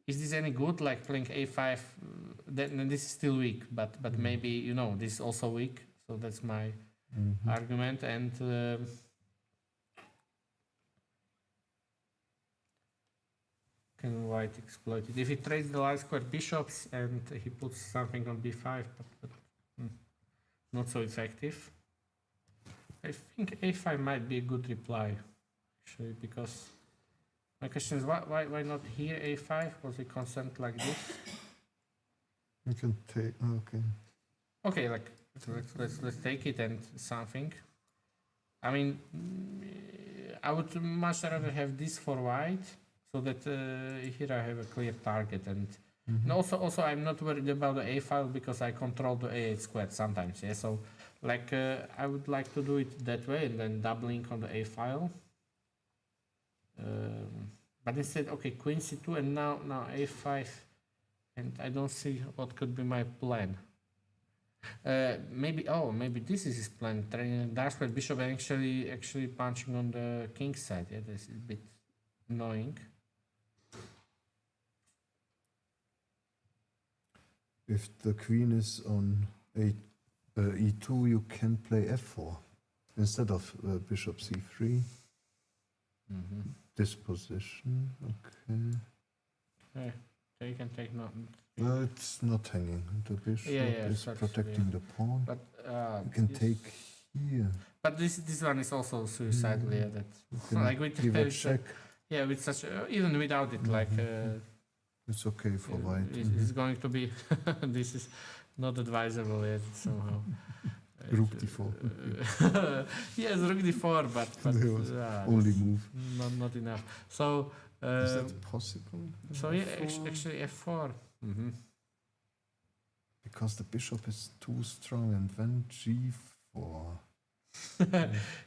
Is this any good? Like playing a5, then this is still weak, but maybe this is also weak. So that's my argument. And can white exploit it? If he trades the light square bishops and he puts something on b5, but not so effective. I think a5 might be a good reply, actually, because my question is why not here a5? Was it constant like this? You can take. Okay. Okay, like let's take it and something. I mean, I would much rather have this for white, so that here I have a clear target, and also I'm not worried about the a file because I control the a8 squared sometimes. Yeah, so like I would like to do it that way and then doubling on the a file. But instead, okay, queen c2 and now a5, and I don't see what could be my plan. Maybe this is his plan. Training dark square bishop and actually punching on the king side. Yeah, this is a bit annoying. If the queen is on e2, you can play f4 instead of bishop c3. This position, okay. Yeah, take and take not. No, it's not hanging. The bishop is such, protecting the pawn. But You can take here. But this one is also suicidal. Yeah, that You can like with give a check. Yeah, with such even without it, like It's okay for white. it's going to be. This is not advisable yet somehow. Rook d4. Yes, rook d4, but That was only move. not enough. So Is that possible? so yeah, F4? actually f4. Because the bishop is too strong, and then g4.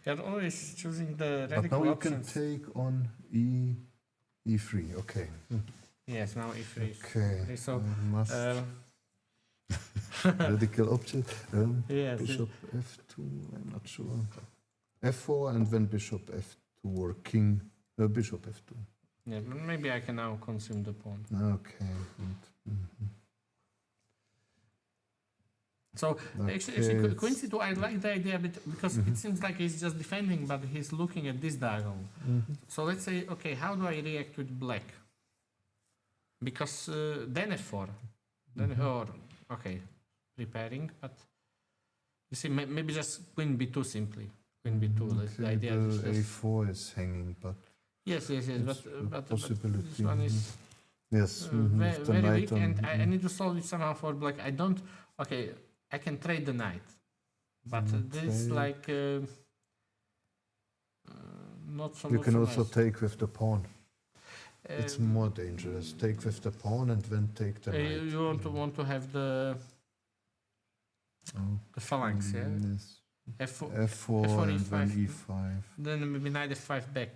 You're always choosing the But now radical you options. can take on e3. Okay. Yes, now e3. Okay. So must radical option. yes, Bishop f2. I'm not sure. f4 and then bishop f2 or king. Bishop f2. yeah, maybe I can now consume the pawn. Okay. So actually, queen c2, I like the idea because it seems like he's just defending, but he's looking at this diagonal. So let's say, okay, how do I react with black? Because then f4, then or okay, preparing, but you see, maybe just queen b2 simply. Queen b2. That's the idea. The a4 is hanging, but Yes, it's but a possibility. this one is yes, very, the very knight weak, on- and I need to solve it somehow for black. I don't. Okay, I can trade the knight, but this Okay. like not so. You not can so also nice. take with the pawn. It's more dangerous. Take with the pawn and then take the knight. you want to have the phalanx, yeah. Yes. F4, F4 F4, and then E5. e5. then maybe knight f5 back.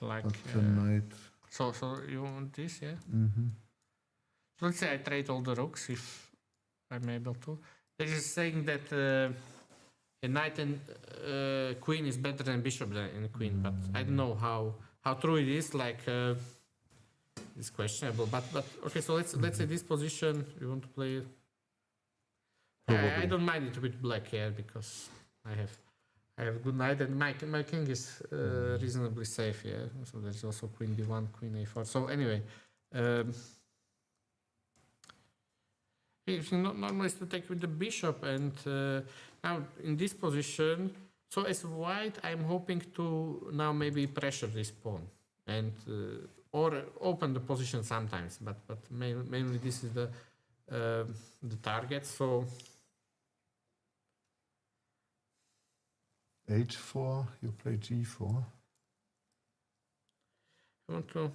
Like But the knight. so you want this, yeah. Mm-hmm. So let's say I trade all the rooks if I'm able to. They're just saying that a knight and queen is better than bishop and queen, but I don't know how true it is. Like it's questionable. But okay, so let's say this position we want to play. I don't mind it with black here because I have good knight and my king is reasonably safe here. So there's also queen d1, queen a4. So anyway. Normally is to take with the bishop, and now in this position, so as white, I'm hoping to now maybe pressure this pawn and or open the position sometimes, but mainly this is the target. So h4, you play g4. I want to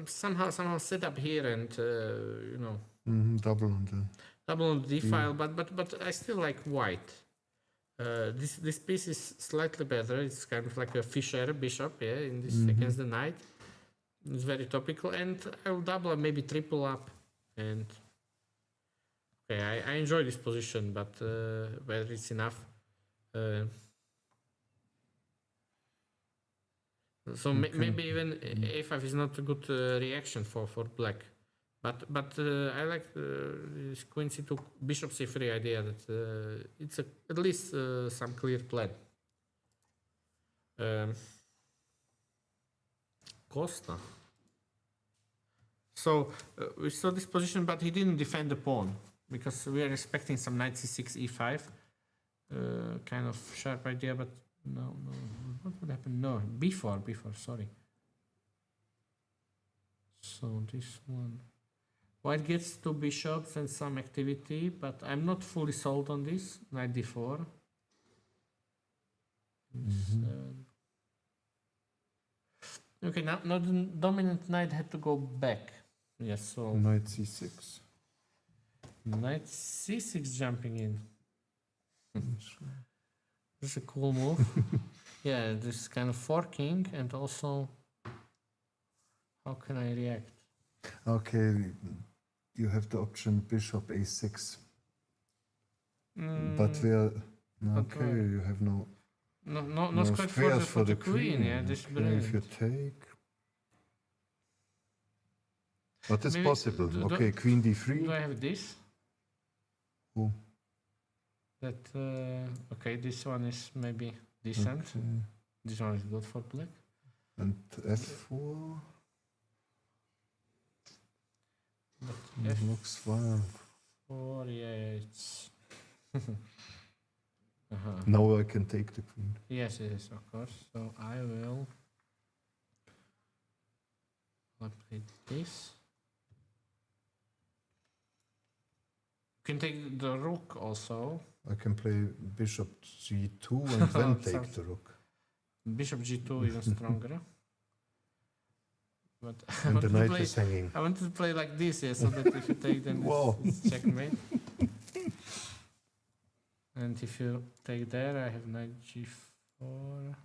somehow set up here and Double on the. double on the d file, but I still like white. This piece is slightly better. It's kind of like a Fischer bishop, yeah, in this against the knight. It's very topical, and I will double up, maybe triple up, and okay, I enjoy this position, but whether it's enough. So maybe even a5 is not a good reaction for black, but I like this queen c2 bishop c3 idea that it's at least some clear plan. Costa. So we saw this position, but he didn't defend the pawn because we are expecting some knight c6, e5. Kind of sharp idea, but no. What would happen? No, b4, sorry. So this one. White gets two bishops and some activity, but I'm not fully sold on this. Knight d4. Okay, now the dominant knight had to go back. Yes, so Knight c6. knight c6 jumping in. This is a cool move. Yeah, this is kind of forking, and also, how can I react? Okay, you have the option bishop a6. But where? Okay, where? you have no No square squares for the queen. Yeah, this is Okay, brilliant. if you take. What is Maybe- possible? do- Okay, queen d3. Do I have this? Oh, That okay, this one is maybe decent. okay. This one is good for black. And f4. But It looks wild. f4, yeah, it's. Now I can take the queen. Yes, of course. So I will. I'll play this. You can take the rook also. I can play bishop g2 and then take Sounds- the rook. Bishop g2 even stronger. But I And the wanted to knight play- is hanging. I wanted to play like this, yeah, so that if you take then Wow. it's checkmate. And if you take there, I have knight g4.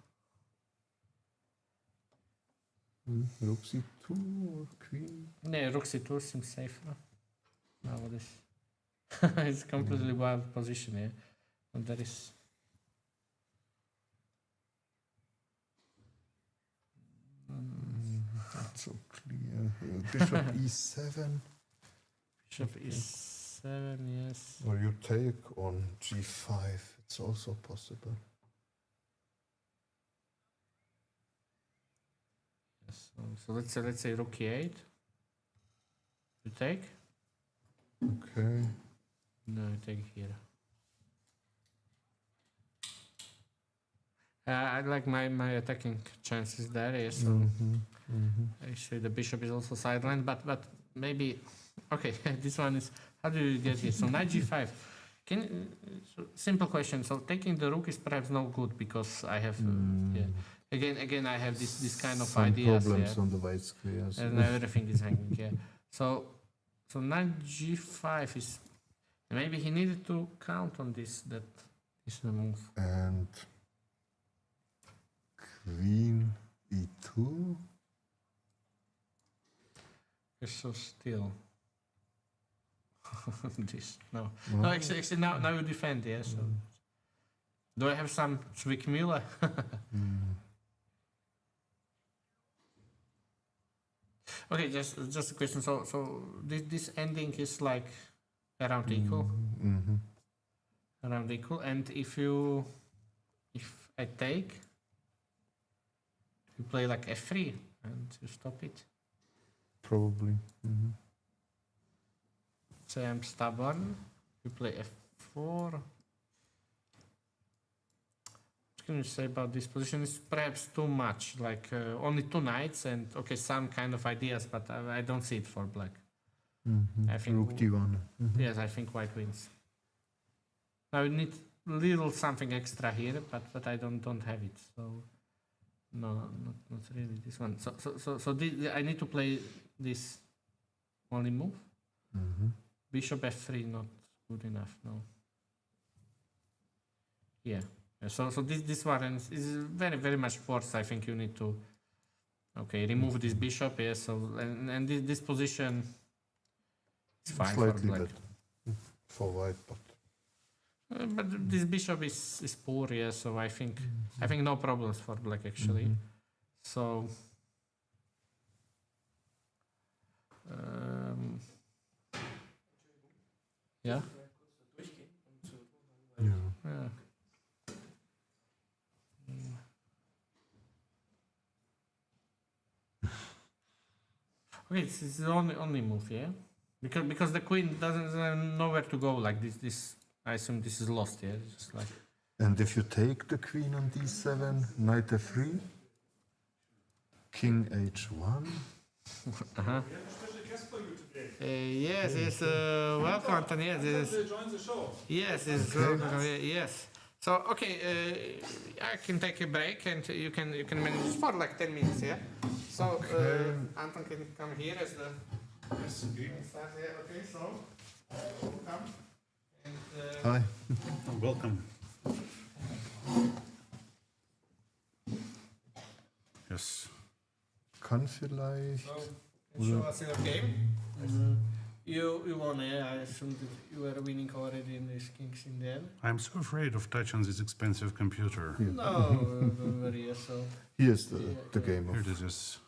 Rook c2 or queen? No, rook c2 seems safer. Now what is? It's completely wild position here. And there is. Not so clear. Bishop e7. Bishop e7, yes. Or you take on g5. It's also possible. Yes. So let's say rook e8. You take? Okay. No, you take here. I like my attacking chances there. Yes. So actually the bishop is also sidelined, but maybe okay. This one is how do you get it? So knight g5. Simple question. So taking the rook is perhaps no good because I have yeah. Again I have this kind of Some ideas. problems Yeah. on the white squares. And everything is hanging. Yeah. So knight g5 is maybe he needed to count on this. That is the move. And queen e2. It's so still. This no. Well, No, actually now you defend, yeah. So do I have some Zwickmühle? Okay, just a question. So this ending is like around equal, around equal, and if I take, you play like f3 and you stop it. Probably. Say I'm stubborn. You play f4. What can you say about this position? It's perhaps too much, like only two knights and okay, some kind of ideas, but I don't see it for black. I think Rook d1. yes, I think white wins. Now we need little something extra here, but I don't have it. So no, not really this one. So I need to play this only move. Bishop f3 not good enough. No. Yeah. So this one is very much forced. I think you need to remove this bishop. Yeah. So and this position is fine for Slightly black. better for white, But this bishop is poor. Yeah. So I think no problems for black actually. So. Yeah. Yeah. Okay, this is the only move, yeah? Because the queen doesn't know where to go. Like this, I assume this is lost, yeah? It's just like And if you take the queen on d7, knight f3, king h1. yes, welcome, Anthony. Yes, yes, yes. So I can take a break and you can manage for like 10 minutes, yeah. So Anton can come here as the start here. Okay, so come and Hi. Welcome. Yes. Kann vielleicht. so show us your game. You won, yeah. I assume that you were winning already in these kings in the end. I'm so afraid of touching this expensive computer. No, don't worry. Yeah, so Here's the game Here of. it is.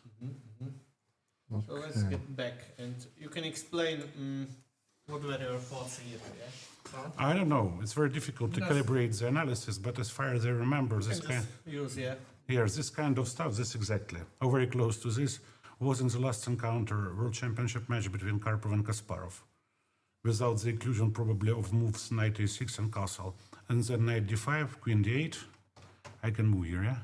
so let's get back and you can explain what were your thoughts here. Yeah. So, I don't know. It's very difficult to Yes. calibrate the analysis, but as far as I remember, you this can kind, just use, yeah. yes, this kind of stuff, this exactly, or very close to this, was in the last encounter World Championship match between Karpov and Kasparov, without the inclusion probably of moves knight a6 and castle, and then knight d5, queen d8. I can move here, yeah.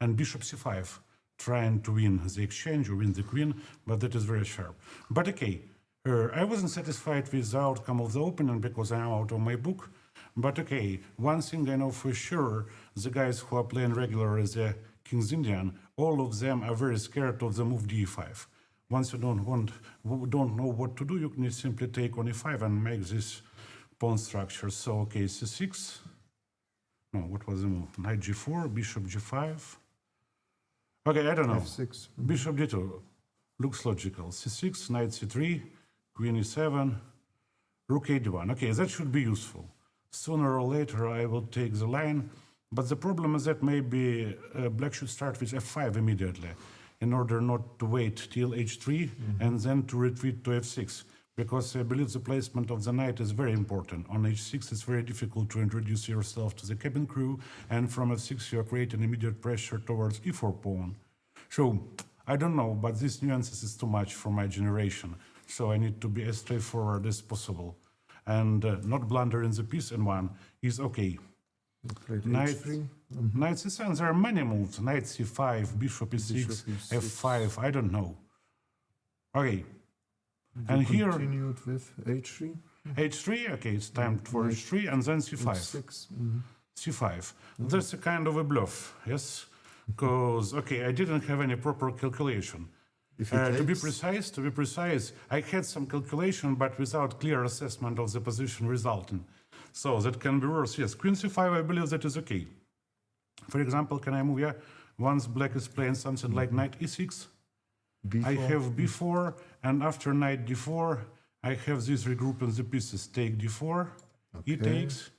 And bishop c5, trying to win the exchange or win the queen, but that is very sharp. But okay, I wasn't satisfied with the outcome of the opening because I'm out of my book. But okay, one thing I know for sure, the guys who are playing regular as the King's Indian, all of them are very scared of the move d5. Once you don't know what to do, you can simply take on e5 and make this pawn structure. So okay, c6. No, what was the move? Knight g4, bishop g5. Okay, I don't know. f6. Bishop d2 looks logical. c6, knight c3, queen e7, rook a1. Okay, that should be useful. Sooner or later I will take the line, but the problem is that maybe black should start with f5 immediately in order not to wait till h3 and then to retreat to f6, because I believe the placement of the knight is very important. On h6 it's very difficult to introduce yourself to the cabin crew, and from f6 you are creating immediate pressure towards e4 pawn. So I don't know, but these nuances is too much for my generation. So I need to be as straightforward as possible. And not blunder in the piece in one is okay. Played Knight, h3. knight c7, there are many moves. Knight c5, bishop e6, Bishop e6. f5, I don't know. Okay. You And here, continued with h3. h3, okay, it's time for h3, and then c5. h6. c5. That's a kind of a bluff, yes? Because, okay, I didn't have any proper calculation. If he To be takes- precise, I had some calculation, but without clear assessment of the position resulting. So that can be worse. Yes, queen c5, I believe that is okay. For example, can I move here? Once black is playing something like knight e6, b4. I have b4, and after knight d4, I have this regrouping the pieces. Take d4, e Okay. takes,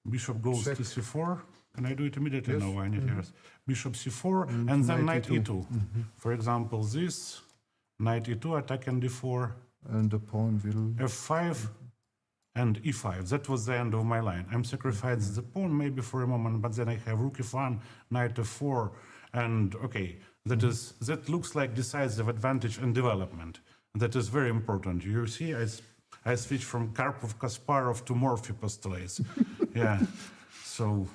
bishop goes Check. to c4. Can I do it immediately? Yes. No, I need yours. Bishop c4, and then knight knight e2. For example, this, knight e2, attacking d4, And the pawn will. f5, and e5. That was the end of my line. I'm sacrificing the pawn maybe for a moment, but then I have rook f1, knight f4, and okay, that looks like decisive advantage and development. That is very important. You see, I switched from Karpov Kasparov to Morphy postulates. Yeah. So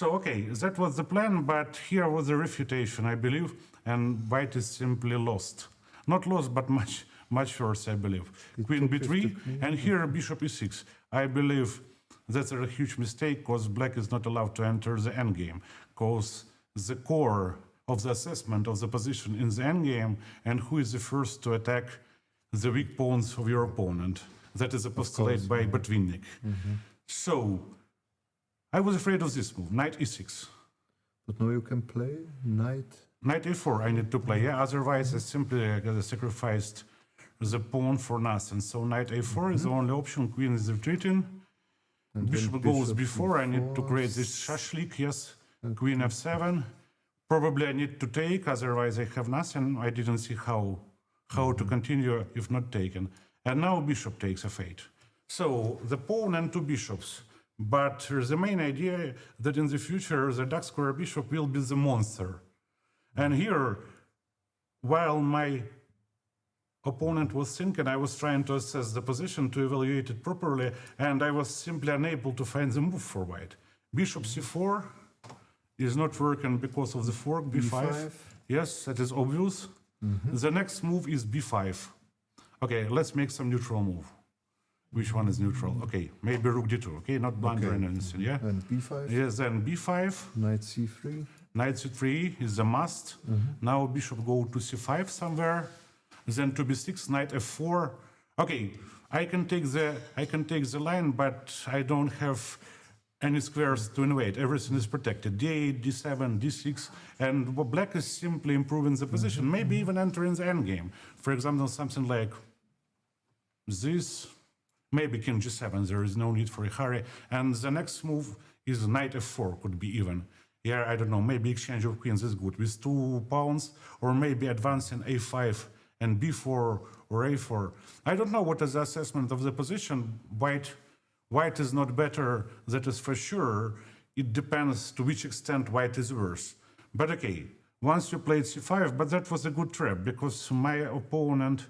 okay, that was the plan, but here was the refutation, I believe, and white is simply lost. Not lost, but much worse, I believe. Queen took with b3, the queen. and here bishop e6. I believe that's a huge mistake, because black is not allowed to enter the endgame, because the core of the assessment of the position in the endgame and who is the first to attack the weak pawns of your opponent. That is a postulate by Botvinnik. So I was afraid of this move, knight e6. But now you can play knight. Knight a4 I need to play, yeah? Otherwise I simply sacrificed the pawn for nothing. So knight a4 is the only option, queen is retreating. And then Bishop goes bishop b4, I need to c4. create this shashlik, yes. Queen f7. Probably I need to take, otherwise I have nothing. I didn't see how to continue if not taken. And now bishop takes f8. So the pawn and two bishops. But the main idea that in the future the dark square bishop will be the monster. And here, while my opponent was thinking. I was trying to assess the position to evaluate it properly, and I was simply unable to find the move for white. Bishop c4 is not working because of the fork, b5. Yes, that is obvious. The next move is b5. Okay, let's make some neutral move. Which one is neutral? Okay, maybe rook d2. Okay, not blundering anything, yeah? And b5. Yes, then b5. Knight c3. Knight c3 is a must. Now bishop go to c5 somewhere. Then to b6, knight f4. Okay, I can take the line, but I don't have any squares to invade. Everything is protected. d8, d7, d6, and black is simply improving the position. Maybe even entering the endgame. For example, something like this. Maybe king g7. There is no need for a hurry. And the next move is knight f4. Could be even. Yeah, I don't know. Maybe exchange of queens is good with 2 pawns, or maybe advancing a5 and b4 or a4. I don't know what is the assessment of the position. White is not better, that is for sure. It depends to which extent white is worse. But okay, once you played c5, but that was a good trap because my opponent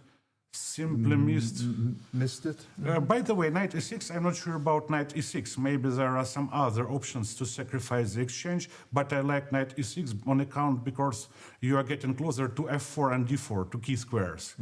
simply Missed it. by the way, knight e6, I'm not sure about knight e6. Maybe there are some other options to sacrifice the exchange, but I like knight e6 on account because you are getting closer to f4 and d4, to key squares.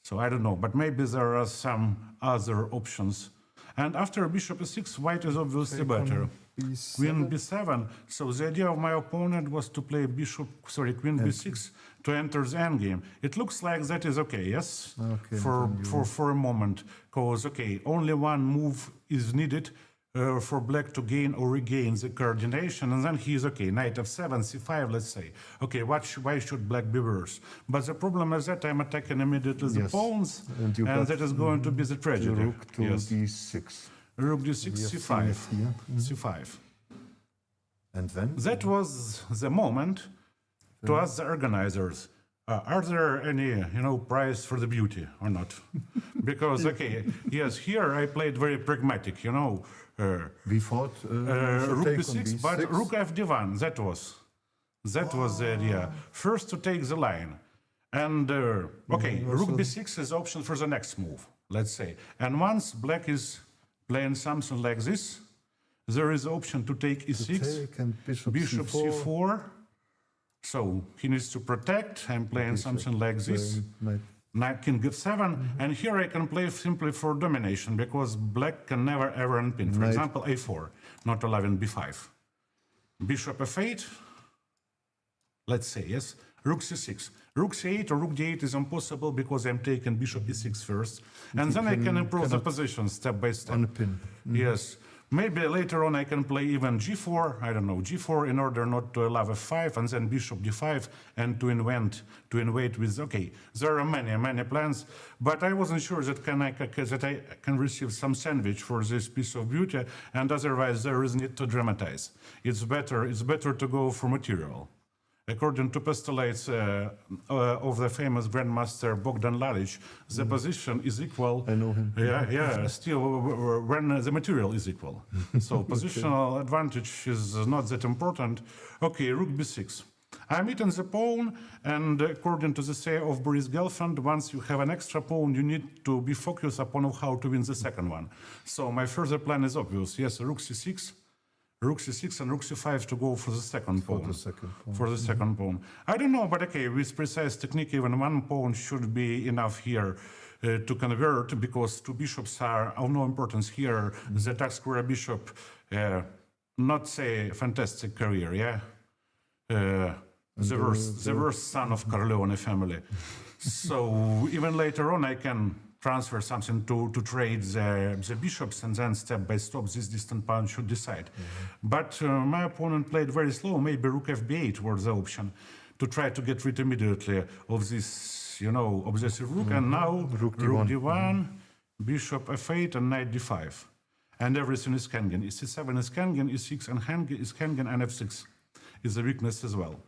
So I don't know, but maybe there are some other options. And after bishop e6, white is obviously better. b7. Queen b7. So the idea of my opponent was to play queen b6 to enter the endgame. It looks like that is okay, yes? Okay, For a moment. Because, okay, only one move is needed for black to gain or regain the coordination, and then he is okay. Knight f7, c5, let's say. Okay, why should black be worse? But the problem is that I'm attacking immediately the pawns, And you and got that is going to be the tragedy. Rook to d6. Rook d6, c5. Here. c5. And then? That was the moment to ask the organizers, are there any, prize for the beauty or not? Because, okay, yes, here I played very pragmatic, We fought rook take on b6, but rook fd1, that was the idea. First to take the line. And, okay, rook b6 is option for the next move, let's say. And once black is playing something like this, there is option to take e6, take and bishop c4. So he needs to protect. I'm playing something like this. Knight king f7, and here I can play simply for domination because black can never ever unpin. For example, a4, not allowing b5. Bishop f8, let's say, yes. Rook c6. Rook c8 or rook d8 is impossible because I'm taking bishop e6 first. And then I can improve the position step by step. Unpin. Yes. Maybe later on I can play even g4, I don't know, g4 in order not to allow f5, and then bishop d5, and to invade with, okay, there are many plans, but I wasn't sure that I can receive some sandwich for this piece of beauty, and otherwise there is need to dramatize. It's better to go for material. According to postulates of the famous grandmaster Bogdan Lalic, the position is equal. I know him. Yeah, still when the material is equal. So positional advantage is not that important. Okay, rook b6. I'm eating the pawn, and according to the say of Boris Gelfand, once you have an extra pawn, you need to be focused upon how to win the second one. So my further plan is obvious. Yes, rook c6. Rook c6 and rook c5 to go for the second pawn. For the second pawn. I don't know, but okay, with precise technique, even one pawn should be enough here to convert, because two bishops are of no importance here. The attack square bishop, not say fantastic career, yeah? The worst son of Corleone family. So even later on, I can transfer something to trade the bishops, and then step by step this distant pawn should decide. But my opponent played very slow. Maybe rook fb8 was the option to try to get rid immediately of this, obsessive rook. And now rook d1, bishop f8, and knight d5. And everything is hanging. c7 is hanging, e6 and is hanging, and f6 is a weakness as well.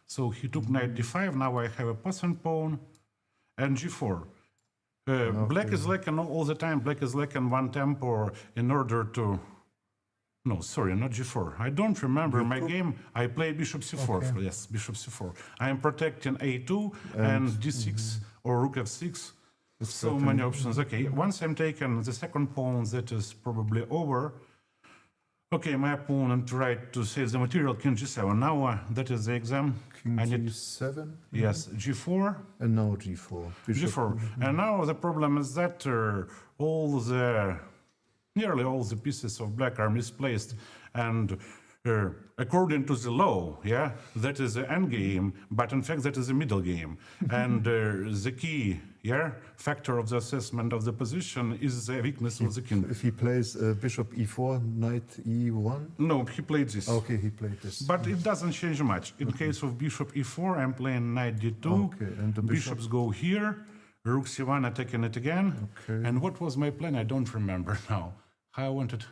So he took knight d5. Now I have a passing pawn, and g4. Black is lacking all the time. Black is lacking one tempo in order to... No, sorry, not g4. I don't remember my game. I play bishop c4. Okay. Yes, bishop c4. I am protecting a2 and d6 or rook f6. So many options. Okay, once I'm taken the second pawn, that is probably over. Okay, my opponent tried to save the material, king g7. Now that is the exam. King I need g7. yes, g4. And now g4. Bishop G4. And now the problem is that nearly all the pieces of black are misplaced. And according to the law, yeah, that is the end game, but in fact that is the middle game. And the key, yeah, factor of the assessment of the position is the weakness of the king. If he plays bishop e4, knight e1. No, he played this. Okay, he played this. But it doesn't change much. In case of bishop e4, I'm playing knight d2. Okay, and the Bishops go here. Rook c1 attacking it again. Okay. And what was my plan? I don't remember now. How I wanted.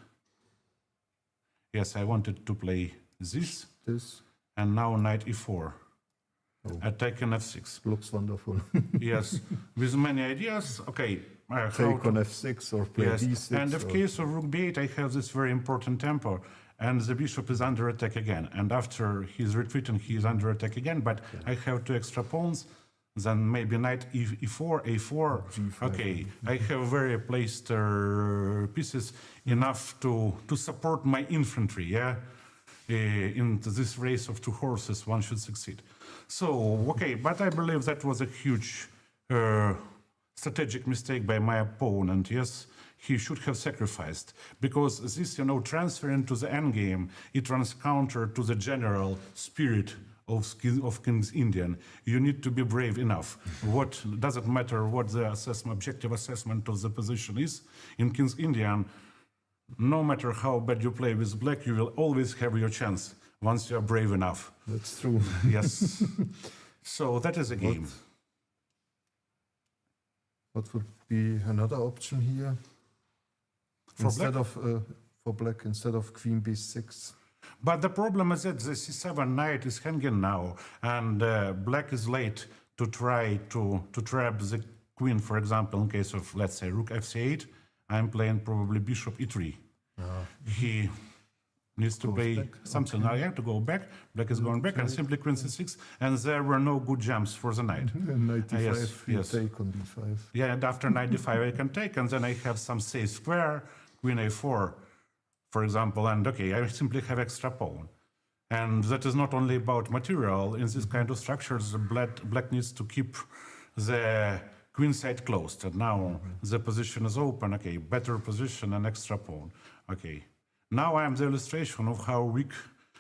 Yes, I wanted to play this. This And now knight e4. Attacking f6. looks wonderful. Yes, with many ideas. Okay. How Take to- on f6 or play Yes, d6. and in case of rook b8, I have this very important tempo, and the bishop is under attack again. And after he's retreating, he is under attack again, but I have two extra pawns, then maybe knight e4, a4. G5. Okay, I have very placed pieces enough to support my infantry, yeah? In this race of two horses, one should succeed. So, okay, but I believe that was a huge strategic mistake by my opponent. Yes, he should have sacrificed, because this, transferring to the endgame, it runs counter to the general spirit of King's Indian. You need to be brave enough. What doesn't matter what the objective assessment of the position is in King's Indian. No matter how bad you play with black, you will always have your chance once you are brave enough. That's true. Yes. So that is a game. What would be another option here? For black, instead of queen b6. But the problem is that the c7 knight is hanging now, and black is late to try to trap the queen, for example, in case of, let's say, rook fc8. I'm playing probably bishop e3. He needs to play something. I have to go back. Black is going back, and simply queen c6, and there were no good jumps for the knight. Knight d5, yes, you yes. take on d5. Yeah, and after knight d5 I can take, and then I have some safe square, queen a4, for example, and okay, I simply have extra pawn. And that is not only about material. In this kind of structures, black needs to keep the queen side closed. And now the position is open. Okay, better position and extra pawn. Okay, now I am the illustration of how weak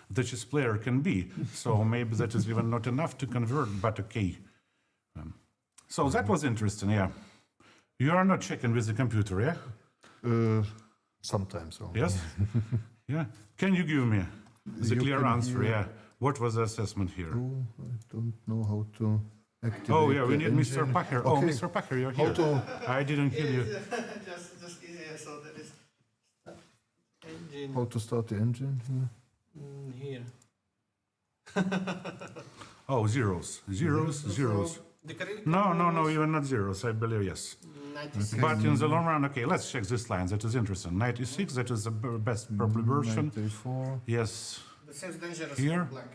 the chess player can be. So maybe that is even not enough to convert, but okay. So that was interesting, yeah. You are not checking with the computer, yeah? Sometimes. Only. Yes? Yeah. Can you give me the You clear can answer? hear- Yeah. What was the assessment here? Oh, I don't know how to activate. Oh, yeah, we the need Mr. engine. Pacher. Oh, Okay. Mr. Pacher, you're How here. to? I didn't hear you. just easier, so that is engine How to start the engine here? here. Oh, zeros. Zeros, zeros. So the correct No, you are not zeros, I believe, yes. 96. But in the long run, okay, let's check this line. That is interesting. Knight e6, that is the best probably version. Knight a4. Yes, That seems dangerous Here? for black.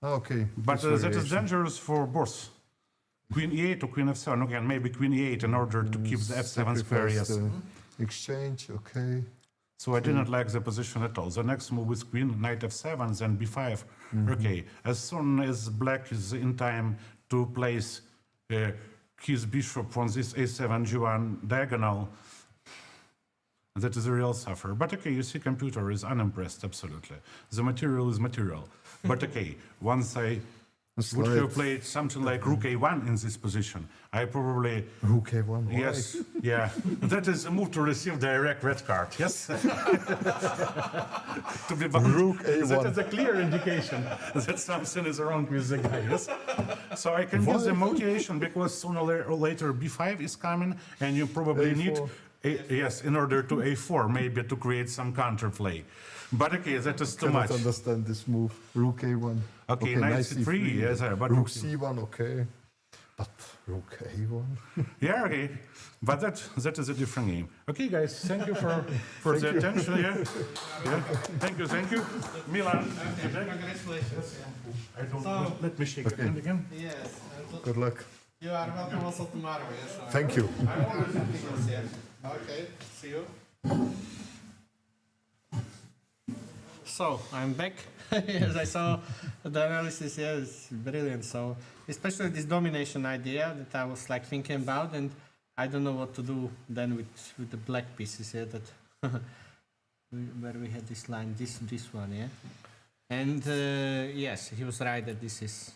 Okay. but this that is variation. dangerous for both. Queen e8 or queen f7. Again, maybe queen e8 in order to keep the f7 square, Sacrifice yes. the exchange, okay. So I didn't like the position at all. The next move is queen, knight f7, then b5. Okay, as soon as black is in time to place his bishop on this a7 g1 diagonal, that is a real suffer. But okay, you see, computer is unimpressed, absolutely. The material is material. But okay, once I would have played something like rook a1 in this position, I probably... Rook a1. why? Yes, yeah. That is a move to receive direct red card, yes? To be bound. Rook a1. That is a clear indication that something is wrong with the guy, yes? So I can give the motivation because sooner or later b5 is coming and you probably need, A4. in order to a4, maybe to create some counterplay. But okay, that is too Cannot much. understand this move. Rook a1. Okay, knight c3, yes, but rook c1, okay. But rook a1. Yeah, okay. But that is a different game. Okay, guys, thank you for the attention. Yeah. Thank you. Milan. Congratulations. Let me shake your hand again. Yes. Good luck. You are welcome also tomorrow, yes. Thank you. I'm always something else, yeah. Okay, see you. So I'm back. As I saw the analysis, yeah, it's brilliant. So especially this domination idea that I was like thinking about, and I don't know what to do then with the black pieces, yeah, that where we had this line, this one, yeah. And yes, he was right that this is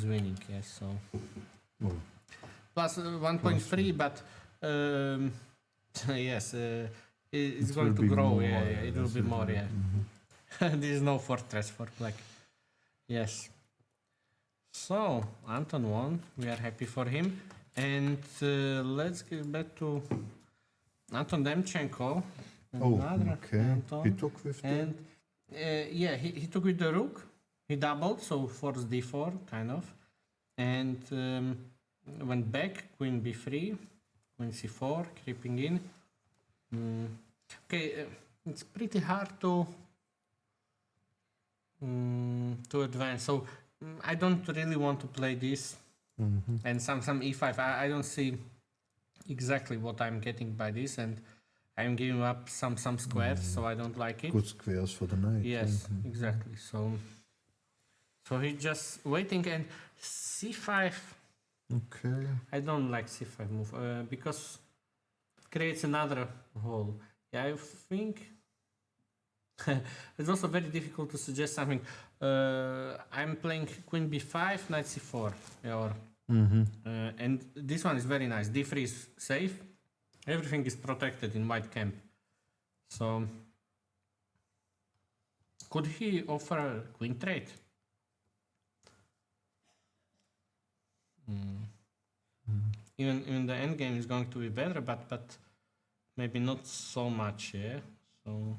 winning, yes. So plus 1.3, but yes, it's going to be grow. more, Yeah, it will be more. Yeah. There is no fortress for black. Yes. So Anton won. We are happy for him. And let's get back to Anton Demchenko. Oh, Another okay. Anton. He took with the... And yeah, he took with the rook. He doubled, so force d4, kind of. And went back, queen b3, queen c4, creeping in. Okay, it's pretty hard to advance. So I don't really want to play this. And some e5. I don't see exactly what I'm getting by this, and I'm giving up some squares, so I don't like it. Good squares for the knight. Yes, exactly. So he's just waiting, and c5. Okay. I don't like c5 move because it creates another hole. Yeah, I think it's also very difficult to suggest something. I'm playing queen b5, knight c4, yeah, or, and this one is very nice. d3 is safe. Everything is protected in white camp. So could he offer a queen trade? Even the endgame is going to be better, but maybe not so much, yeah. So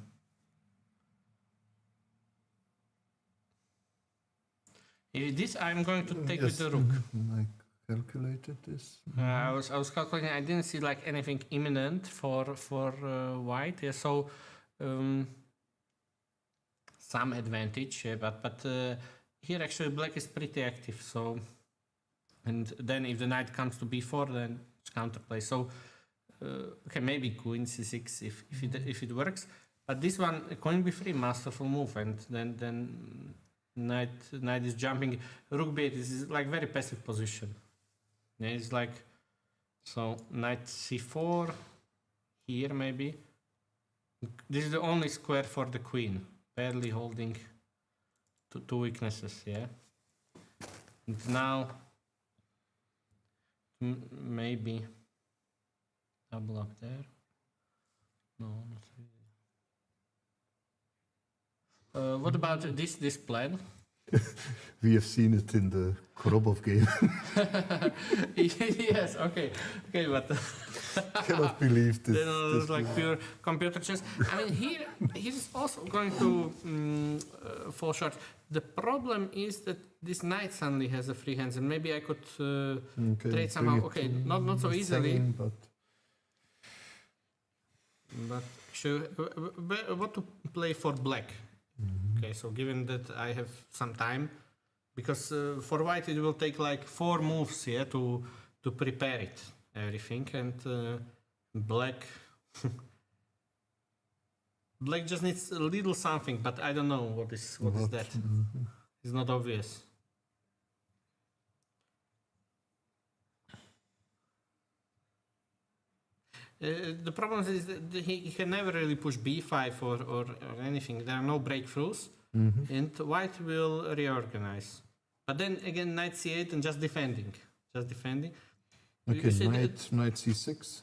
this I'm going to take with the rook. I calculated this. I was calculating. I didn't see like anything imminent for white. Yeah, so some advantage, yeah, but here actually black is pretty active. So and then if the knight comes to b4, then it's counterplay. So okay, maybe queen c6 if it works. But this one, queen b3, masterful move, and then knight is jumping. Rook b8 is like very passive position. Yeah, it's like so knight c4 here maybe. This is the only square for the queen, barely holding two weaknesses. Yeah, and now maybe double up there. No, not really. What about this plan? We have seen it in the Korobov game. Yes, okay, but Cannot believe this. then it was like pure computer chess. I mean, he's also going to fall short. The problem is that this knight suddenly has a free hands, and maybe I could trade somehow. Okay, not so easily. But sure, what to play for black? Okay, so given that I have some time, because for white it will take like 4 moves here to prepare it, everything, and black black just needs a little something, but I don't know what is that. It's not obvious. The problem is that he can never really push b5 or anything. There are no breakthroughs, and white will reorganize. But then again, knight c8 and just defending. Okay, knight c6.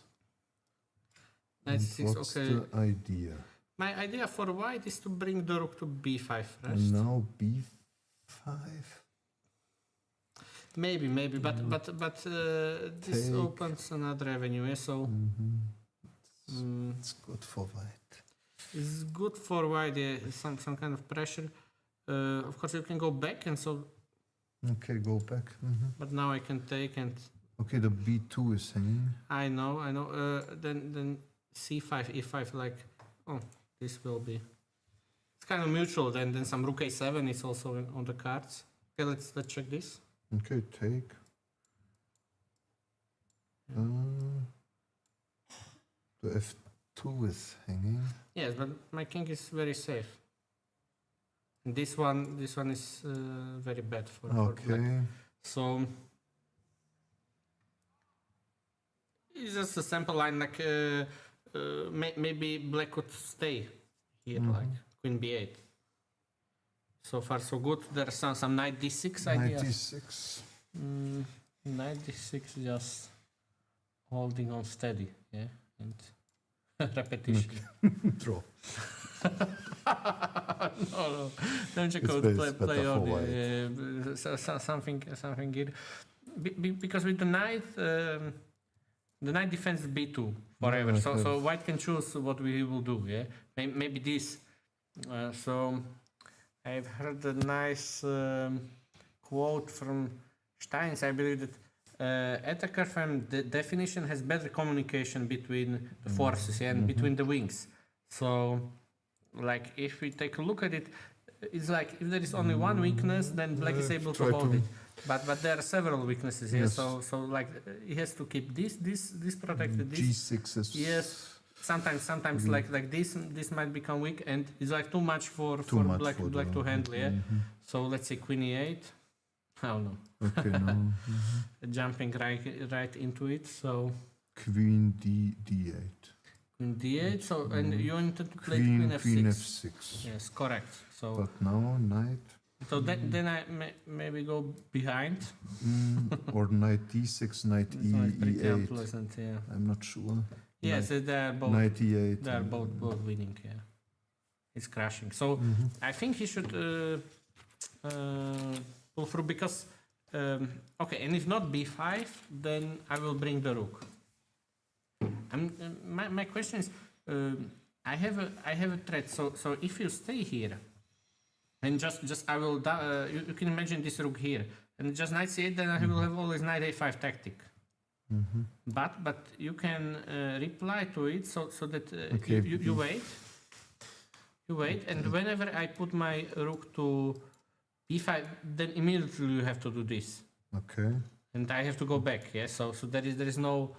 Knight c6, What's okay. the idea? My idea for white is to bring the rook to b5 first. And now b5. Maybe, but this Take. opens another avenue. Yeah, so It's good for white. it's good for white. Yeah, some kind of pressure. Of course, you can go back, and so. Okay, go back. But now I can take and. Okay, the b2 is hanging. I know. Then c5, e5, like, oh, this will be. It's kind of mutual. Then some rook a7 is also on the cards. Okay, let's check this. Okay, take. The f2 is hanging. Yes, but my king is very safe. This one is very bad for black. Okay. So it's just a simple line like maybe black could stay here, like queen b8. So far so good. There's some knight d6 ideas. 96. Knight d6 just holding on steady, yeah, and repetition. Draw. No, don't you It's go better play for on white. something here. Because with the knight defends b2 forever, Yeah, so white can choose what we will do, yeah. Maybe this. So I've heard a nice quote from Steins. I believe that attacker from the definition has better communication between the forces, yeah, and between the wings. So, like, if we take a look at it, it's like if there is only one weakness, then black is able to try hold to- it. But there are several weaknesses here. Yes. So like he has to keep this protected. This G6 is yes. Sometimes like this might become weak, and it's like too much for much black for black the- to handle. Yeah. So let's say queen e8. Oh no. Okay, no. Jumping right into it. So Queen d8. queen d8. So and you intend to play Queen, queen f6. queen f6. Yes, correct. So But now knight then I maybe go behind. or knight d6, knight This one is pretty e8. unpleasant. Yeah. I'm not sure. Yes, they are both. Knight e8. They are both winning. Yeah. It's crashing. So I think he should pull through because okay, and if not b5, then I will bring the rook. My question is, I have a threat. So if you stay here, and just I will you can imagine this rook here, and just knight c8, then I will have always knight a5 tactic. But you can reply to it so that Okay, you wait. You wait, and whenever I put my rook to b5, then immediately you have to do this, Okay. and I have to go back. Yeah, so there is no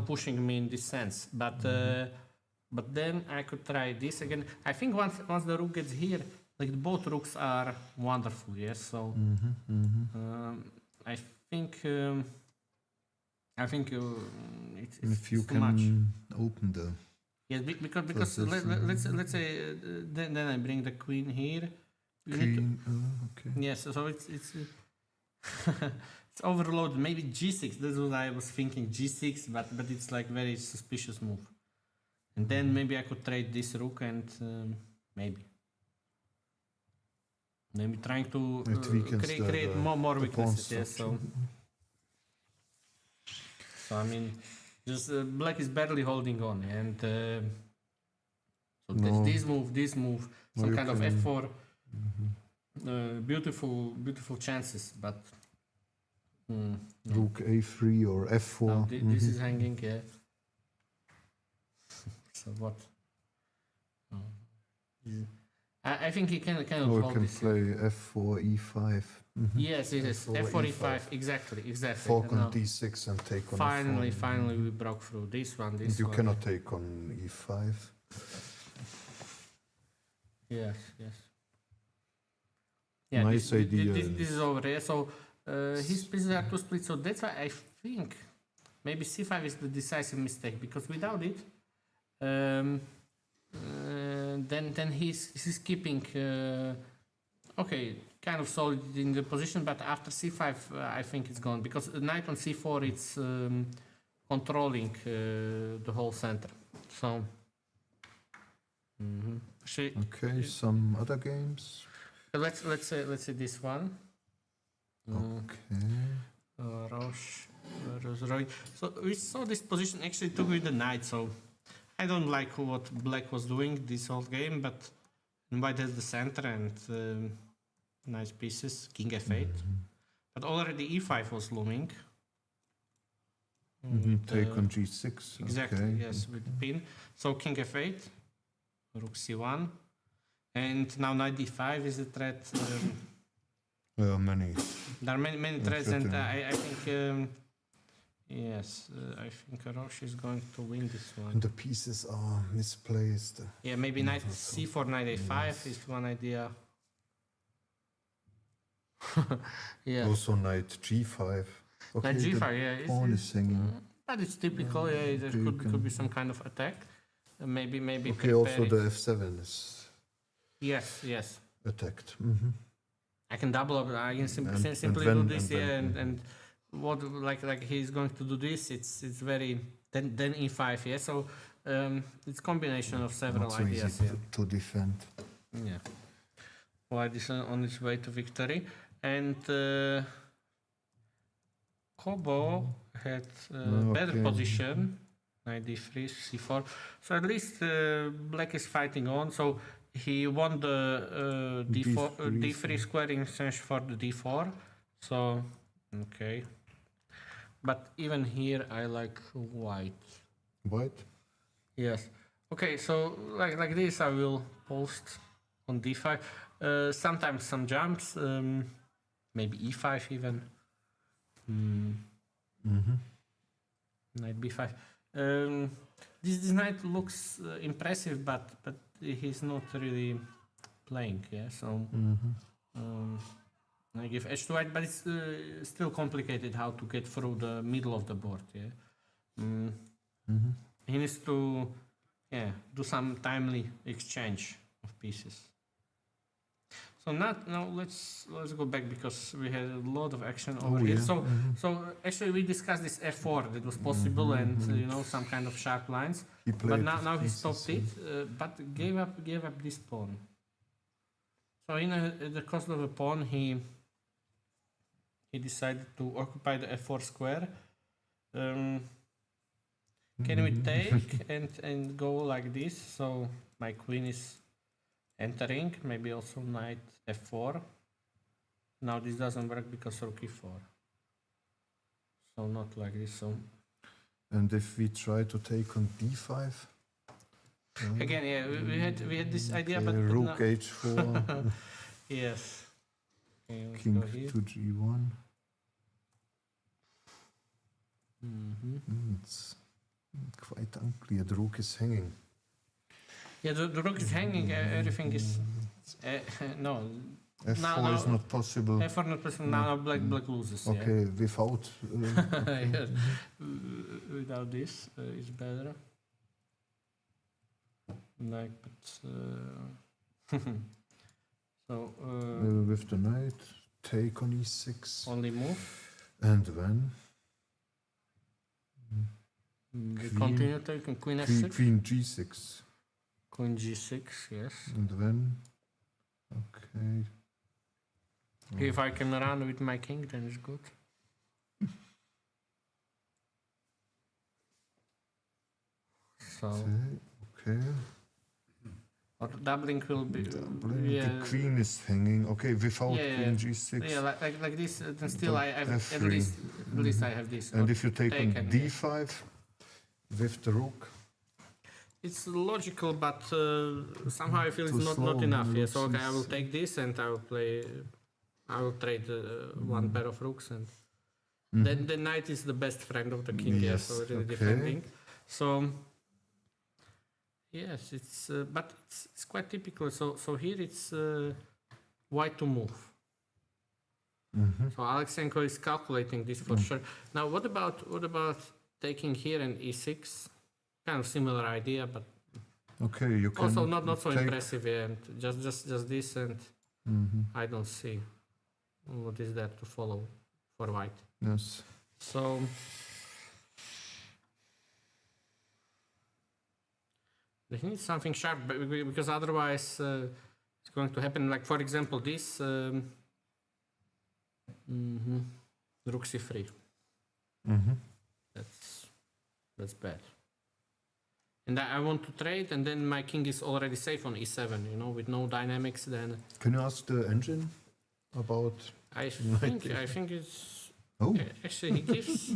pushing me in this sense. But then I could try this again. I think once the rook gets here, like both rooks are wonderful. Yes, so I think it's If you too much. can open the Yes, because this, let's say then I bring the queen here. You need to- queen. Okay. yes, so it's it's overloaded. Maybe g6. That's what I was thinking. G6, but it's like very suspicious move. And then maybe I could trade this rook and maybe trying to It weakens create the more pawn weaknesses. Yes, structure. so I mean, just black is barely holding on, and so there's No. this move, No, some you kind of can- f4, beautiful chances, but no. Rook a3 or f4. Now this is hanging, yeah. So what? Oh. I think he cannot Or hold you can this. play f4, e5. Yes, yes, F4, f4, E5. e5, exactly. Fork And on now d6 and take on finally, f4. finally, we broke through this one. This You one. cannot take on e5. Yes, yes. Yeah, Nice idea. This is over here. So his pieces are too split. So that's why I think maybe c5 is the decisive mistake, because without it, then he's keeping okay, kind of solid in the position, but after c5 I think it's gone, because knight on c4 it's controlling the whole center. So Okay, some other games. let's say this one. Okay. Roche versus Roy. So we saw this position actually took with the knight, so I don't like what black was doing this whole game, but white has the center and nice pieces, king f8. But already e5 was looming. With, Take on g6. exactly, okay. yes, with the pin. So king f8, rook c1, and now knight d5 is a threat. Many. There are many threats, and I think Yes, I think Roche is going to win this one. And the pieces are misplaced. Yeah, maybe knight c4, knight a5 is one idea. Yeah, Also knight g5. Okay, knight g5, the yeah. pawn is hanging. But it's typical, yeah, there you could be some kind of attack. Maybe Okay, also prepare the it. f7 is Yes. attacked. I can double up, I can And simply then- do this, and then- yeah, and what, like he's going to do this, it's very, then e5, yeah, so it's combination of several Not so ideas, easy yeah. to defend. Yeah. White is on its way to victory. And Kobo had better Okay. position. Knight d3, c4. So at least black is fighting on. So he won the d3 square in exchange for the d4. So, okay. But even here I like white. White? Yes. Okay, so like this I will post on d5. Sometimes some jumps, maybe e5 even. Knight b5. This knight looks impressive, but he's not really playing. Yeah, so I give h to white, but it's still complicated how to get through the middle of the board. Yeah, he needs to do some timely exchange of pieces. So now let's go back because we had a lot of action over here. yeah. So actually we discussed this f4 that was possible and some kind of sharp lines. He But played now he pieces, stopped it, but gave up this pawn. So at the cost of a pawn, he decided to occupy the f4 square. Can we take and go like this? So my queen is entering, maybe also knight f4. Now this doesn't work because rook e4. So not like this. So And if we try to take on d5? again, yeah, we had this idea, but rook now, h4, yes. Okay, let's king go here. to g1. Mm-hmm. It's quite unclear. The rook is hanging. Yeah, the rook is hanging. Everything is no. f4 is not possible. F4 not possible. Now black loses. Okay, without. Yeah. Yes. Without this, it's better. Like, but so With the knight, take on e6. only move. And when? We continue taking queen f6. Queen g6. Queen g6. Yes. And when? Okay. If I can run with my king, then it's good. So, Okay. or doubling will be. The queen is hanging. Okay, without queen g6. Yeah, like this. Then still, I have at F3. least I have this. And Or if you take on taken, d5 with the rook, it's logical, but somehow I feel it's Too not slow, enough. it Yeah, so okay, I will seems- take this and I will play. I will trade one pair of rooks, and then the knight is the best friend of the king. Yeah, Yes, so really okay. defending. So yes, it's but it's quite typical. So here it's white to move. So Alexenko is calculating this for sure. Now, what about taking here and e6? Kind of similar idea, but okay, you can also not so take- impressive. Yeah, and just this, and I don't see what is there to follow for white. Yes. So they need something sharp because otherwise it's going to happen. Like for example, this rook c3. That's bad. And I want to trade, and then my king is already safe on e7. You know, with no dynamics. Then Can you ask the engine about? I think it's Oh, actually he gives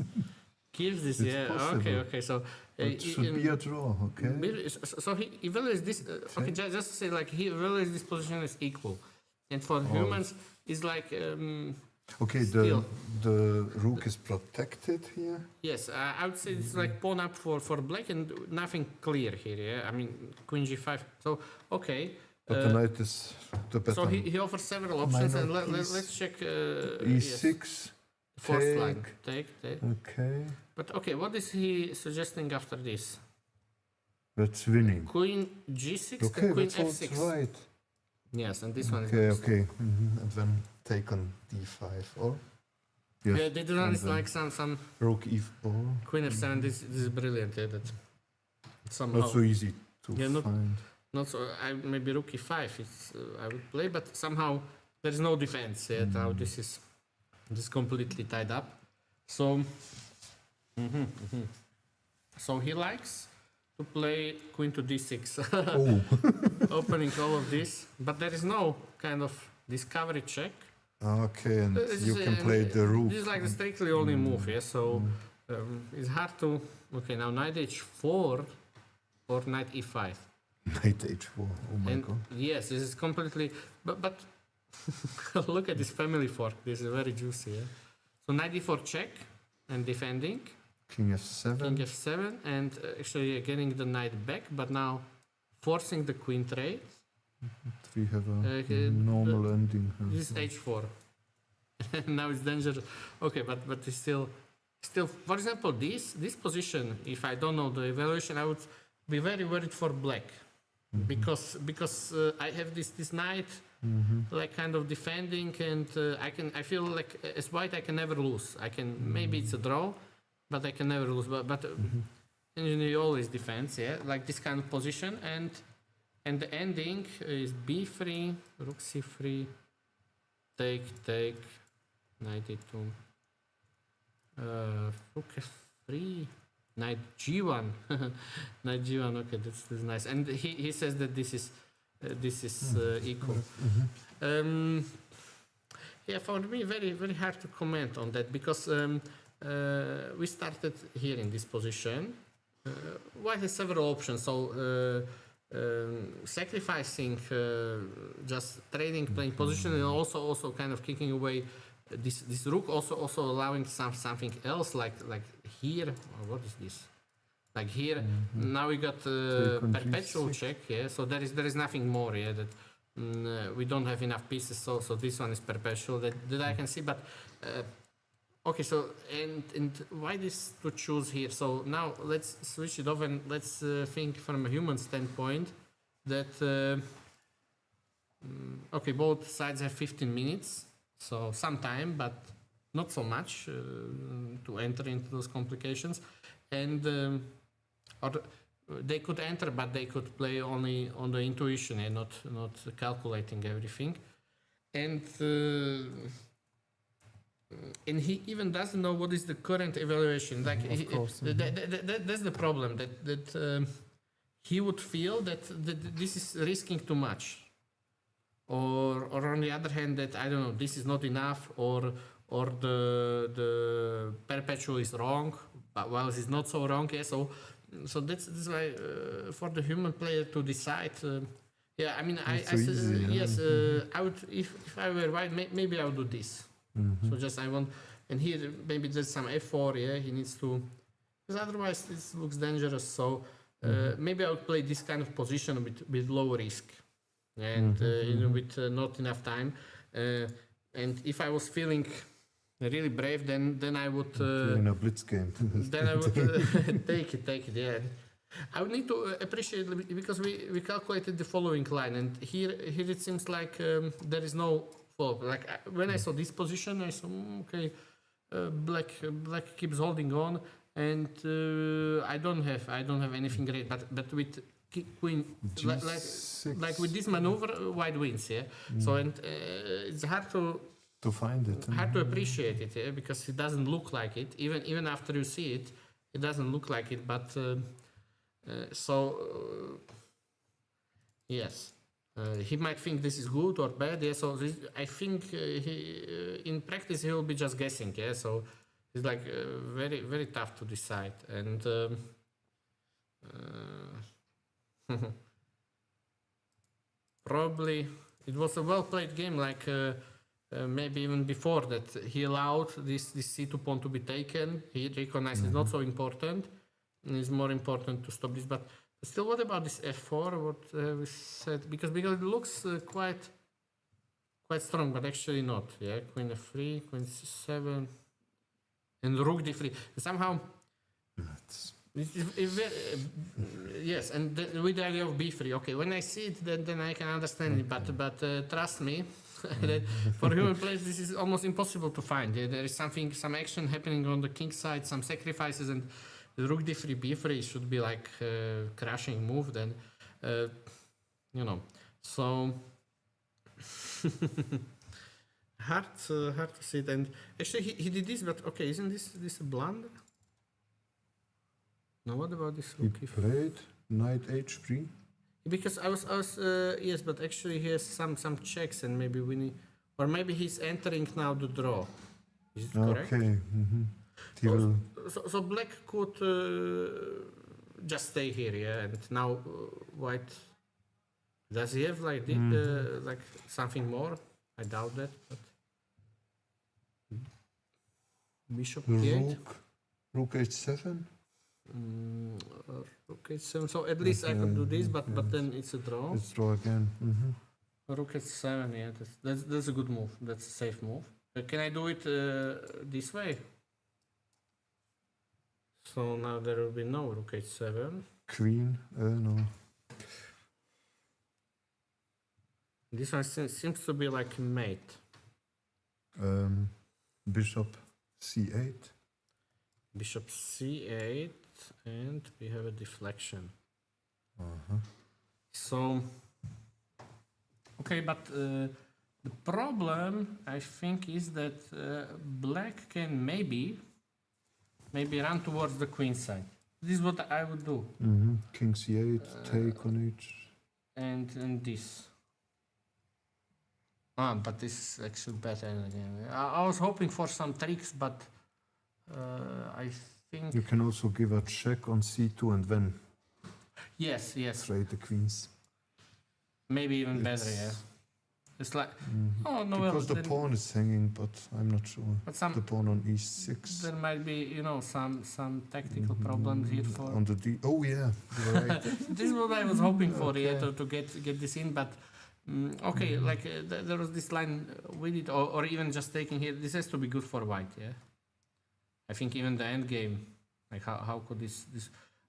this. It's Yeah. possible. Okay. So it should be a draw. Okay. So he evaluates this. Okay, just to say, like he evaluates this position as equal, and for humans, it's like Okay, Still. the rook is protected here. Yes, I would say it's like pawn up for black and nothing clear here. Yeah, I mean queen g5. So okay. But the knight is the better. So he offers several options, and let's check. E6. Yes, fourth line. Take. Take. Okay. But okay, what is he suggesting after this? That's winning. Queen g6 Okay, and queen that's all f6. right. Yes, and this one is Okay, next. okay. And then take on d5 or yes. Yeah, they do not and is then like some rook e4. queen f7. This is brilliant. Yeah, that somehow Not so easy to Yeah, not- find. not so. Maybe rook e5. It's I would play, but somehow there is no defense. Yeah, now this is completely tied up. So so he likes to play queen to d6, Oh, opening all of this, but there is no kind of discovery check. okay, and This you is, can play the rook. This is like the strictly only move, yeah. So it's hard to. Okay, now knight h4 or knight e5. Knight h4. Oh my And god. yes, this is completely. But look at this family fork. This is very juicy. Yeah? So knight d4 check and defending. King f7. King f7 and actually getting the knight back, but now forcing the queen trade. We have a Okay, normal ending. This is h4. Now it's dangerous. Okay, but it's still. For example, this position. If I don't know the evaluation, I would be very worried for black. Because I have this knight like kind of defending, and I feel like as white I can never lose. I can maybe it's a draw, but I can never lose. But engineer always defends, yeah, like this kind of position, and the ending is b3, rook c3, take, knight e2, rook f3. Knight g1, knight g1. Okay, that's nice. And he says that this is equal. Yeah, for me, very hard to comment on that because we started here in this position. White has several options. So sacrificing, just trading, playing position, and also kind of kicking away this rook, also allowing something else like here. Oh, what is this? Like here, now we got perpetual G6. check. Yeah, so there is nothing more. Yeah, that we don't have enough pieces. So this one is perpetual that I can see. But okay, so and why this to choose here? So now let's switch it off and let's think from a human standpoint that okay, both sides have 15 minutes. So some time, but not so much to enter into those complications. And or they could enter, but they could play only on the intuition and not calculating everything. And he even doesn't know what is the current evaluation. Like that's the problem. That he would feel that this is risking too much. Or on the other hand, that I don't know, this is not enough, or the perpetual is wrong, but well, it's not so wrong. Yeah, so that's why for the human player to decide. Yeah, I mean, yes, I would if I were white, maybe I would do this. So just I want, and here maybe there's some f4. Yeah, he needs to, because otherwise this looks dangerous. So maybe I would play this kind of position with low risk. And with not enough time, and if I was feeling really brave, then I would in a blitz game. then I would take it. Yeah, I would need to appreciate because we calculated the following line, and here it seems like there is no fall. Like when I saw this position, I saw okay, black keeps holding on, and I don't have anything great, but with queen like with this maneuver, white wins. Yeah. So and it's hard to find it. hard to appreciate it, yeah, because it doesn't look like it. Even after you see it, it doesn't look like it. But yes, he might think this is good or bad. Yeah. So I think he in practice he will be just guessing. Yeah. So it's like very tough to decide. And probably it was a well played game. Like maybe even before that, he allowed this c2 pawn to be taken. He recognized it's not so important. It's more important to stop this. But still, what about this f4? What we said, because it looks quite strong, but actually not. Yeah, queen f3, queen c7, and rook d3. Somehow, yes, and with the idea of b3. Okay, when I see it, then I can understand it. But trust me, that for human players, this is almost impossible to find. There is some action happening on the king side, some sacrifices, and the rook d3, b3 should be like crashing move. Then, so. hard to see it. And actually he did this, but okay, isn't this a blunder? No, what about this He rook? played knight h3. Because I was yes, but actually he has some checks, and maybe we need, or maybe he's entering now the draw. Is it correct? Okay. He will. So black could just stay here, yeah, and now white. Does he have like like something more? I doubt that. But bishop e8. Rook h7. Rook h7. So at least I could do this, but then it's a draw. Let's draw again. Rook h7. Yeah, that's a good move. That's a safe move. Can I do it this way? So now there will be no rook h7. Queen. No. This one seems to be like a mate. Bishop c8. Bishop c8, and we have a deflection. So, okay, but the problem I think is that black can maybe run towards the queen side. This is what I would do. King c8, take on h. And this. But this is actually better. I was hoping for some tricks, but I think... You can also give a check on c2 and then Yes. trade the queens. Maybe even better, yeah. It's like... Oh, no, Because the then pawn is hanging, but I'm not sure. But some- The pawn on e6. there might be, some tactical problems here for... On the d. Oh yeah, you're right. This is what I was hoping for, yeah, to get this in, but... okay, like there was this line with it, or even just taking here. This has to be good for white, yeah. I think even the end game, like how could this?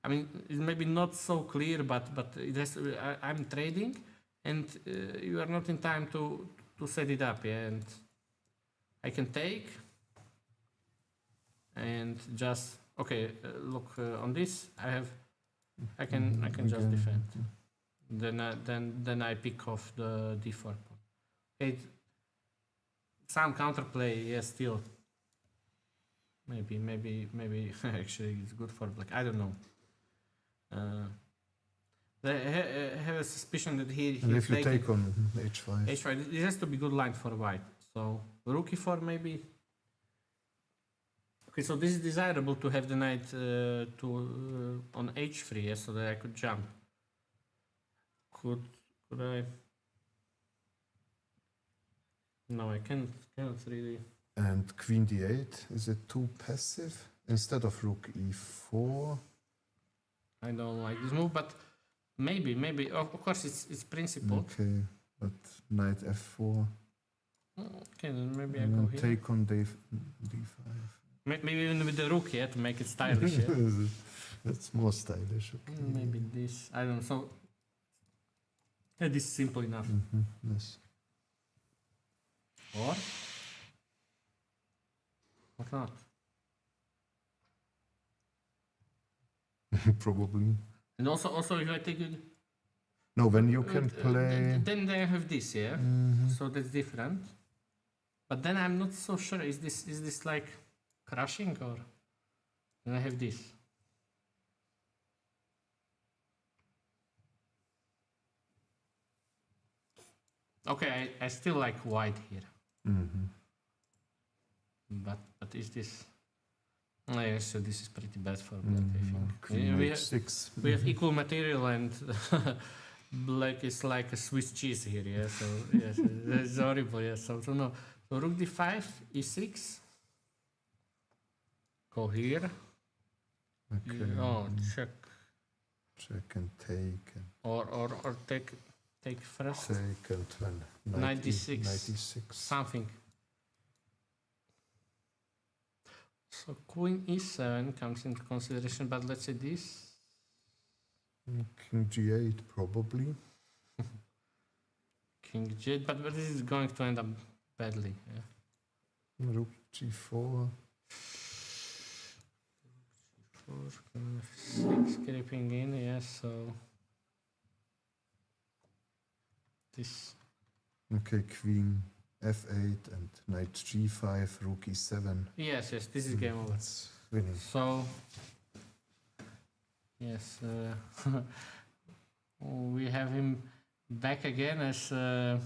I mean, it's maybe not so clear, but it has. I'm trading, and you are not in time to set it up, yeah. And I can take, and just okay. Look on this. I can just defend. Then I pick off the d4 pawn. Okay, some counterplay, yes, still. Maybe actually it's good for black. I don't know. I have a suspicion that he's And if you taking take on h5. h5. It has to be good line for white. So rook e4 maybe. Okay, so this is desirable to have the knight on h3, yeah, so that I could jump. Could I? No, I cannot really. And queen d8, is it too passive? Instead of rook e4. I don't like this move, but maybe. Of course, it's principled. Okay, but knight f4. Okay, then maybe I And go then here. take on d5. Maybe even with the rook, yeah, to make it stylish. Yeah? That's more stylish. Okay. Maybe this. I don't know. So this is simple enough. Yes. Or what not? Probably. And also if I take it, No, when you can play. then I have this, yeah. So that's different. But then I'm not so sure. Is this like crushing, or then I have this? Okay, I still like white here. But is this? Oh, yeah, so this is pretty bad for black, I think. Queen We h6. we have equal material, and black is like a Swiss cheese here, yeah. So yes, it's horrible, yeah. So no. So rook d5, e6. Go here. Okay. Oh, check. Check and take and Or take first. take and then 96. 96. Something. So queen e7 comes into consideration, but let's say this. King g8 probably. King g8, but this is going to end up badly. Yeah. Rook g4. 4, queen f6, creeping in, yes, so this. Okay, queen f8 and knight g5, rook e7. Yes, this is game over. That's winning. So, yes, we have him back again as a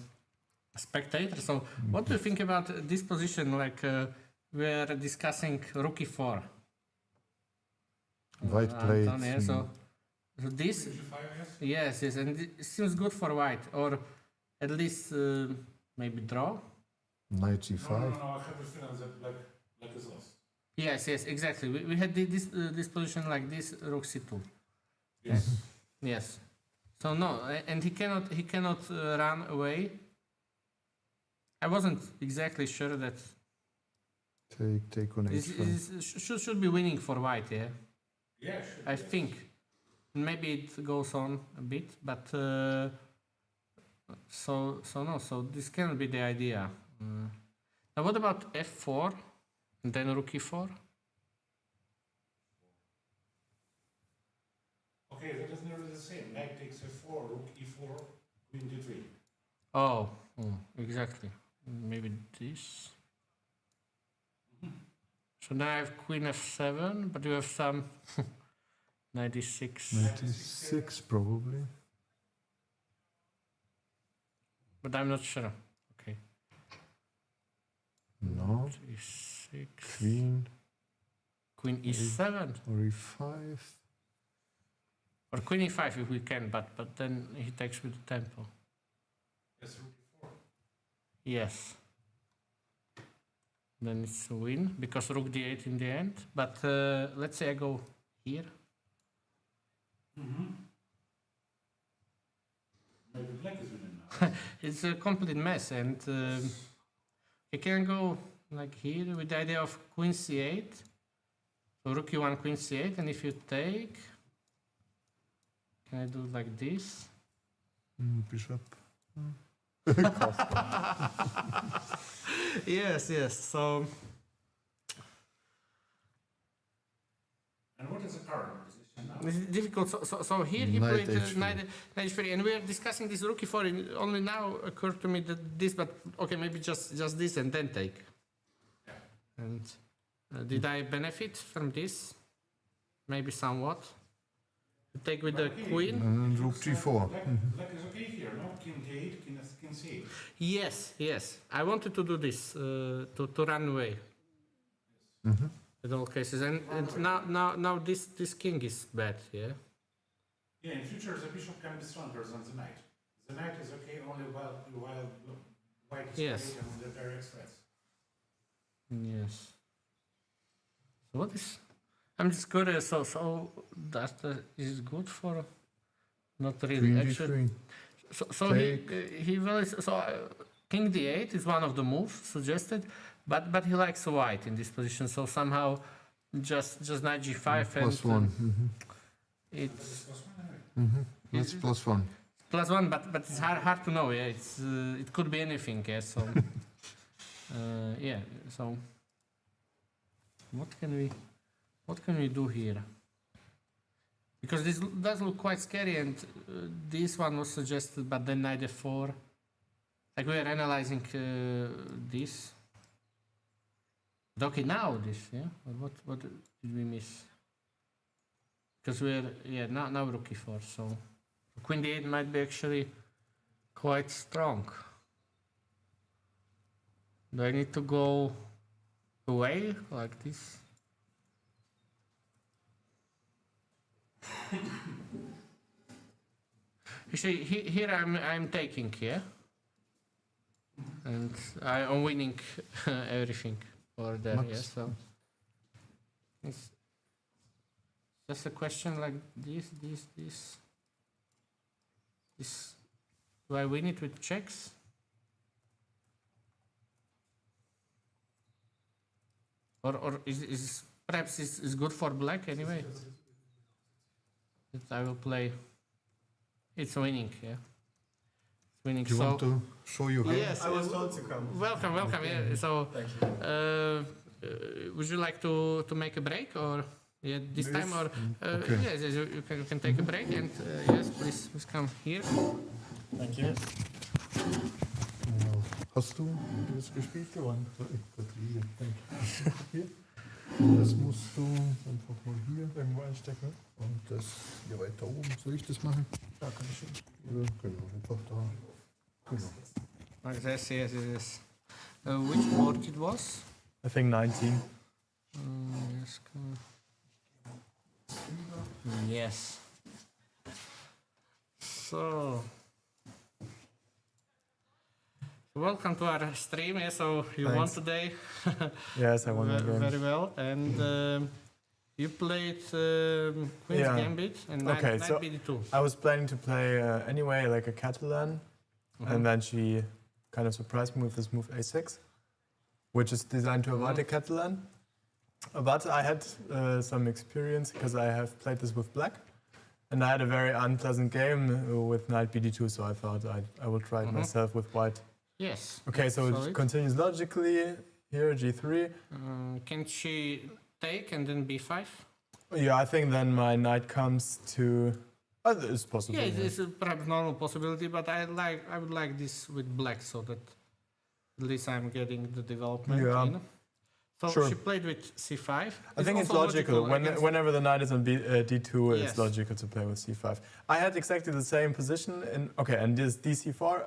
spectator. So, what do you think about this position? Like, we are discussing rook e4. White played. Anton, yeah, so this, yes, and it seems good for white, or at least maybe draw. Knight g5. I have a feeling that black is lost. Yes, exactly. We had this position like this, rook c2. Yes. Yes. So no, and he cannot run away. I wasn't exactly sure that Take on this h5. should be winning for white. Yeah, Yeah, I think. Maybe it goes on a bit, but so this cannot be the idea. Now what about f4 and then rook e4? Okay, that is nearly the same. Knight takes f4, rook e4, queen d3. Oh, exactly. Maybe this. So now I have queen f7, but you have some 96. 96 probably. But I'm not sure. Okay. No. E6. Queen Queen e7. or e5. Or queen e5 if we can, but then he takes with the tempo. Yes, rook e4. Yes. Then it's a win, because rook d8 in the end. But let's say I go here. Maybe black is winning now. It's a complete mess, and you can go like here with the idea of queen c8. So rook e1, queen c8, and if you take, can I do it like this? Bishop. Yes, so And what is the current position now? it's difficult. So here he Knight played h3. knight h3, and we are discussing this rook e4. And only now occurred to me that this, but okay, maybe just this and then take. And did I benefit from this? Maybe somewhat. Take with the queen. And then rook g4. Black is okay here, no? King d8, king c8. Yes. I wanted to do this to run away. In all cases, and now this king is bad. Yeah. Yeah, in future the bishop can be stronger than the knight. The knight is okay only while white is Yes. creating the direct threats. Yes. So what is? I'm just curious. So that is good for? Not really. Queen Actually, d3. so he will. So king d8 is one of the moves suggested, but he likes white in this position. So somehow, just knight g5 Plus and one. it's That's plus one. +1, but it's hard to know. Yeah, it could be anything. Yeah. So yeah. So what can we do here? Because this does look quite scary, and this one was suggested, but then knight f4. Like we are analyzing this. But okay, now this, yeah. What did we miss? Because we're now rook e4, so queen d8 might be actually quite strong. Do I need to go away like this? You see, here I'm taking, yeah? and I'm winning everything over there. Max. Yeah, so it's just a question like this. Do I win it with checks? Or is perhaps is good for black anyway? That I will play. It's winning, yeah. It's winning. Do you so want to show your game? yes, I was told to come. welcome. Yeah. So, would you like to make a break or this time or Okay. yes, you can take a break and yes, please come here. Thank you. Hast du das gespielt? Gewonnen. Ich verliere. Hier. Das musst du einfach mal hier Irgendwo einstecken. und das hier weiter oben. Soll ich das machen? Da kann ich schon. Ja, genau, einfach da. Genau. Yes. Which board it was? I think 19. Yes. Yes. So. Welcome to our stream. Yeah, so you won Thanks. today. Yes, I won the game. Very well. And you played Queen's Yeah. Gambit and Okay, Knight so- BD2. I was planning to play anyway like a Catalan, and then she kind of surprised me with this move A6, which is designed to avoid a Catalan. But I had some experience because I have played this with black, and I had a very unpleasant game with Knight BD2, so I thought I will try it myself with white. Yes. Okay, so Solid. it continues logically here, G3. Can she take and then B5? Yeah, I think then my knight comes to. Oh, it's possible. Yeah, yeah. it's a perhaps normal possibility, but I would like this with black so that at least I'm getting the development. Yeah. In. So Sure. she played with C5. I think it's also logical. against- Whenever the knight is on D2, Yes. it's logical to play with C5. I had exactly the same position in. Okay, and this DC4,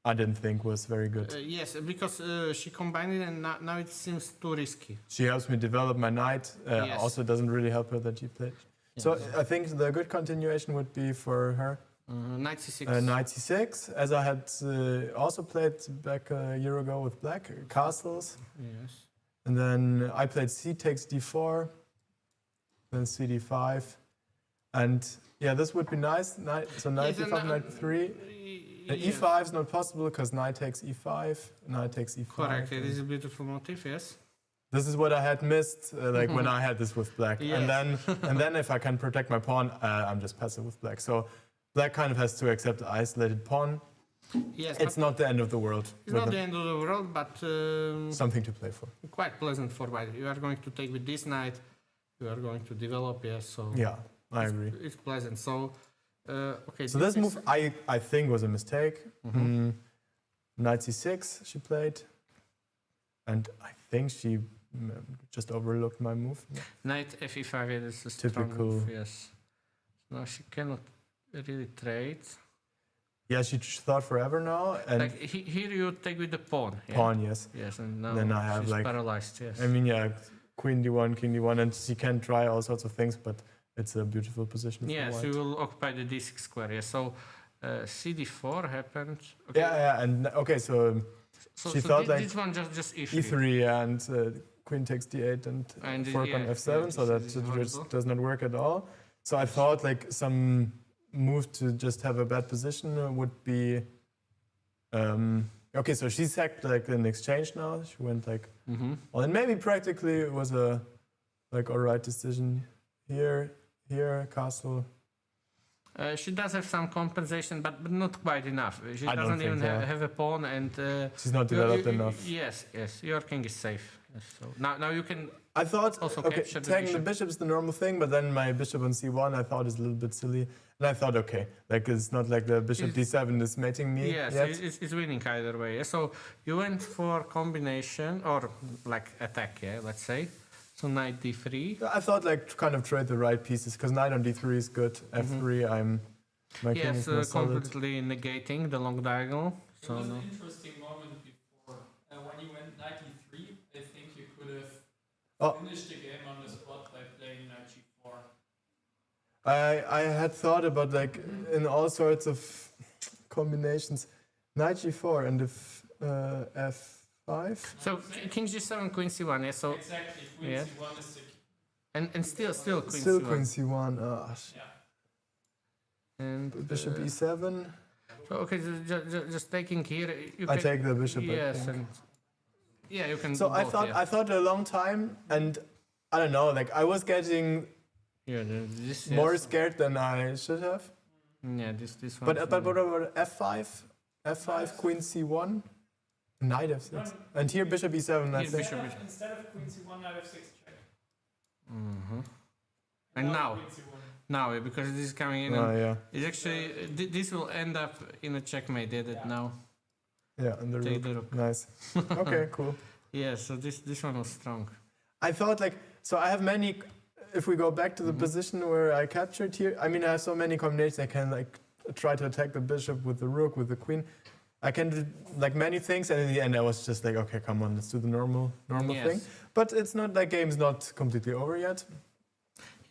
I didn't think was very good. yes, because she combined it and now it seems too risky. She helps me develop my knight. Yes. Also, doesn't really help her that she played. So I think the good continuation would be for her Knight C6. knight C6, as I had also played back a year ago with black castles. Yes. And then I played C takes D4, then CD5. And yeah, this would be nice. So knight Yes, and, D5, knight 3. Yes. E5 is not possible because knight takes E5, knight takes E5. Correct, it is a beautiful motif, yes. This is what I had missed, like when I had this with black. Yes. And then if I can protect my pawn, I'm just passive with black. So black kind of has to accept the isolated pawn. Yes, It's but not the end of the world. it's but not the end of the world, but something to play for. quite pleasant for white. You are going to take with this knight, you are going to develop, yes, so Yeah, I agree. it's pleasant. So, okay. So this move I think was a mistake. Knight c6 she played, and I think she just overlooked my move. Knight Fe5, it is a strong Typical. move, yes. Now she cannot really trade. Yeah, she thought forever now, and Like here you take with the pawn. Yeah? pawn, yes. Yes, and now Then I have, she's like- paralyzed, yes. I mean, yeah, queen d1, king d1, and she can try all sorts of things, but it's a beautiful position for Yes, white. you will occupy the d6 square, yes. So cd4 happened. Okay. Yeah, and okay, so So, she so thought, like, this one just e3. e3 and queen takes d8 and fork on yeah, f7, yeah, so that this it is just horrible. does not work at all. So I thought like some move to just have a bad position would be okay. So she sacked like an exchange now. She went like, well, and maybe practically it was a like alright decision here, castle. She does have some compensation, but not quite enough. She I don't doesn't think even so. have a pawn, and She's not developed enough. Yes, your king is safe. Yes, so now you can. I thought, Also okay, capture the taking the bishop. bishop is the normal thing, but then my bishop on c1 I thought is a little bit silly. And I thought, okay, like it's not like the bishop d7 is mating me Yes, yet. it's winning either way. Yeah? So you went for combination or like attack, yeah, let's say. So knight d3. I thought like kind of trade the right pieces, because knight on d3 is good, f3 my king Yes, is more solid. completely negating the long diagonal. There So was no. an interesting moment before. When you went knight e3, I think you could have Oh. finished the game on the spot by playing knight g4. I had thought about like in all sorts of combinations, knight g4, and if F5. So King G7, Queen C1. Yeah. So Exactly. Queen Yeah. C1 is secure. and still Queen Still C1. Queen C1. Yeah. And Bishop E7. so, okay, just taking here. You I can, take the bishop. I Yes, think. and yeah, you can. So do I both, thought yeah. I thought a long time, and I don't know. Like I was getting Yeah, this more yes. scared than I should have. Yeah, this one. But what about F5? F5, Queen C1, Knight F6, and here Bishop E7. I Here think. bishop. Instead of Queen C1, Knight F6 check. And now, Queen C1. now because this is coming in, Oh and yeah, it's actually this will end up in a checkmate. Yeah, that now. yeah, and the Take rook. the rook. Nice. Okay, cool. Yeah, so this one was strong. I thought like so. I have many. If we go back to the position where I captured here, I mean I have so many combinations. I can like try to attack the bishop with the rook, with the queen. I can do like many things, and in the end I was just like, okay, come on, let's do the normal Yes. thing. But it's not like game's not completely over yet.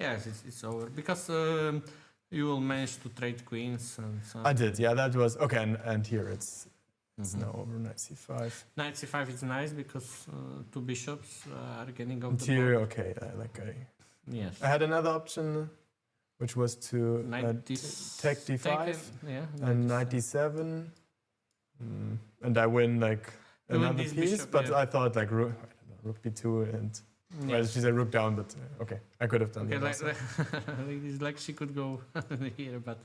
Yes, it's over because you will manage to trade queens and so. I did, yeah, that was okay. And here it's now over knight c5. Knight c5 is nice because two bishops are getting off And the here, board. okay, Yes. I had another option, which was to Knight take d5 taken, yeah. and knight d7, and I win like You win another this piece. bishop, But yeah. I thought like rook b2 and well, Yes. she said rook down, but okay, I could have done Okay, that. like, also. it's like she could go here, but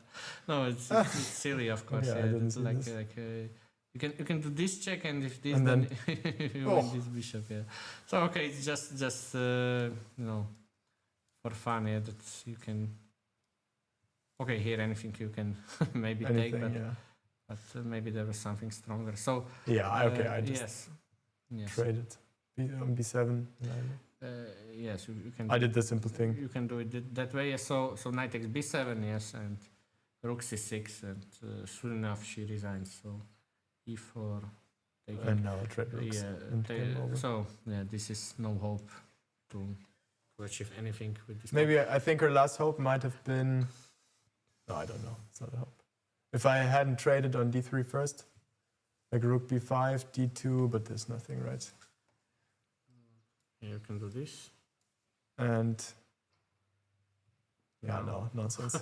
no, it's silly, of course. Yeah, I Yeah, didn't it's see like this. you can do this check, and if this, And then, then- you Oh. win this bishop. Yeah. So okay, it's just you know, for fun. Yeah, that you can. Okay, here anything you can maybe take, Anything, but yeah. maybe there was something stronger. So Yeah, okay, I just yes, yes, traded on b7. and yes, you can. I did the simple thing. You can do it that way. Yeah. So knight takes b7, yes, and rook c6, and sure enough she resigns. So e4, taking. And now I trade rooks. Yeah. and game over. So yeah, this is no hope to achieve anything with this. Maybe I think her last hope might have been. No, I don't know. It's not a hope. If I hadn't traded on d3 first, like rook b5, d2, but there's nothing, right? You can do this. And yeah, no nonsense.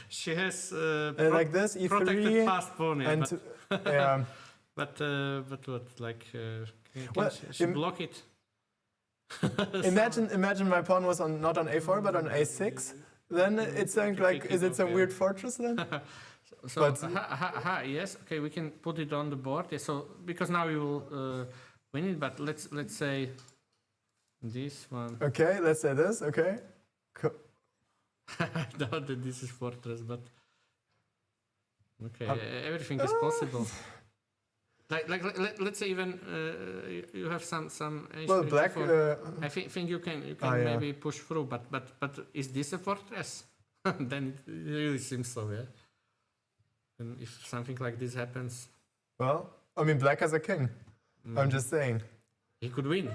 She has Like this, protected e3, fast pawn, yeah, and yeah, but what like can Well, she im- block it? imagine my pawn was not on a4 but on a6. Then it's like, is it some weird fortress then? So But- yes, okay, we can put it on the board. Yeah, so because now we will win it, but let's say this one. Okay, let's say this. Okay, I doubt that this is fortress, but okay, Um, everything is possible. Let's say even you have some. well, HP black. for- I think you can yeah. maybe push through, but is this a fortress? Then it really seems so, yeah. And if something like this happens, Well, I mean, black has a king. I'm just saying. he could win.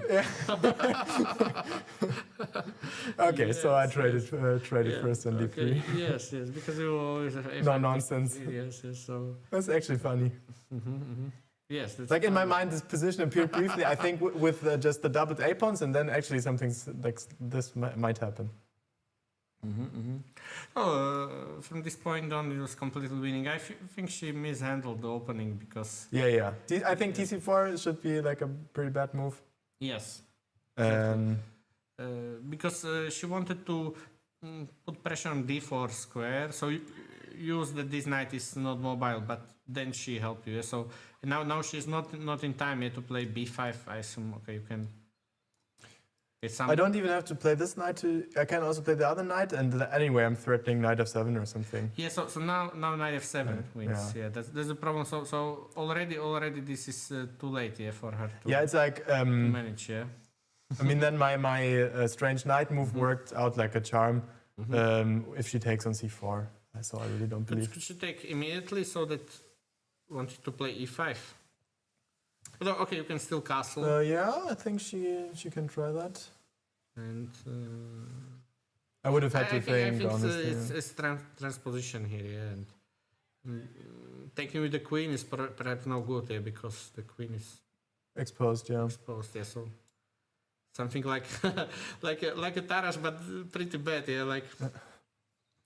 Okay, so I Yes, traded Yeah, first on d3. okay, yes, because you always have No F1, nonsense. Yes, so That's actually funny. yes, that's Like in my fine. mind, this position appeared briefly. I think with just the doubled a pawns, and then actually something like this might happen. From this point on, it was completely winning. I think she mishandled the opening because Yeah. I think TC4 should be like a pretty bad move. yes, Because she wanted to put pressure on d4 square, so you use that this knight is not mobile, but then she helped you. Yeah? So now she's not in time yet to play b5. I assume. Okay, you can. I don't even have to play this knight. I can also play the other knight, and anyway, I'm threatening knight f7 or something. Yeah, so now knight f7 wins. Yeah, that's the problem. So already this is too late. Yeah, for her to Yeah, it's like to manage. Yeah. I mean, then my strange knight move worked out like a charm. If she takes on c4, so I really don't believe. Could she take immediately so that wanted to play e5? Although, okay, you can still castle. Yeah, I think she can try that. And I would have had to I think think honestly. it's transposition here, yeah, and Taking with the queen is perhaps no good here because the queen is Exposed, yeah. exposed. Yeah, so something like like a Taras, but pretty bad. Yeah, like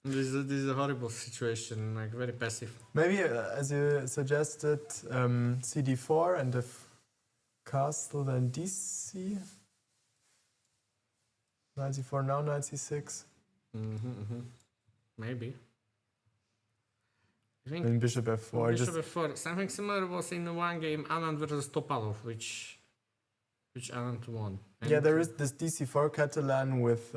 this is a horrible situation. Like very passive. Maybe, as you suggested, CD4 and if castle, then DC. Knight C4, now Knight C6. Maybe. I think And Bishop F4. Bishop Just, F4. Something similar was in one game, Anand versus Topalov, which Anand won. yeah, And there is this DC4 Catalan with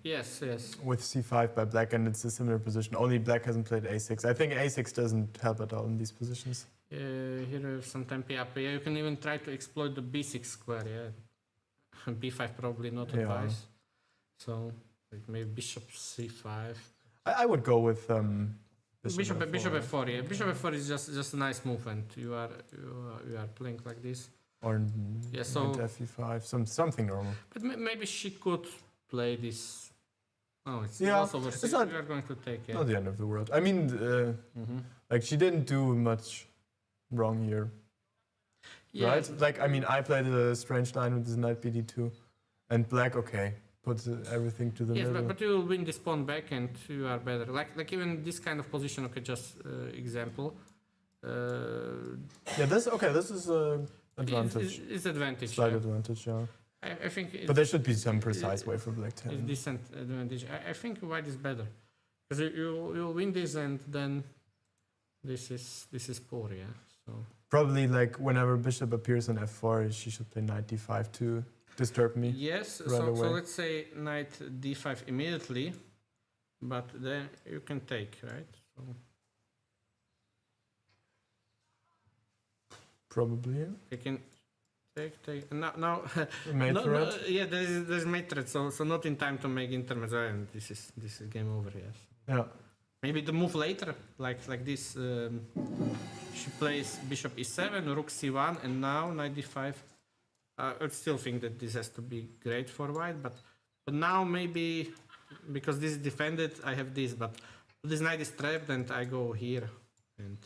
yes. with C5 by black, and it's a similar position. Only black hasn't played A6. I think A6 doesn't help at all in these positions. Here we have some tempi up. Yeah, you can even try to exploit the B6 square. Yeah, B5 probably not Yeah. advised. So like maybe Bishop C5. I would go with Bishop F4, F4. Yeah, Bishop F4 is just a nice move, and you are playing like this. or Yeah, so- Knight F5, something normal. But maybe she could play this. Oh, it's Yeah, also versus. it's not- We are going to take it. Not the end of the world. I mean, like she didn't do much wrong here, Yeah, right? Like I mean, I played a strange line with this Knight BD2, and black puts everything to the Yes, middle. but you will win this pawn back, and you are better. Like even this kind of position. Okay, just example. Yeah, this is advantage, It's advantage. slight yeah. advantage, yeah. I think it's, But there should be some precise way for black to it's handle. decent advantage. I think white is better because you'll win this, and then this is poor. Yeah. So Probably like whenever bishop appears on F4, she should play Knight D5 to disturb me. yes. Right So away. let's say knight D5 immediately, but then you can take, right? So Probably. you can take. Now Mate no, threat. yeah, there's mate threat, so not in time to make intermezzo, and this is game over. Yes. Yeah. Maybe the move later, like this. She plays bishop e7, rook c1, and now knight d5. I still think that this has to be great for white, but now maybe because this is defended, I have this, but this knight is trapped, and I go here, and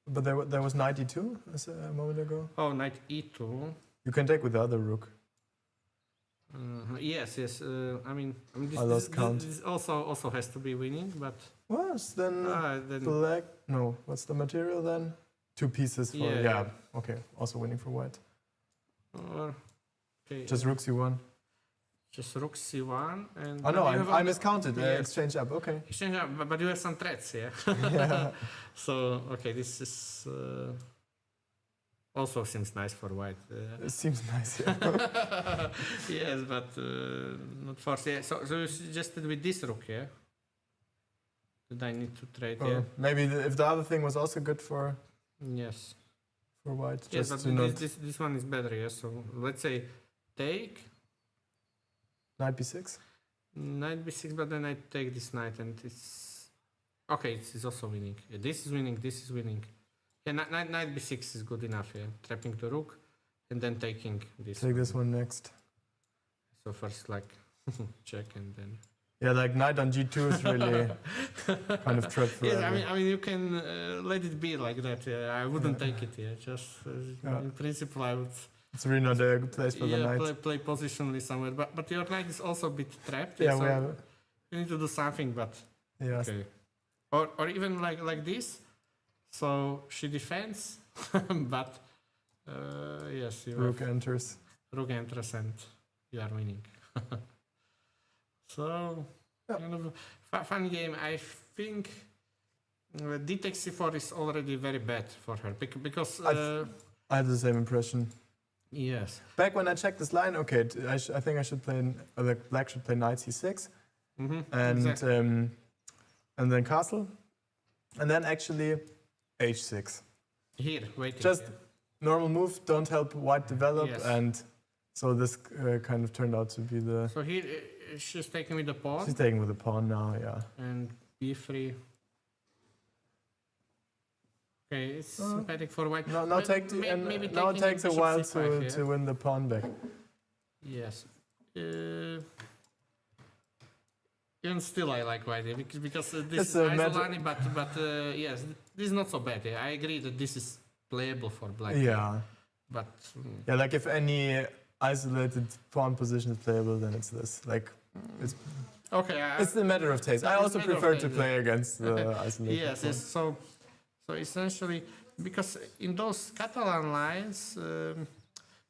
But there was Knight E2 a moment ago. oh, knight e2. You can take with the other rook. Yes. I mean this, I lost count. this also has to be winning, but What? Then then black. No, what's the material then? 2 pieces for. Yeah, Yeah. yeah. Okay. Also winning for white. Okay, Just rook C1. just rook c1, and Oh no, but you have I only- miscounted. Yes. Exchange up. Okay. Exchange, but you have some threats, yeah. Yeah. So okay, this is also seems nice for white. It seems nice. Yeah. Yes, but not forced. Yeah. So you suggested with this rook, yeah. That I need to trade, Or yeah. maybe if the other thing was also good for Yes. white. Yes, Just but to not this one is better, yeah. So let's say take Knight B6. knight b6, but then I take this knight, and it's okay. It's also winning. Yeah, this is winning. This is winning. Yeah, knight b6 is good enough. Yeah, trapping the rook, and then taking this. Take this one next. So first, like check, and then. Yeah, like knight on G2 is really kind of trap forever. Yes, I mean, you can let it be like that. Yeah, I wouldn't take it. Yeah, just Yeah. in principle, I would. It's really not a good place for the Yeah, knight. play positionally somewhere. But your knight is also a bit trapped. Yeah, so we have. you need to do something. But Yeah. okay. Or even like this. So she defends, but yes, you Rook have enters. rook enters, and you are winning. So Yeah. kind of a fun game. I think d takes c4 is already very bad for her because I had the same impression. yes. Back when I checked this line, okay, I think I should play. Like black should play knight C6, and Exactly. and then castle, and then actually H6. Here, waiting. Just yeah. normal move. Don't help white develop, Yes. and so this kind of turned out to be the. So here she's taking with the pawn She's taking with the pawn now. Yeah. and b3. Okay, it's sympathetic for white. Now But take the, and maybe now it taking takes a bishop while c5, to, yeah? to win the pawn back. Yes. even still I like white because this It's is a matter- Isolani, but yes, this is not so bad. I agree that this is playable for black. Yeah. But Yeah, like if any isolated pawn position is playable, then it's this. Like, it's okay, it's a matter of taste. I It's a also matter of prefer to taste, play against the isolated yes, pawn. yes. So essentially, because in those Catalan lines,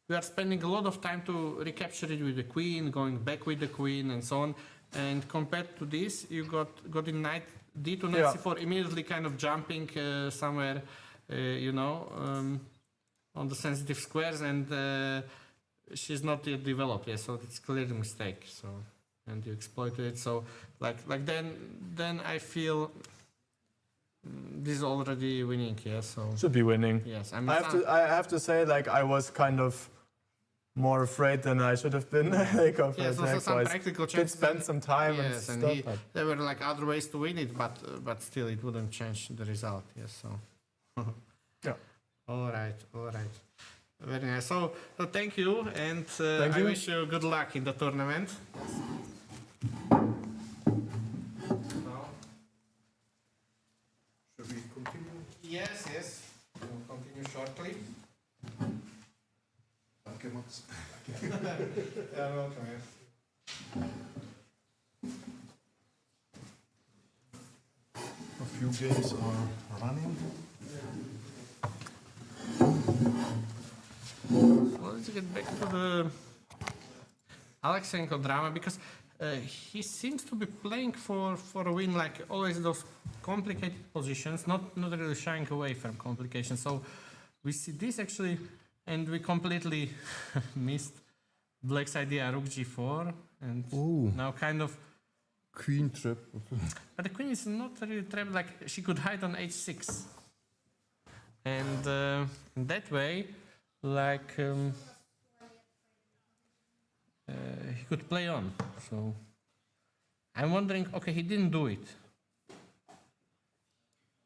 we are spending a lot of time to recapture it with the queen, going back with the queen, and so on. And compared to this, you got in knight d2, knight Yeah. c4, immediately kind of jumping somewhere, on the sensitive squares, and she's not yet developed yet, so it's clearly a mistake. So, and you exploited it. So, like then I feel this is already winning. Yeah. So Should be winning. yes, I mean, I have to say, like, I was kind of more afraid than I should have been. Like, of yes, also attack some wise. practical Did checks. spend some time Yes, and and stuff. but- there were like other ways to win it, but still it wouldn't change the result. Yes, so. Yeah. All right. Very nice. So thank you, and Thank I you. wish you good luck in the tournament. Should we continue? Yes. We'll continue shortly. Danke, Max. You're welcome. Yes. A few games are running. Well, let's get back to the Alexenko drama, because he seems to be playing for a win, like always those complicated positions, not really shying away from complications. So we see this actually, and we completely missed Black's idea rook g4, and Ooh. now kind of. Queen trap. But the queen is not really trapped, like she could hide on h6. And in that way, like he could play on. So I'm wondering, okay, he didn't do it.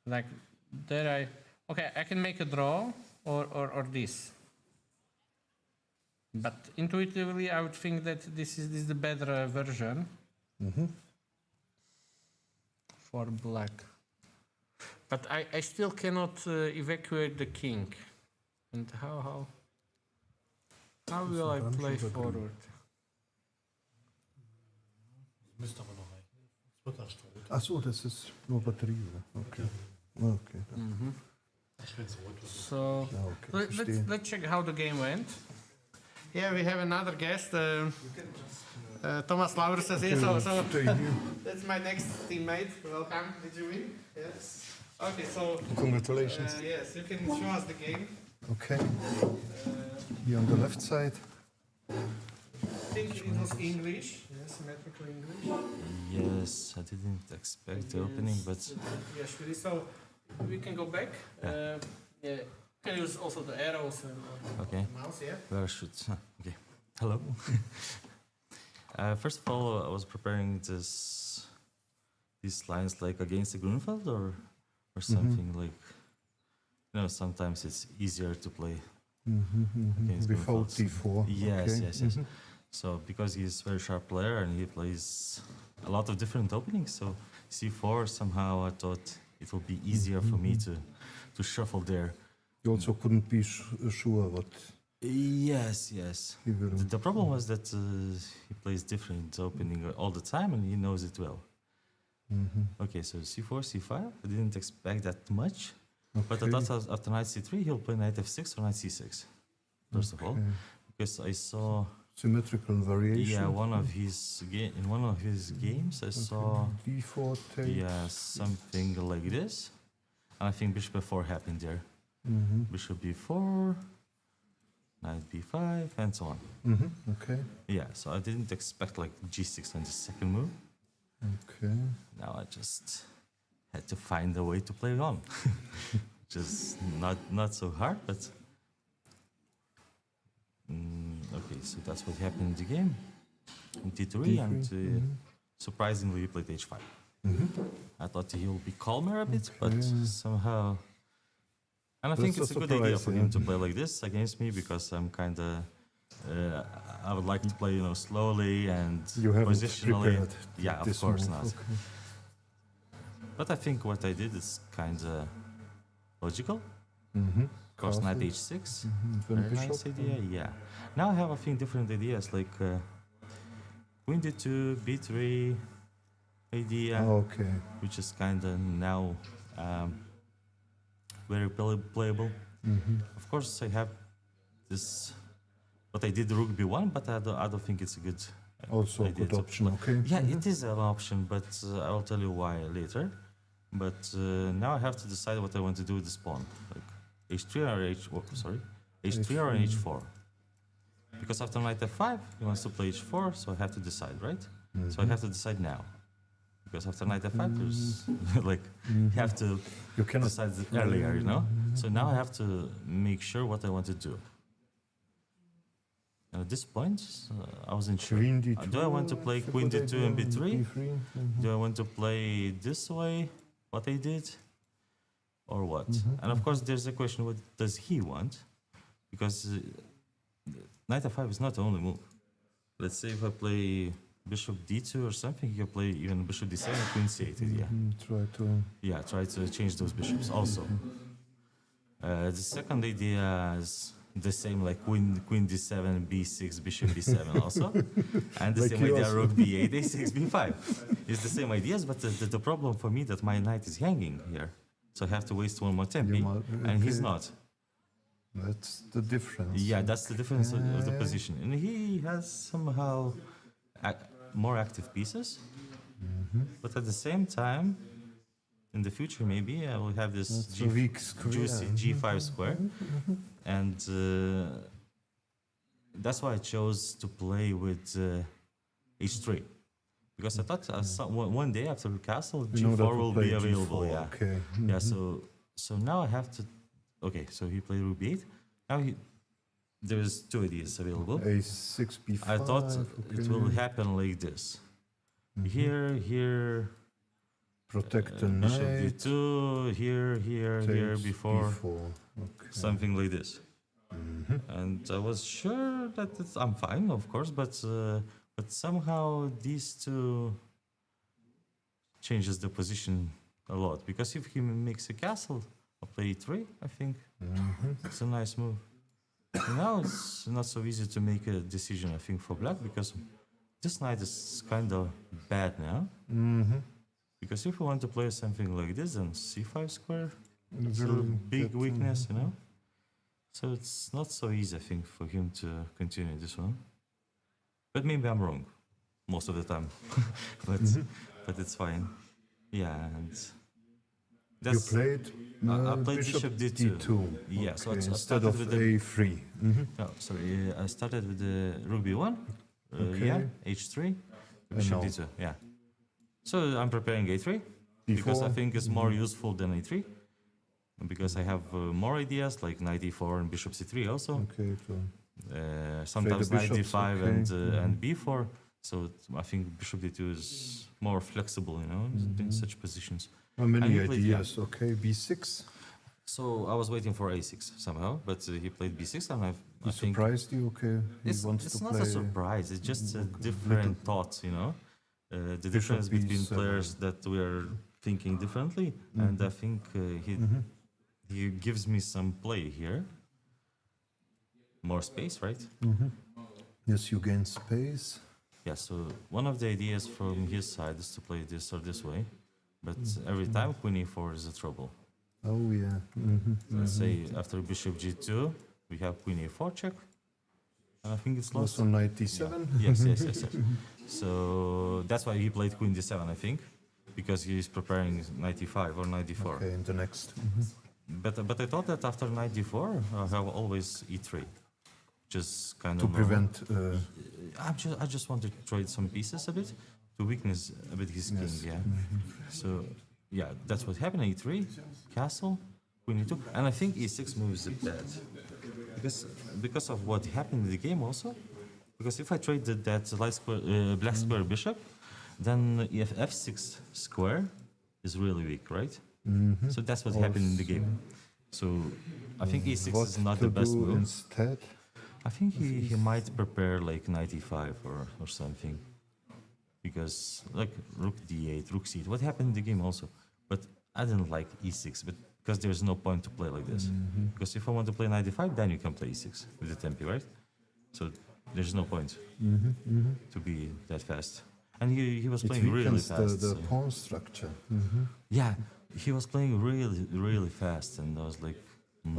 Like there I can make a draw or this. But intuitively I would think that this is the better version. For black. But I still cannot evacuate the king. And how will I play forward? Ach so, das ist nur Batterie, oder? Okay. Okay. So Ja, okay. Verstehe. let's check how the game went. Here we have another guest. Thomas Lauer says here, so Stay here. that's my next teammate. Welcome. Did you win? Yes. Okay, so Congratulations. yes, you can show us the game. Okay. Here on the left side. I think it was English. Yes, symmetrical English. Yes, I didn't expect the opening, but Yes, really. So we can go back. Yeah. You can use also the arrows and okay. the mouse. Yeah. Where should? Okay. Hello. First of all, I was preparing these lines like against the Grunfeld or something like. You know, sometimes it's easier to play against Before Grunfeld. D4. Yes, okay. yes. So because he's a very sharp player and he plays a lot of different openings, so C4 somehow I thought it will be easier for me to shuffle there. You also couldn't be sure what Yes. he will. The problem was that he plays different opening all the time and he knows it well. Okay, so C4, C5. I didn't expect that much, but I thought after knight C3 he'll play knight F6 or knight C6. First of all, Okay. because I saw Symmetrical variation. in one of his games I saw D4 take. something like this. And I think bishop f4 happened there. Bishop b4, knight b5, and so on. Okay. Yeah, so I didn't expect like g6 on the second move. Okay. Now I just had to find a way to play on. Just not so hard, but okay. So that's what happened in the game. In d3, and surprisingly, he played h5. I thought he'll be calmer a bit, but somehow. And I think That's it's a a good idea for surprise, him yeah. to play like this against me because I'm kind of I would like to play, slowly and You haven't positionally. prepared Yeah, of this course move, not. okay. But I think what I did is kind of logical. Mm-hmm. Course knight Castle. h6. Then Very nice bishop. idea, yeah. Now I have, I think, different ideas like queen d2, b3 idea, Okay. which is kind of now very playable. Mm-hmm. Of course, I have this, what I did rook b1, but I don't think it's a good Also a idea good to option, play. okay. Yeah, it is an option, but I will tell you why later. But now I have to decide what I want to do with the pawn, like h3 or h3 or H3. h4. Because after knight f5, he wants to play h4, so I have to decide, right? So I have to decide now. Because after knight f5, there's like you have to You cannot. decide it earlier, you know. So now I have to make sure what I want to do. And at this point, I wasn't sure. Queen d2. Do I want to play queen d2 and b3? b3. Do I want to play this way, what I did, or what? And of course, there's a question: what does he want? Because knight f5 is not the only move. Let's say if I play bishop d2 or something, you can play even bishop d7 and queen c8 idea. Try to. Yeah, try to change those bishops also. The second idea is the same, like queen d7, b6, bishop b7 also. And the Like same you idea, also. rook b8, a6, b5. It's the same ideas, but the problem for me that my knight is hanging here. So I have to waste one more tempi, and he's okay. not. That's the difference. Yeah, that's the difference of the position. And he has somehow more active pieces, but at the same time, in the future maybe I will have this That's a weak square. juicy g5 square, and that's why I chose to play with h3, because I thought one day after the castle You know that g4 we will play be available. G4, Yeah, Okay. yeah. So now I have to. Okay, so he played rook b8. Now there's two ideas available. A6, B5. I thought it will okay. happen like this. Here, Protect the bishop knight. d2, here, takes before, B4. Okay. something like this. And I was sure that I'm fine, of course, but somehow these two changes the position a lot. Because if he makes a castle, I'll play e3, I think. It's a nice move. Now it's not so easy to make a decision, I think, for black, because this knight is kind of bad now. Because if you want to play something like this, then c5 square, it's a big weakness, you know? So it's not so easy, I think, for him to continue this one. But maybe I'm wrong most of the time. but it's fine. Yeah, and You that's... played I played bishop d2. Yeah, so Okay, I instead started of with the... A3. No, sorry, I started with the rook b1, Okay. yeah, h3, bishop now? d2, yeah. So I'm preparing a3, because I B4. think it's more useful than a3. Because I have more ideas, like knight e4 and bishop c3 also. Okay, so Sometimes knight bishops, d5 okay. and b4. So I think bishop d2 is more flexible, you know, in such positions. how many And he played, yeah. ideas? Okay, B6. So I was waiting for a6 somehow, but he played b6, and I He think surprised you? Okay, he it's wants it's to not play. a surprise. It's just a different thought, you know. The difference between B7. players that we are thinking differently, and I think he gives me some play here. More space, right? Yes, you gain space. Yeah. So one of the ideas from his side is to play this or this way, but every time queen e4 is a trouble. Oh yeah. Let's say after bishop g2, we have queen e4 check, and I think it's lost. Also knight d7. Yes. So that's why he played queen d7, I think, because he's preparing knight e5 or knight d4. Okay, in the next. But I thought that after knight d4, I have always e3, just kind To of prevent. I just want to trade some pieces a bit to weakness a bit his king. Yes. Yeah. So yeah, that's what happened. E3, castle, queen e2, and I think e6 move is bad because of what happened in the game also. Because if I trade that light square, black square bishop, then if f6 square is really weak, right? So that's what happened in the game. So I think e6 What is not to the best do move. instead? I think he might prepare like knight e5 or something. Because like rook d8, rook c8, what happened in the game also? But I didn't like e6, but because there's no point to play like this. Because if I want to play knight e5, then you can play e6 with the tempi, right? So there's no point to be that fast. And he was It playing really weakens fast. the so- pawn structure. Yeah, he was playing really fast, and I was like,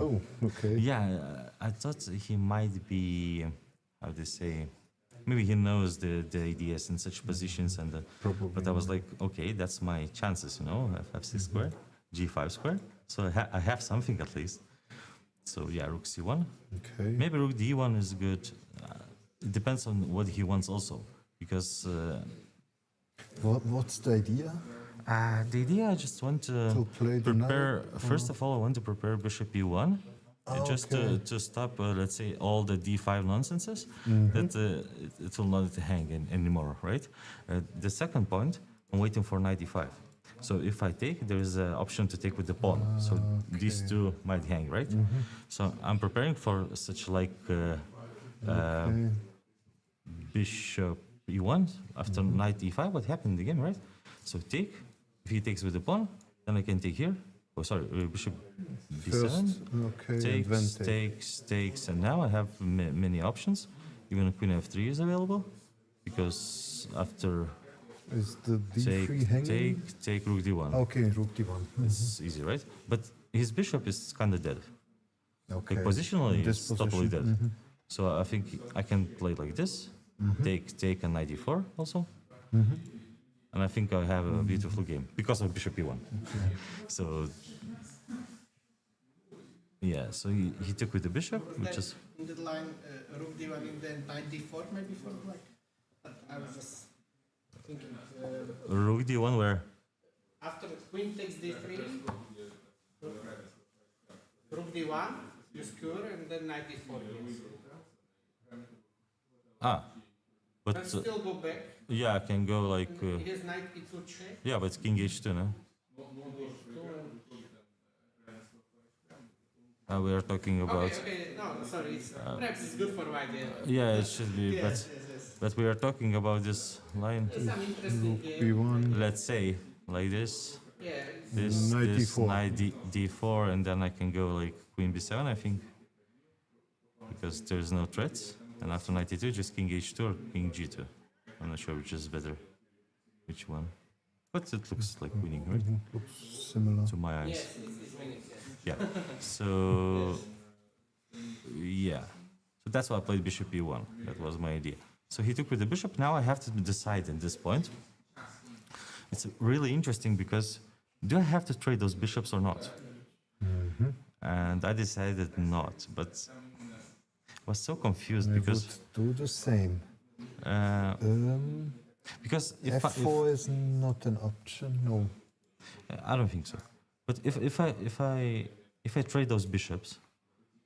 Oh, okay. yeah, I thought he might be, how to say, maybe he knows the ideas in such positions, and Probably. but I was like, okay, that's my chances, you know, f6 square, g5 square, so I have something at least. So yeah, rook c1. Okay. Maybe rook d1 is good. It depends on what he wants also, because What's the idea? the idea I just want To play the prepare. knight, First of all, I want to prepare bishop e1, just okay. to stop, let's say, all the d5 nonsenses that it will not hang anymore, right? The second point, I'm waiting for knight e5. So if I take, there is an option to take with the pawn. So these two might hang, right? So I'm preparing for such like Okay. bishop e1 after knight e5. What happened in the game, right? So take. If he takes with the pawn, then I can take here. Oh, sorry, bishop b7. First, okay, and then Takes, and now I have many options. Even queen f3 is available, because after Is the d3 hanging? take rook d1. Okay, rook d1. It's easy, right? But his bishop is kind of dead. Okay. Like positionally, In this it's totally position. dead. So I think I can play like this. Take a knight e4 also. And I think I have a beautiful game because of bishop e1. So yeah, so he took with the bishop, which is In that line, rook d1 and then knight d4 maybe for black. But I was just thinking, rook d1 where after queen takes d3, rook d1, you skewer, and then knight d4. but But still go back. yeah, I can go like He has knight e2 check. yeah, but king h2, no? We are talking about Okay, no, sorry, it's, perhaps it's good for white. yeah, it should be, Yes, but yes, yes. but we are talking about this line. It's an interesting game. b1. Let's say like this. Yeah, This, Knight this d4. knight d4, and then I can go like queen b7, I think, because there's no threats. And after knight e2, just king h2 or king g2. I'm not sure which is better, which one. But it looks like winning, right? Looks similar. To my eyes. yes, it's winning. Yes. Yeah. So yeah. So that's why I played bishop e1. That was my idea. So he took with the bishop. Now I have to decide at this point. It's really interesting because do I have to trade those bishops or not? And I decided not, but I was so confused I because would do the same. because if F4 is not an option. No. I don't think so. But if I trade those bishops,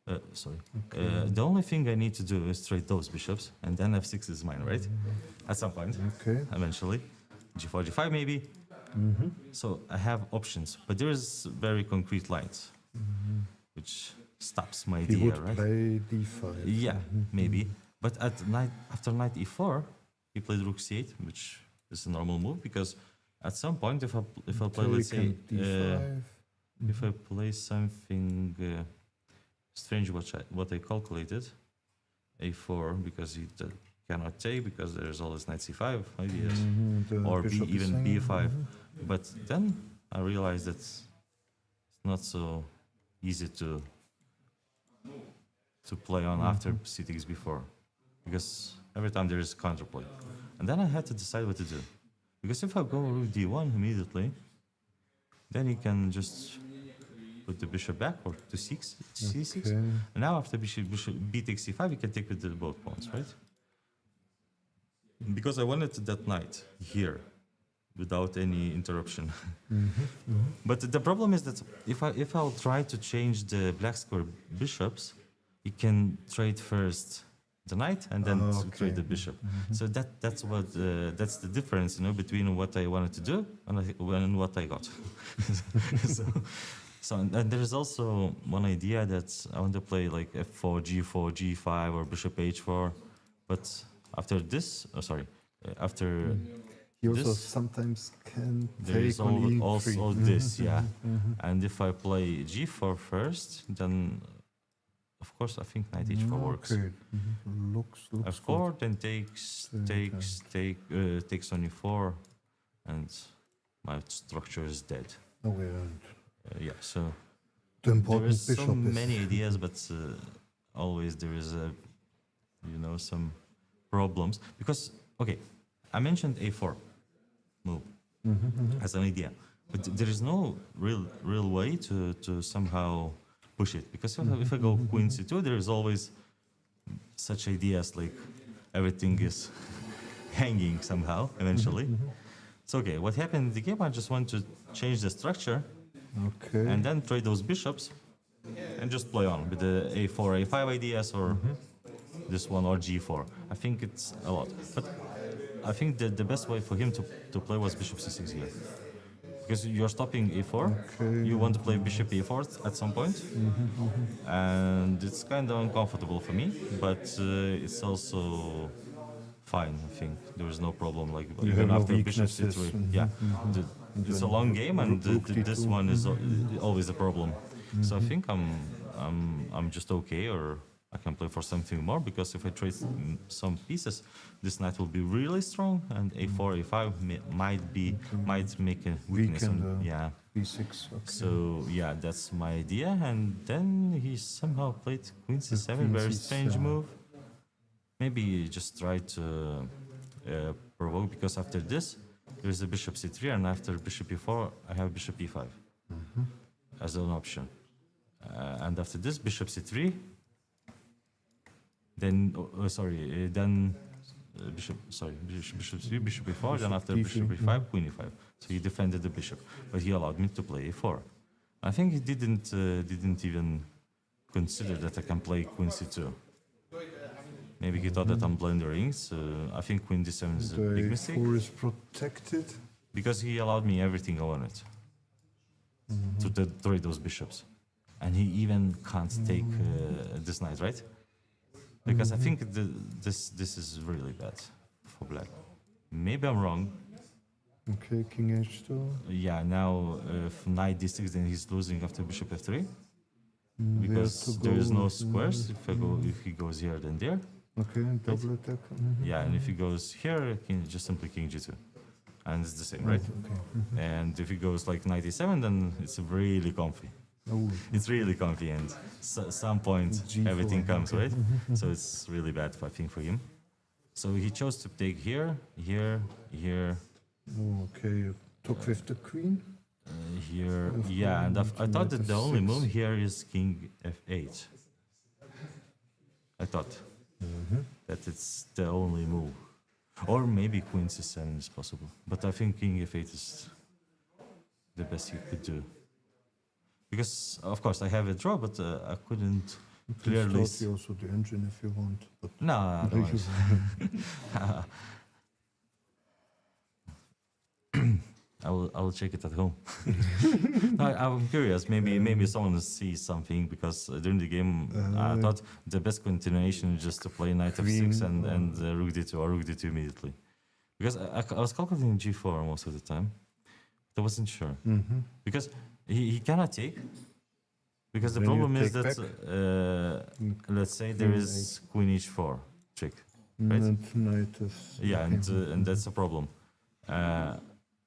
the only thing I need to do is trade those bishops, and then f6 is mine, right? At some point, Okay. eventually, g4, g5 maybe. So I have options, but there is very concrete lines, which stops my He idea, would right? play d5. Yeah, maybe. But after knight e4, he played rook c8, which is a normal move because at some point, if I play, let's say, Take and d5. if I play something strange, what I calculated, a4, because he cannot take because there's always knight c5 ideas, The or bishop is even hanging. b5. But then I realized that it's not so easy to play on after c takes b4, because every time there is counterplay. And then I had to decide what to do. Because if I go rook d1 immediately, then he can just put the bishop back or to c6. Okay. And now after bishop b takes c5, you can take with the both pawns, right? Because I wanted that knight here without any interruption. But the problem is that if I'll try to change the black square bishops, you can trade first the knight and then to trade the bishop. So that's the difference, between what I wanted to do and what I got. So So and there is also one idea that I want to play like f4, g4, g5, or bishop h4, but after this, after He also this, sometimes can there is take on E3. also this, yeah. And if I play g4 first, then of course I think knight h4 works. Okay. Looks f4, then takes on e4, and my structure is dead. good. Oh, yeah. Yeah, so The there important is bishop so is many ideas, but always there is some problems because I mentioned a4 move as an idea, but there is no real way to somehow push it because if I go queen c2, there is always such ideas like everything is hanging somehow eventually. So what happened in the game? I just want to change the structure okay. and then trade those bishops and just play on with the a4, a5 ideas or this one or g4. I think it's a lot, but I think that the best way for him to play was bishop c6 here. Because you're stopping a4, you want to play bishop e4 at some point, and it's kind of uncomfortable for me, but it's also fine, I think. There is no problem, like You even have no after bishop weaknesses, c3. Yeah, it's a long game, and this one is always a problem. So I think I'm just okay, or I can play for something more, because if I trade some pieces, this knight will be really strong, and a4, a5 might make a weakness. Weaken the b6. Okay. So yeah, that's my idea. And then he somehow played queen c7, queen very c7. strange move. Maybe just try to provoke, because after this there is a bishop c3, and after bishop e4 I have bishop e5 as an option. And after this bishop c3, then bishop c3, bishop e4, then after bishop e5, queen e5. So he defended the bishop, but he allowed me to play a4. I think he didn't even consider that I can play queen c2. Maybe he thought that I'm blundering. So I think queen d7 is a big mistake, a4 is protected. because he allowed me everything I wanted to trade those bishops, and he even can't take this knight, right? Because I think this is really bad for black. Maybe I'm wrong. Okay, king h2. Yeah, now if knight d6, then he's losing after bishop f3, Where because to there is go no with, squares. If he goes here, then there. Okay, double attack. Yeah, and if he goes here, just simply king g2, and it's the same, right? Okay. And if he goes like knight e7, then it's really comfy. Oh, It's really comfy, and some point G4, everything comes, right? So it's really bad, I think, for him. So he chose to take here, here, here, okay. You took with the queen. here. Yeah, and I thought that the only move here is king f8. I thought that it's the only move. Or maybe queen c7 is possible. But I think king f8 is the best he could do. Because, of course, I have a draw, but I couldn't clearly... Start also the engine if you want. But No, I don't want I will check it at home. No, I'm curious. Maybe someone sees something, because during the game I thought the best continuation is just to play knight f6 and rook d2 or rook d2 immediately. Because I was calculating g4 most of the time. I wasn't sure. Because he cannot take. Because the Then you problem is take that, let's say there is queen h4 trick. Right? and knight f. Yeah, and that's a problem.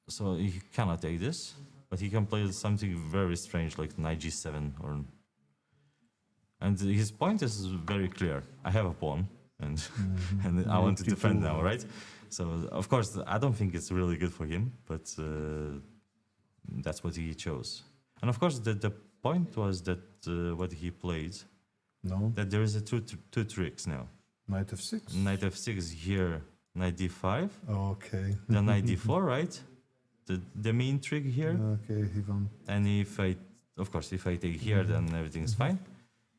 So he cannot take this, but he can play something very strange like knight g7 or. And his point is very clear. I have a pawn, and and I want to defend now, right? So of course I don't think it's really good for him, but that's what he chose. And of course the point was that what he played, No, that there is a two tricks now. knight f6. Knight f6 here, knight d5, Okay. then knight d4, right? The main trick here. Okay, he won. And if I take here, then everything's fine.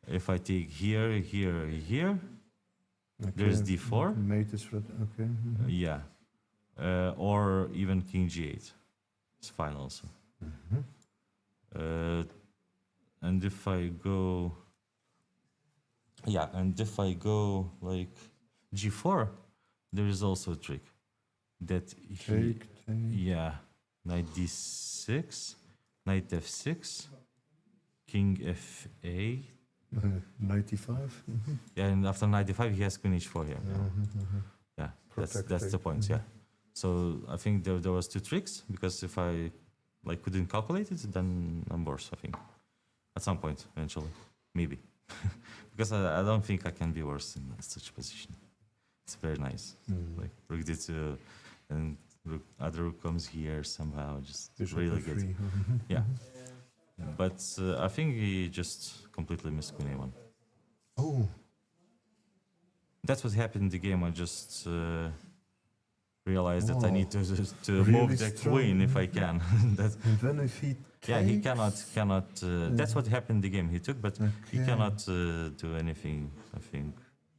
If I take here, here, here, Okay. there's d4. Mate is red. Okay. Yeah. Or even king g8. It's fine also. and if I go, yeah, and if I go like g4, there is also a trick that he, Take. yeah, knight d6, knight f6, king f8. 95. Yeah, and after knight d5, he has queen h4 here. Yeah, that's the Protected. point. Yeah. So I think there was two tricks, because if I like couldn't calculate it, then I'm worse. I think at some point eventually, maybe, because I don't think I can be worse in such a position. It's very nice. Like rook d2, and other rook comes here somehow. Just Bishop really f3. good. Yeah. But I think he just completely missed queen a1. Oh, That's what happened in the game. I just realized that I need to Really move the strong. queen if I can. That, and then if he yeah, he takes- cannot. That's what happened in the game. He took, but he Okay. cannot do anything. I think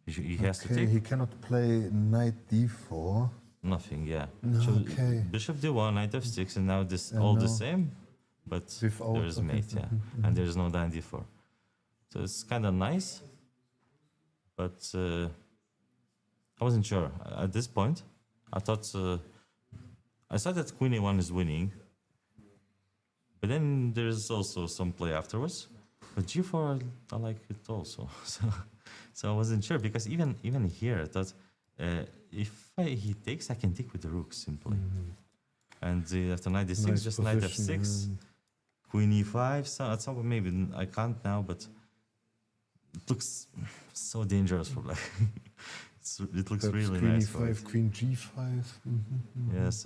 he has to Okay, take he cannot play knight d4. nothing. Yeah. No, So okay. bishop d1, knight f6, and now this And all the now- same, but Without- there is okay. mate. Yeah, and there is no knight d4. So it's kind of nice, but I wasn't sure at this point. I thought that queen a1 is winning, but then there's also some play afterwards. But g4, I like it also. So I wasn't sure, because even here I thought if he takes, I can take with the rook simply. And after knight d6, Nice just knight position, f6, queen e5. So at some point maybe I can't now, but it looks so dangerous for black. It looks Perhaps really queen nice for e5, it. queen g5. Yes,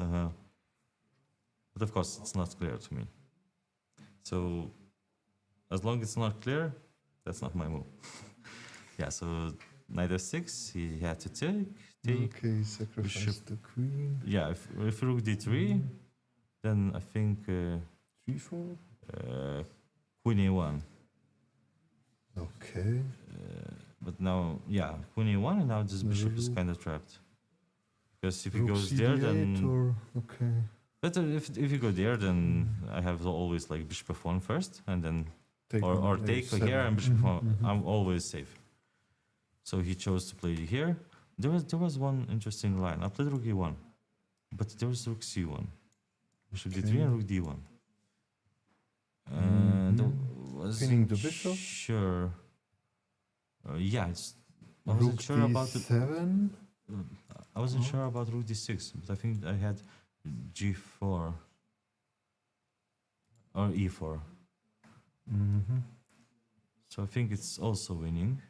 but of course it's not clear to me. So as long as it's not clear, that's not my move. Yeah, so knight f6, he had to take. Okay, sacrifice Bishop. the queen. Yeah, if rook d3, then I think g4. queen a1. Okay. But now, yeah, queen a1, and now this bishop is Rook. kind of trapped. Because if he Rook goes there, cd8 then... or okay. But if you go there, then I have always like bishop f1 first, and then Take or on take a7. here and bishop f1. I'm always safe. So he chose to play here. There was one interesting line. I played rook e1, but there was rook c1, bishop d3 and rook d1. And was Pinning the bishop? Sure. Yeah, I Rook wasn't sure about the. d7. I wasn't sure about rook d6, but I think I had g4 or e4. So I think it's also winning.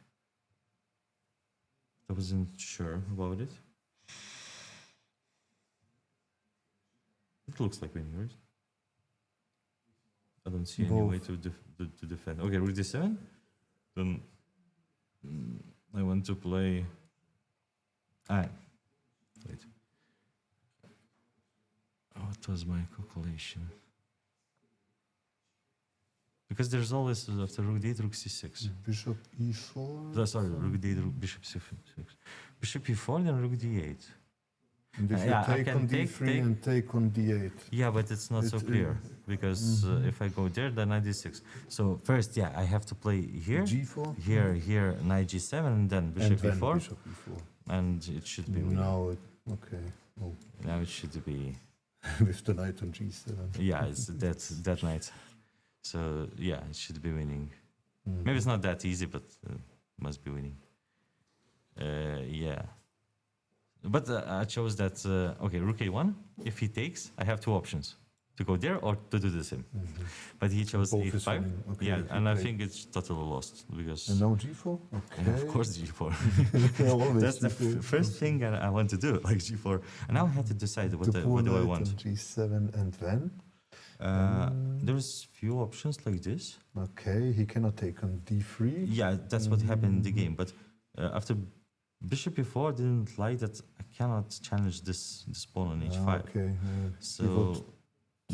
I wasn't sure about it. It looks like winning, right? I don't see any way to defend. Okay, rook d7. Then I want to play. Wait. What was my calculation? Because there's always after rook d8, rook c6. Bishop e4. Sorry, rook d8, rook bishop c6. Bishop e4, then rook d8. And if yeah, I you take can on take- d3 and take on d8. Yeah, but it's not so It- clear because if I go there, then knight d6. So first, yeah, I have to play here, g4. here, knight g7, and then bishop and then e4, bishop e4. and it should be winning. Now, okay. Oh, Now it should be. with the knight on g7. Yeah, it's that knight. So yeah, it should be winning. Maybe it's not that easy, but must be winning. Yeah. But I chose that, okay, rook a1. If he takes, I have two options. To go there or to do the same. But he chose Both is e5. winning. Okay, Yeah, if you and I take- think it's totally lost because... And now g4? Okay. Of course g4. Always That's the g4. first thing I want to do, like g4. And now I had to decide what, The what poor do I knight want. on g7 and then? There's few options like this. Okay, he cannot take on d3. Yeah, that's what happened in the game. But after bishop e4, didn't like that I cannot challenge this pawn on h5. Okay. So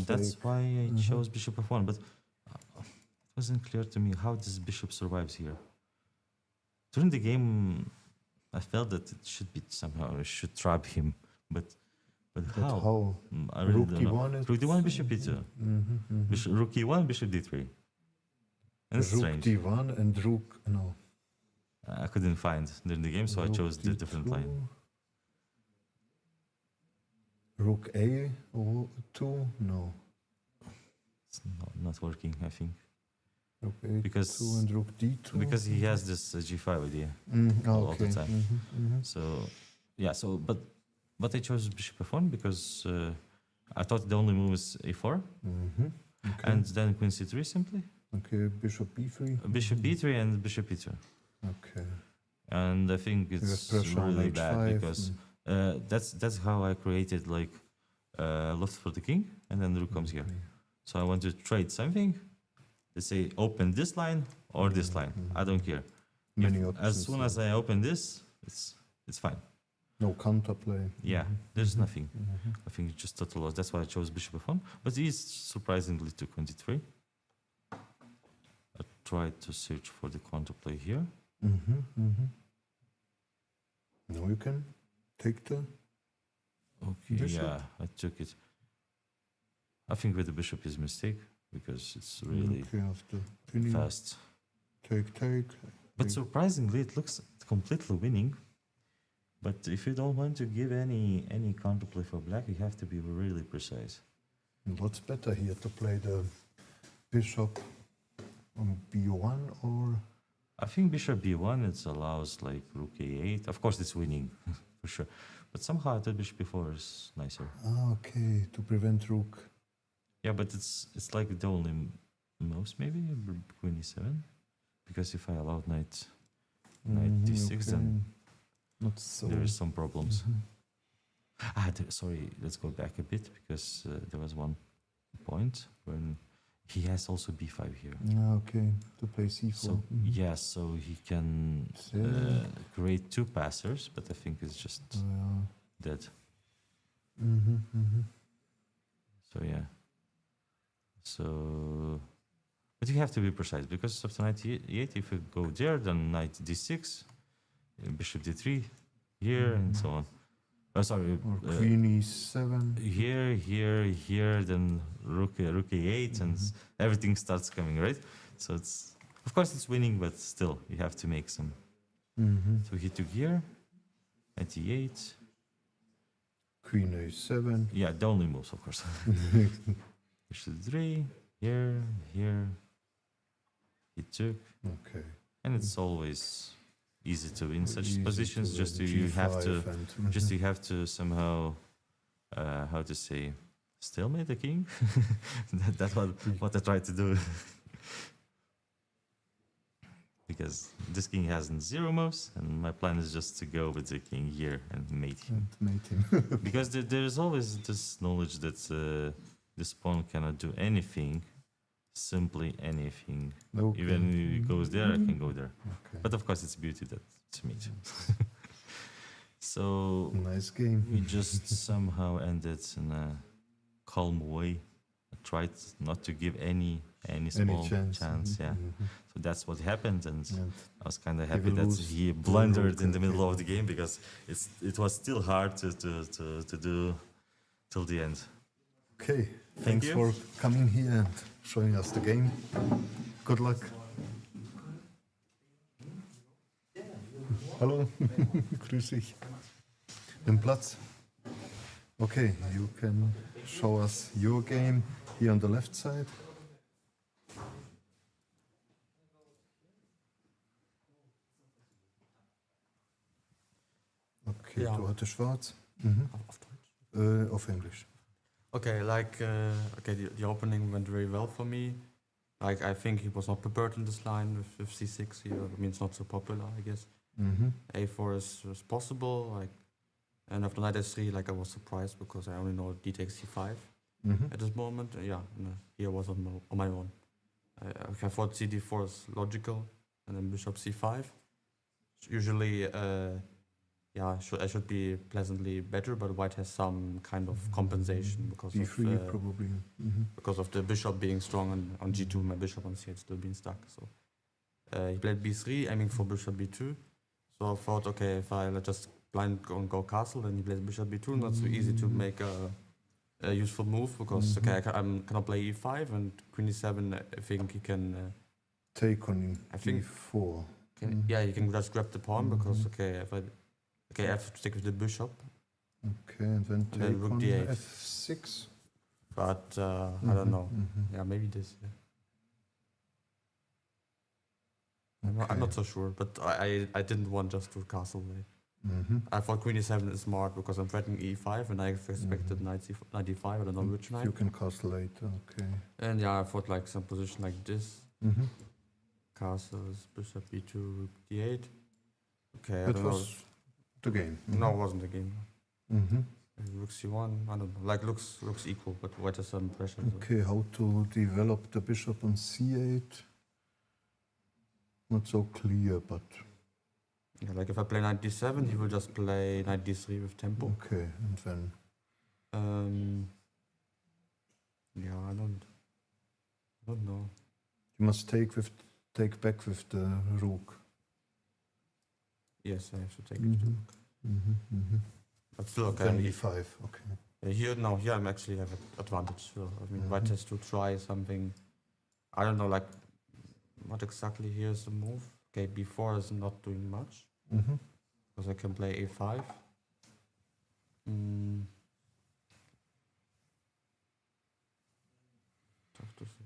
that's take- why I chose bishop f1. But it wasn't clear to me how this bishop survives here. During the game, I felt that it should be somehow, I should trap him. But how? I really Rook don't know. d1 is- Rook d1, bishop e2. Rook e1, bishop d3. And it's Rook strange. D1 and Rook, no. I couldn't find during the game, so I Rook chose the different D2, line. Rook A2, no. It's not working, I think. Rook A2 Because- and Rook D2. Because he has this G5 idea. Oh, all the okay. time. So, yeah, but I chose bishop f1 because I thought the only move is a4, Okay. and then queen c3 simply, Okay, Bishop B3. bishop b3 and bishop e2. Okay. And I think have it's pressure on really H5 bad because that's how I created like left for the king, and then the rook comes here. So I want to trade something. They say open this line or this line. I don't care. Many As options. soon as I open this, it's fine. No counterplay. Yeah, there's nothing. I think it's just total loss. That's why I chose bishop f1. But he surprisingly took 23. I tried to search for the counterplay here. Now you can take the. Okay, Bishop? yeah, I took it. I think with the bishop is a mistake because it's really Okay, after pinning. fast. Take. But surprisingly, it looks completely winning. But if you don't want to give any counterplay for black, you have to be really precise. What's better here to play the bishop on B1 or? I think bishop b1 it allows like rook a8. Of course, it's winning for sure. But somehow I thought bishop b4 is nicer. Ah, okay, to prevent rook. Yeah, but it's like the only moves maybe queen e7, because if I allowed knight d6, then not so. there is some problems. Sorry, let's go back a bit because there was one point when he has also b5 here. Ah, okay, to play c4. So yeah, so he can Yeah. create two passers, but I think it's just dead. So yeah. So, but you have to be precise because after knight e8, if you go there, then knight d6, bishop d3, here and so on. Oh, sorry. Or queen e7. Here, then rook a8, and everything starts coming, right? So it's, of course, it's winning, but still, you have to make some. So he took here, knight e8. Queen a7. Yeah, the only moves, of course. Bishop 3, here. He took, Okay. and it's always easy to win such Easy positions. to Just win you have to, G5 and- just you have to somehow, how to say, stalemate the king. That's what I try to do. Because this king has 0 moves, and my plan is just to go with the king here and mate him. And mate him. Because there is always this knowledge that this pawn cannot do anything, simply anything. Okay. Even if he goes there, I can go there. Okay. But of course, it's beauty that it's mate. So Nice game. we just somehow ended in a calm way. I tried not to give any small chance. Yeah. So that's what happened, and And I was kind of He happy will that lose he the blundered rook in the and middle he- of the game because it was still hard to do till the end. Okay, Thank thanks you. for coming here and showing us the game. Good luck. Hallo, grüß dich. Nimm Platz. Okay, you can show us your game here on the left side. Okay, Ja. du hattest schwarz. Auf Deutsch. Auf Englisch. Okay, the opening went very well for me. Like, I think he was not prepared in this line with c6 here. I mean, it's not so popular, I guess. A4 is possible, like, and after knight s3, like, I was surprised because I only know d takes c5 at this moment. Yeah, and, here was on my own. I thought cd4 is logical, and then bishop c5. Usually, I should be pleasantly better, but white has some kind of compensation because D3 of probably. because of the bishop being strong on g2, my bishop on c8 still being stuck. So he played b3, aiming for bishop b2. So I thought, okay, if I just blind go castle, then he plays bishop b2. Not so easy to make a useful move because I cannot play e5, and queen e7. I think he can take on I think- d4. Yeah, you can just grab the pawn because I have to stick with the bishop. Okay, and then And then take rook on d8. f6. But I don't know. Yeah, maybe this. Yeah. I'm not so sure, but I didn't want just to castle away. I thought queen e7 is smart because I'm threatening e5 and I expected knight e5. I don't know which knight. You can castle later, okay. And yeah, I thought like some position like this. Castles, bishop b2, rook d8. Okay, I That don't know. was the game. No, it wasn't a game. Mm-hmm. Rook c1, I don't know. Like looks equal, but white has some pressure. So. Okay, how to develop the bishop on c8? Not so clear, but Yeah, like if I play knight d7, he will just play knight d3 with tempo. okay, and then Yeah, I don't know. you must take back with the rook. Yes, I have to take it. But still okay. Then e5, okay. Here I'm actually have an advantage. So I mean, white has to try something. I don't know, like what exactly here is the move. Okay, b4 is not doing much because I can play a5. Tough to say.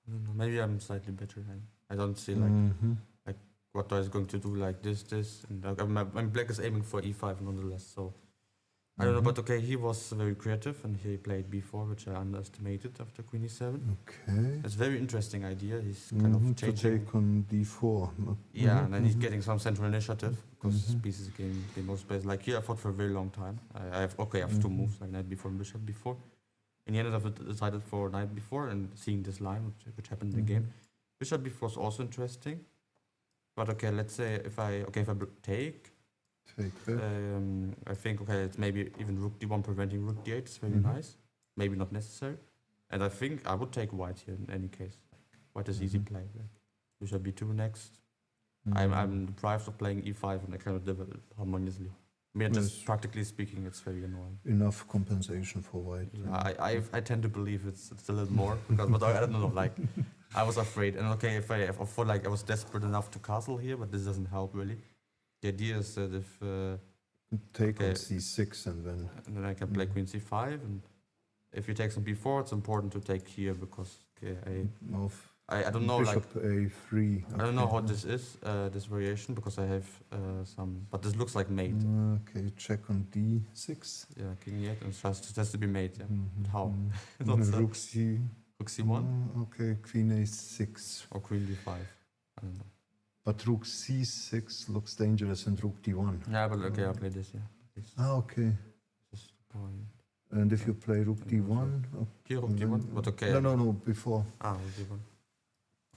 I don't know, maybe I'm slightly better. I don't see like what I is going to do like this, and my black is aiming for e5 nonetheless. So I don't know, but okay, he was very creative and he played b4, which I underestimated after queen e7. Okay. It's a very interesting idea. He's kind of To changing. take on d4. Yeah, and then he's getting some central initiative because his pieces gain more space. Like here, I fought for a very long time. I have two moves like knight b4 and bishop b4. In the end, I've decided for knight b4 and seeing this line, which happened in the game. Bishop b4 is also interesting. But okay, let's say if I take back. I think it's maybe even rook d1 preventing rook d8 is very nice. Maybe not necessary. And I think I would take white here in any case. White is easy play. Like bishop b2 next. I'm deprived of playing e5 and I cannot develop harmoniously. I mean, just practically speaking, it's very annoying. Enough compensation for white. Yeah, I tend to believe it's a little more because, but I don't know. Like, I was afraid, and okay, if I felt like I was desperate enough to castle here, but this doesn't help really. The idea is that if take on c6 and then I can play queen c5, and if you take some b4, it's important to take here because I don't know, bishop like a3. I don't know how this is this variation because I have some, but this looks like mate. Okay, check on d6. Yeah, king e8, and it has to be mate. Yeah, but how? Rook c. Rook c1. Okay, queen a6 or queen d5. I don't know. But rook c6 looks dangerous and rook d1. Yeah, but okay, I'll play this. Yeah. This. Okay. This is the point. And if you play rook d1, here rook d1, but okay. No, before. Rook d1.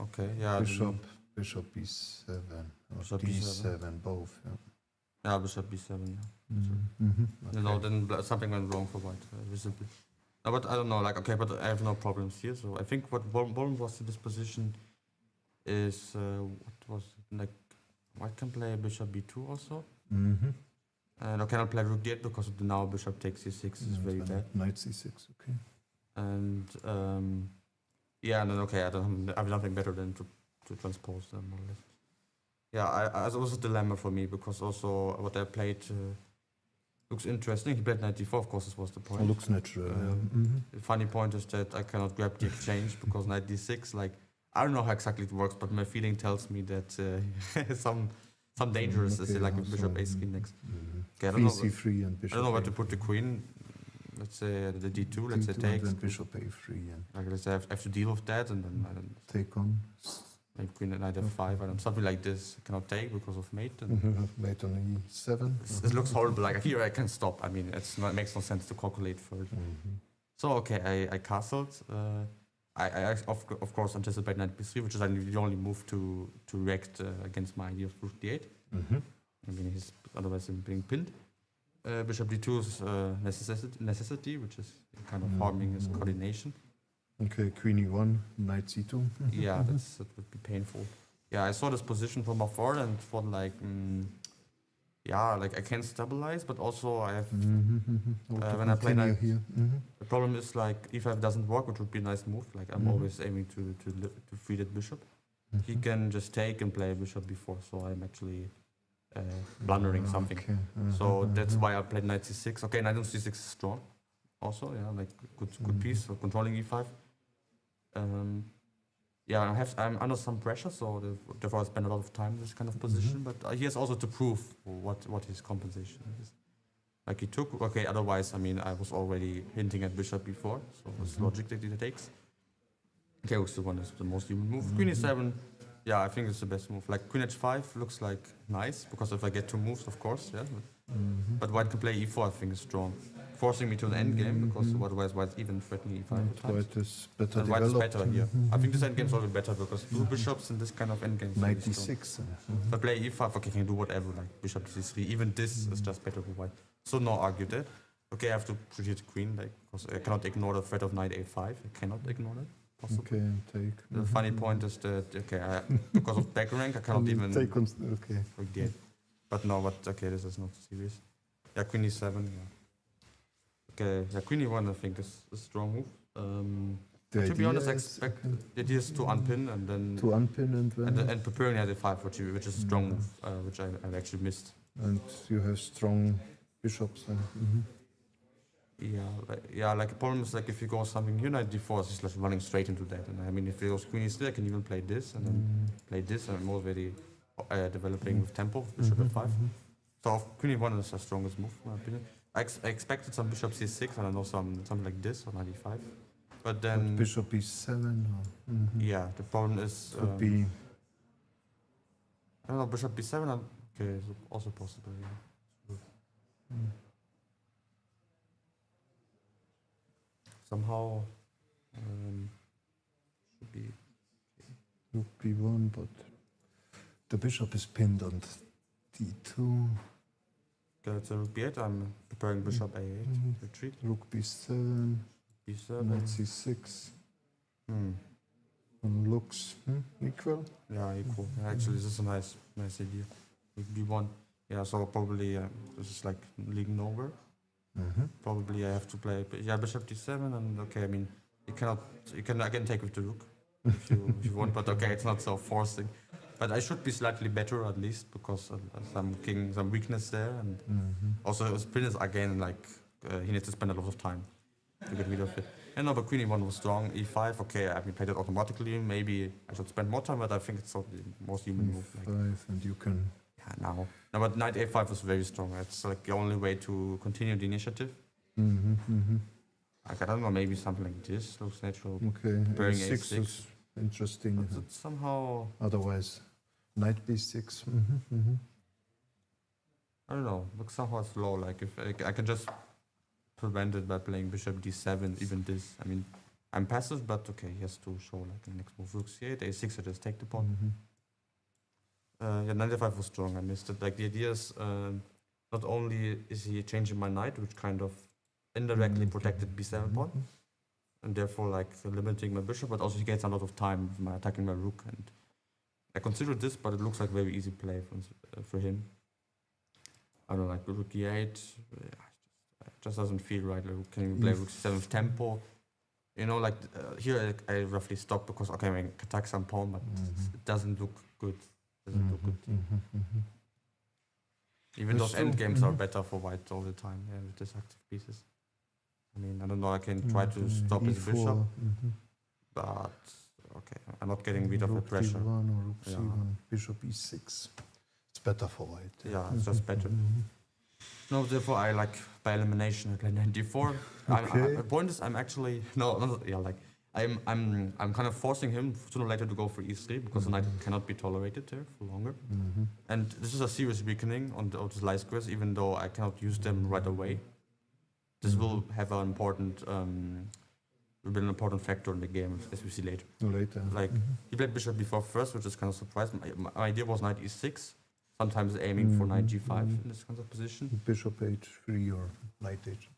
Okay, yeah. Bishop b7 or Bishop d7, both. Yeah, bishop b7. Yeah. No, then something went wrong for white, visibly. No, but I don't know. Like, okay, but I have no problems here. So I think what Bolm was in this position is what was it? Like white can play bishop b2 also. And I cannot play rook d8 because of the now bishop takes c6 is very bad. Knight c6, okay. And yeah, and then okay, I have nothing better than to transpose them more or less. Yeah, it was a dilemma for me because also what I played looks interesting. He played knight d4, of course, this was the point. It looks natural. The funny point is that I cannot grab the exchange because knight d6, like, I don't know how exactly it works, but my feeling tells me that some dangerous is like with bishop a3 next. Okay, I don't know. c3 and bishop. I don't know where to put the queen. Let's say the d2. Let's say takes. And bishop a3. And like, let's say I have to deal with that, and then I don't take on. Maybe queen at knight f5. I don't something like this. I cannot take because of mate. And mate on e7. It looks horrible. Like here I can stop. I mean, it makes no sense to calculate further. So okay, I castled. I of course anticipate knight b3, which is the only move to react against my idea of rook d8. I mean, he's otherwise being pinned. Bishop d2 is necessity, which is kind of harming his coordination. Okay, queen e1, knight c2. Yeah, that would be painful. Yeah, I saw this position from afar and thought like, yeah, like I can stabilize, but also I have How to when I play continue knight, here. the problem is like e5 doesn't work, which would be a nice move. Like I'm always aiming to free that bishop. He can just take and play bishop b4, so I'm actually blundering something. Okay. So that's why I played knight c6. Okay, knight on c6 is strong. Also, yeah, like good piece for controlling e5. Yeah, I'm under some pressure, so therefore I spend a lot of time in this kind of position. But he has also to prove what his compensation is. Like he took, okay, otherwise, I mean, I was already hinting at bishop before, so it's logic that he takes. Okay, rook c1 is the most human move. Queen e7, yeah, I think it's the best move. Like queen h5 looks like nice, because if I get two moves, of course, yeah. But white can play e4, I think is strong. Forcing me to the endgame, because otherwise white's even threatening e5 at times. White is better And white is developed. better here. I think this endgame is already better, because two bishops in this kind of endgame. Knight d6. If I play e5, okay, I can do whatever, like bishop to c3. Even this is just better for white. So no argue that. Okay, I have to protect the queen, like, because I cannot ignore the threat of knight a5. I cannot ignore that. Possible. Okay, take. The funny point is that, okay, because of back rank, I cannot even Take okay. forget. But no, but okay, this is not serious. Yeah, queen e7, yeah. Okay, yeah, queen e1 I think is a strong move. The To be honest, idea is- the idea is to unpin and then To unpin and then. and preparing knight a5, which is a strong move, which I actually missed. And you have strong bishops. Yeah, like the problem is like if you go something here, knight d4 is just like running straight into that. And I mean, if it goes queen e3, I can even play this and then play this, and I'm already developing with tempo, with bishop f5. So queen e1 is the strongest move, in my opinion. I expected some bishop c6, I don't know, something like this or knight e5. But then, Bishop e7. yeah, the problem is, Could be. I don't know, bishop b7, okay, it's also possible, yeah. Somehow, should be, Rook b1, but the bishop is pinned on d2. okay, it's a rook b8, I'm preparing bishop a8, retreat, Rook b7, b7, knight c6. hmm. And looks equal. Yeah, equal. Yeah, actually, this is a nice idea. Rook b1, yeah, so probably this is like leaning over. Probably I have to play, yeah, bishop d7, and okay, I mean, I can take with the rook if you want, but okay, it's not so forcing. But I should be slightly better at least, because some weakness there, and also his pin is again like he needs to spend a lot of time to get rid of it. And no, but queen e1 was strong. e5, okay, I played it automatically. Maybe I should spend more time, but I think it's not the most human move. Like, e5, and you can. yeah, now. No, but knight a5 was very strong. It's like the only way to continue the initiative. Like, I don't know, maybe something like this looks natural. Okay, Preparing a6 a6. is interesting. But it's somehow, Otherwise, knight b6. I don't know, looks somehow slow. Like if I can just prevent it by playing bishop d7, even this. I mean, I'm passive, but okay, he has to show like the next move. Rook c8, a6, I just take the pawn. Yeah, knight a5 was strong. I missed it. Like the idea is, not only is he changing my knight, which kind of indirectly protected b7 pawn, and therefore like limiting my bishop, but also he gets a lot of time with my attacking my rook. And I considered this, but it looks like very easy play for him. I don't know, like rook e8, it just doesn't feel right. Like, can you play rook c7 with tempo? You know, like here I roughly stop because okay, I can attack some pawn, but it doesn't look good. Even those endgames are better for white all the time, yeah, with these active pieces. I mean, I don't know, I can try to stop his bishop, but okay, I'm not getting rid of the Rook pressure. d1 or rook Yeah. c1, bishop e6. It's better for white. Yeah, it's just better. No, therefore I like by elimination I play knight d4. Okay. The point is I'm actually I'm kind of forcing him sooner or later to go for e3 because the knight cannot be tolerated there for longer. And this is a serious weakening on the light squares, even though I cannot use them right away. This will have an important factor in the game, as we see later. Later. Like he played bishop b4 first, which is kind of surprising. My idea was knight e6, sometimes aiming for knight g5 in this kind of position. Bishop h3 or knight h.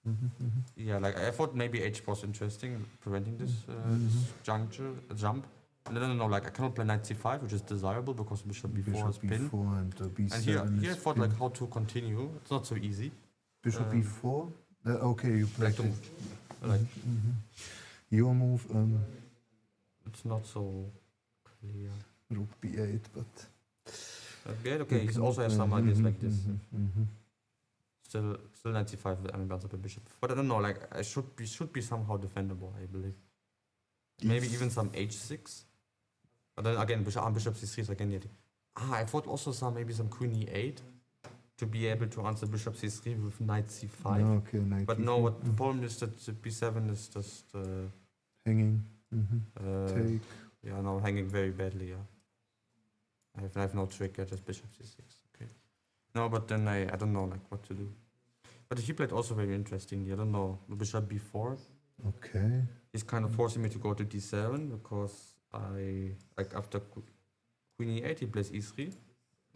Yeah, like I thought maybe h was interesting, preventing this, this jump. And then no, like I cannot play knight c5, which is desirable because bishop b4 is Bishop pinned. b4 and b7 And here I is thought like pinned. how to continue. It's not so easy. Bishop b4. Okay, you played Like to it. move. Like Your move, it's not so clear. rook b8, but Okay, he also has some ideas like this. Still knight c5. I mean, bounce up a bishop. But I don't know. Like I should be somehow defendable. I believe. Maybe even some h6. But then again, bishop c3 is again yet. I thought also maybe some queen e8 to be able to answer bishop c3 with knight c5. Okay, knight But e4. no, what the problem is that b7 is just Hanging. uh, Take. yeah, no, hanging very badly. Yeah, I have no trick. Just bishop c6. Okay. No, but then I don't know like what to do. But he played also very interestingly. I don't know, bishop b4. Okay. He's kind of forcing me to go to d7 because I like after queen e8 he plays e3.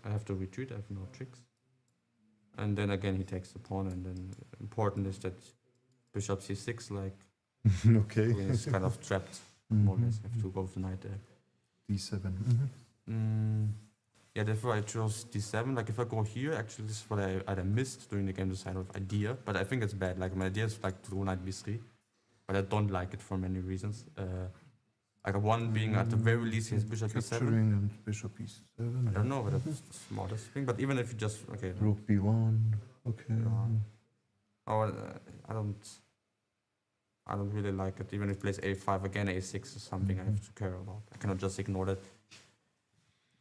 I have to retreat. I have no tricks. And then again he takes the pawn. And then important is that bishop c6 like Okay. queen is kind of trapped. More or less. I have to go with the knight there. d7. Yeah, therefore I chose d7. Like if I go here, actually this is what I either missed during the game, this kind of idea. But I think it's bad. Like my idea is like to go knight b3, but I don't like it for many reasons. Like one being at the very least he has bishop b7. Capturing and bishop e7. I don't know whether that's the smartest thing, but even if you just okay. Rook b1. Okay. I don't really like it. Even if he plays a5 again, a6 is something I have to care about. I cannot just ignore that.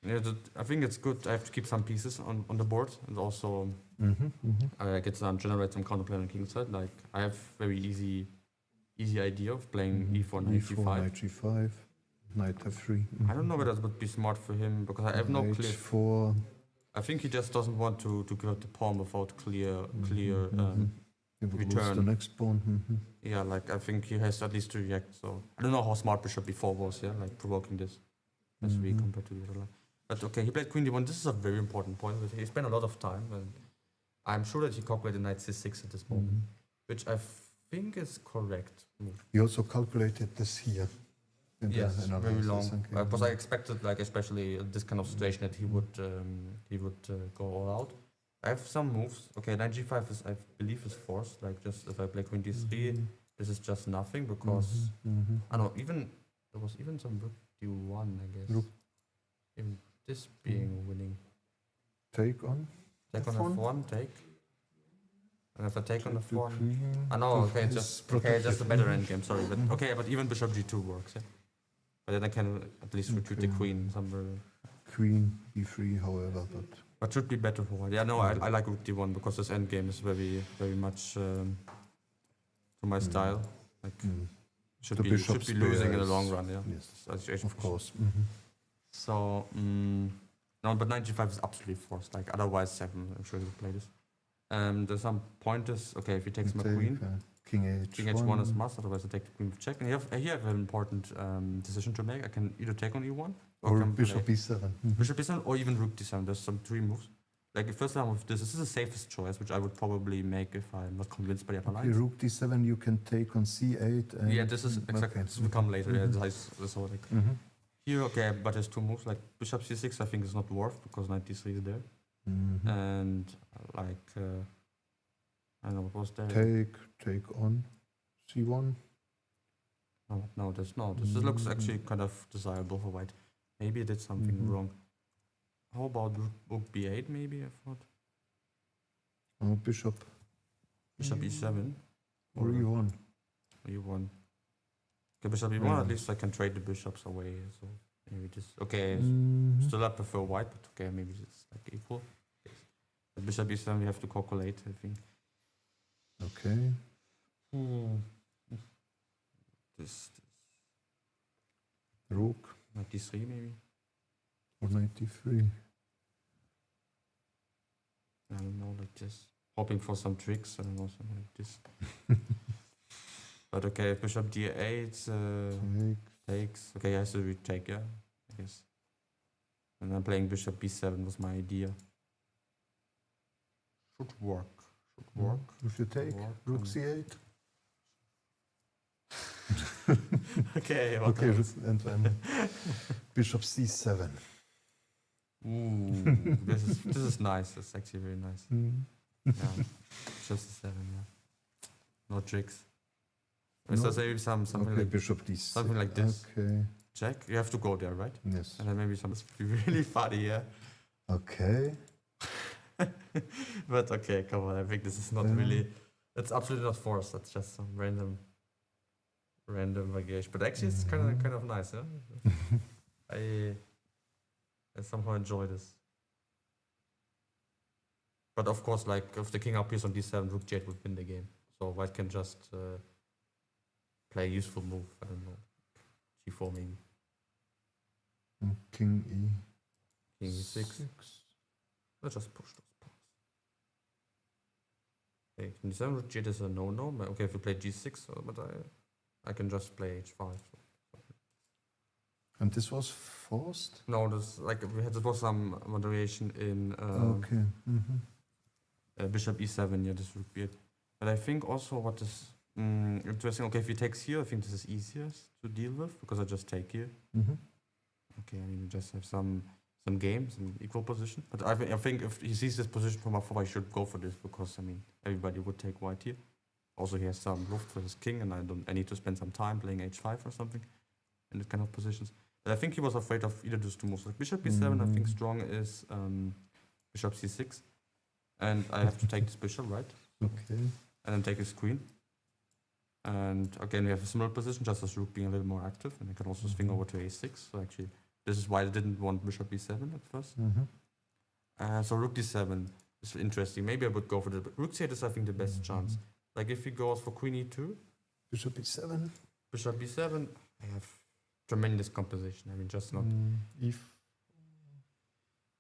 Yeah, I think it's good. I have to keep some pieces on the board, and also I get some generate some counterplay on the king side. Like I have very easy idea of playing e4, knight e4, g5. knight g5, knight f3. I don't know whether that would be smart for him because I have no clear. h4. I think he just doesn't want to give up the pawn without clear. He would lose return. the next pawn. Yeah, like I think he has at least to react. So I don't know how smart bishop b4 was. Yeah, like provoking this as we compared to the other line. But okay, he played queen d1. This is a very important point. He spent a lot of time, and I'm sure that he calculated knight c6 at this moment, which I think is correct move. He also calculated this here. In Yes, the very analysis, long. okay. Because I expected, like especially this kind of situation, that he would go all out. I have some moves. Okay, knight g5 is I believe is forced. Like just if I play queen d3, this is just nothing because I don't know. Even there was even some rook d1, I guess. Rook. Even this being winning. Take on. Take on F1? f1, take. And if I take on The f1, queen. I know. Okay, Is just a protected. better endgame. Sorry, but okay, but even bishop g2 works. Yeah? But then I can at least retreat the Okay. queen somewhere. Queen b3, however, But should be better for white. Yeah, no, I like rook d1 because this endgame is very much to my style. Like should The be bishop's losing in the there long is- run. Yeah, yes, of course. So no, but knight g5 is absolutely forced. Like otherwise, I'm sure he would play this. There's some pointers. Okay, if he takes my Take, queen, king h1. king h1 is must. Otherwise, I take the queen with check. And here I have an important decision to make. I can either take on e1 or can bishop play b7. bishop b7 or even rook d7. There's some three moves. Like the first time with this is the safest choice, which I would probably make if I'm not convinced by the other Okay, lines. rook d7, you can take on c8. And Yeah, this is exactly. Okay. This will come later. Yeah, that's all like. Here, okay, but there's two moves. Like bishop c6, I think is not worth because knight d3 is there, and like I don't know what was there. Take on c1. No, this looks actually kind of desirable for white. Maybe I did something wrong. How about rook b8? Maybe I thought Oh, bishop bishop e7 or e1. e1. Okay, bishop e1. At least I can trade the bishops away. So maybe this. Okay, still I prefer white, but okay, maybe it's like equal. But bishop e7 we have to calculate, I think. Okay. This Rook knight d3 maybe. or knight d3. I don't know, like this. Hoping for some tricks. I don't know, something like this. But okay, bishop d8 Take. takes. Okay, he has to retake, yeah, I guess. And then playing bishop b7 was my idea. Should work. Should work. If you take Work rook and- c8. Okay, what Okay, else? and then bishop c7. Ooh, this is nice. It's actually very nice. Yeah, just a 7. Yeah, no tricks. So No. maybe something Okay, like bishop d6. something like this. Okay, check. You have to go there, right? yes. And then maybe something really funny, yeah. Okay. But okay, come on. I think this is not Yeah. really. It's absolutely not forced. That's just some random variation. But actually, it's kind of nice, yeah. I somehow enjoy this. But of course, like if the king appears on d7, rook j8 would win the game. So white can just play a useful move. I don't know, g4 maybe, King king e6. e6. Let's just push those pawns. Okay, d7 rook j8 is a no-no. Okay, if you play g6, but I can just play h5. And this was forced? No, there was some moderation in Okay. bishop e7. Yeah, this would be it. But I think also what is interesting. Okay, if he takes here, I think this is easiest to deal with because I just take here. Okay, I mean, you just have some game, some equal position. But I think if he sees this position from afar, I should go for this because I mean everybody would take white here. Also, he has some luft for his king, and I need to spend some time playing h5 or something in this kind of positions. But I think he was afraid of either those two moves. Like bishop b7, I think strong is bishop c6, and I have to take this bishop, right? Okay. And then take his queen. And again, we have a similar position, just as rook being a little more active, and I can also swing over to a6. So actually, this is why I didn't want bishop b7 at first. So rook d7 is interesting. Maybe I would go for the rook c8 is I think the best chance. Like if he goes for queen e2, Bishop e7. bishop b7, I have tremendous composition. I mean, just not. If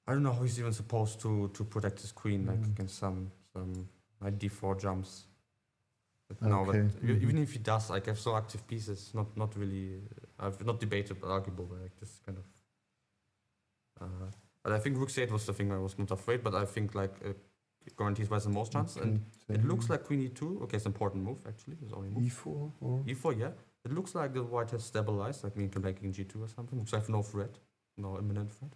I don't know how he's even supposed to protect his queen, like against some like d4 jumps. But no, but Okay. even if he does, like I have so active pieces, not really. I've not debated, but arguable. Like this kind of. But I think rook c8 was the thing I was not afraid. But I think like it guarantees wise the most chance, and it looks like queen e2. Okay, it's an important move actually. It's only move. e4 or e4, yeah. It looks like the white has stabilized. Like you can play king g2 or something. Looks like no threat, no imminent threat.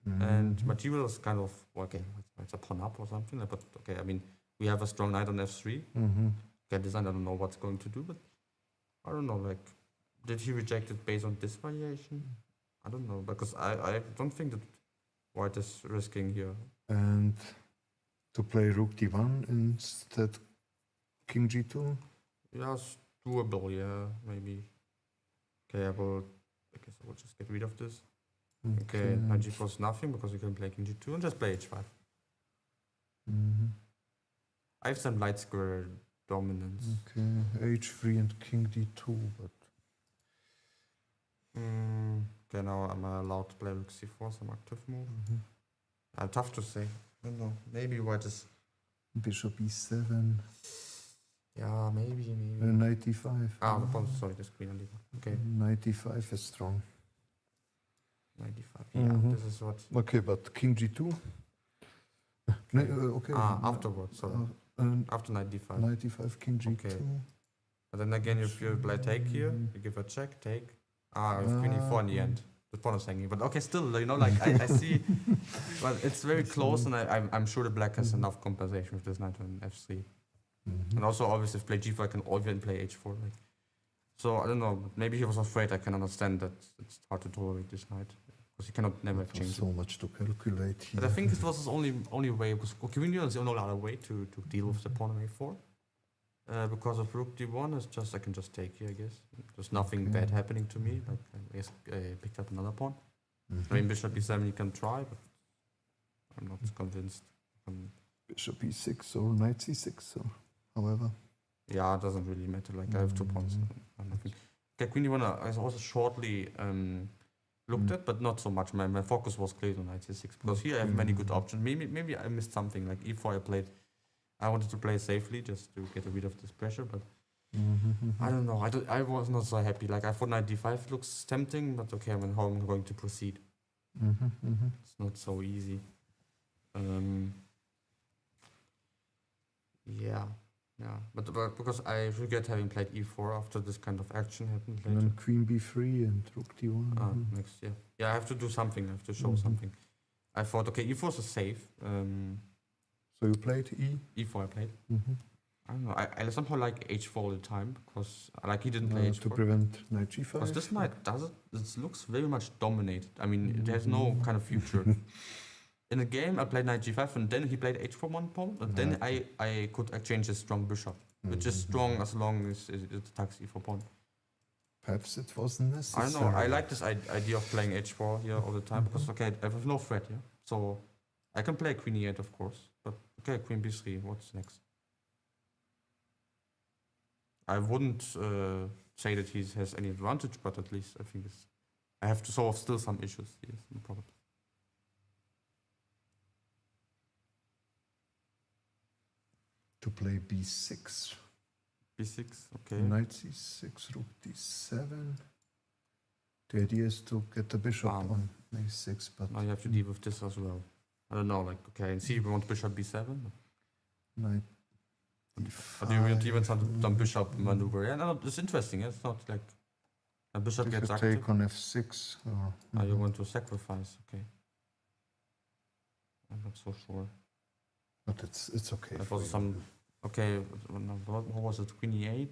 And material is kind of okay. It's a pawn up or something. But okay, I mean we have a strong knight on f3. Okay, design. I don't know what's going to do, but I don't know. Like, did he reject it based on this variation? I don't know because I don't think that white is risking here. and to play rook d1 instead king g2. Yeah, it's doable. Yeah, maybe. Okay, I guess I will just get rid of this. Okay, knight g4 is nothing because you can play king g2 and just play h5. I have some light square dominance. Okay, h3 and king d2, but Okay, now am I allowed to play rook c4, some active move? Tough to say. I don't know. Maybe white is. bishop e7, Yeah, maybe. knight e5. The pawn. Sorry, this queen and d5. Okay, Knight e5 is strong. 95. Yeah, this is what. Okay, but king g2. Okay. Afterwards. Sorry. After knight d5. Knight e5, king g2. Okay. And then again, if you play take here, you give a check, take. Queen e4 in the end. The pawn is hanging. But okay, still, you know, like I see. Well, it's very close, and I'm sure the black has enough compensation with this knight on f3. And also, obviously, if play g4, I can even play h4. Like, so I don't know. Maybe he was afraid. I can understand that it's hard to tolerate this knight because he cannot never change it. So much to calculate here. But I think it was his only way because queen is the only other way to deal with the pawn on a4. Because of rook d1, it's just I can just take here, I guess. There's nothing bad happening to me. Like I guess I picked up another pawn. I mean, bishop e7 you can try, but I'm not convinced. Bishop e6 or knight c6 or however. Yeah, it doesn't really matter. Like I have 2 pawns. Okay, queen d1 I also shortly looked at, but not so much. My focus was clear on knight c6 because here I have many good options. Maybe I missed something. Like e4 I wanted to play safely just to get rid of this pressure, but I don't know. I was not so happy. Like I thought knight d5 looks tempting, but okay, I'm how I'm going to proceed. It's not so easy. Yeah. Yeah, but because I regret having played e4 after this kind of action happened And later. then queen b3 and rook d1. Next, yeah. Yeah, I have to do something. I have to show something. I thought, okay, e4 is safe. So you played e? E4 I played. Mm-hmm. I don't know. I somehow like h4 all the time because like he didn't play To h4. prevent knight g5. Because this knight it looks very much dominated. I mean, it has no kind of future. In the game, I played knight g5, and then he played h4 one pawn, and then I could exchange his strong bishop, which is strong as long as it attacks e4 pawn. Perhaps it wasn't I necessary. know. I like this idea of playing h4 here all the time because okay, I have no threat here, so I can play queen e8 of course. But okay, queen b3. What's next? I wouldn't say that he has any advantage, but at least I think I have to solve still some issues. Yes, no problem. To play b6. b6, okay. Knight c6, rook d7. The idea is to get the bishop on a6, but Now you have to deal with this as well. I don't know, like, okay, and see, we want bishop b7. knight But do you want even some bishop maneuver? Yeah, no, it's interesting. It's not like a bishop if gets you active. take on f6. Or, You want to sacrifice, okay. I'm not so sure. But it's okay. There for was you. some, okay, what was it, queen e8?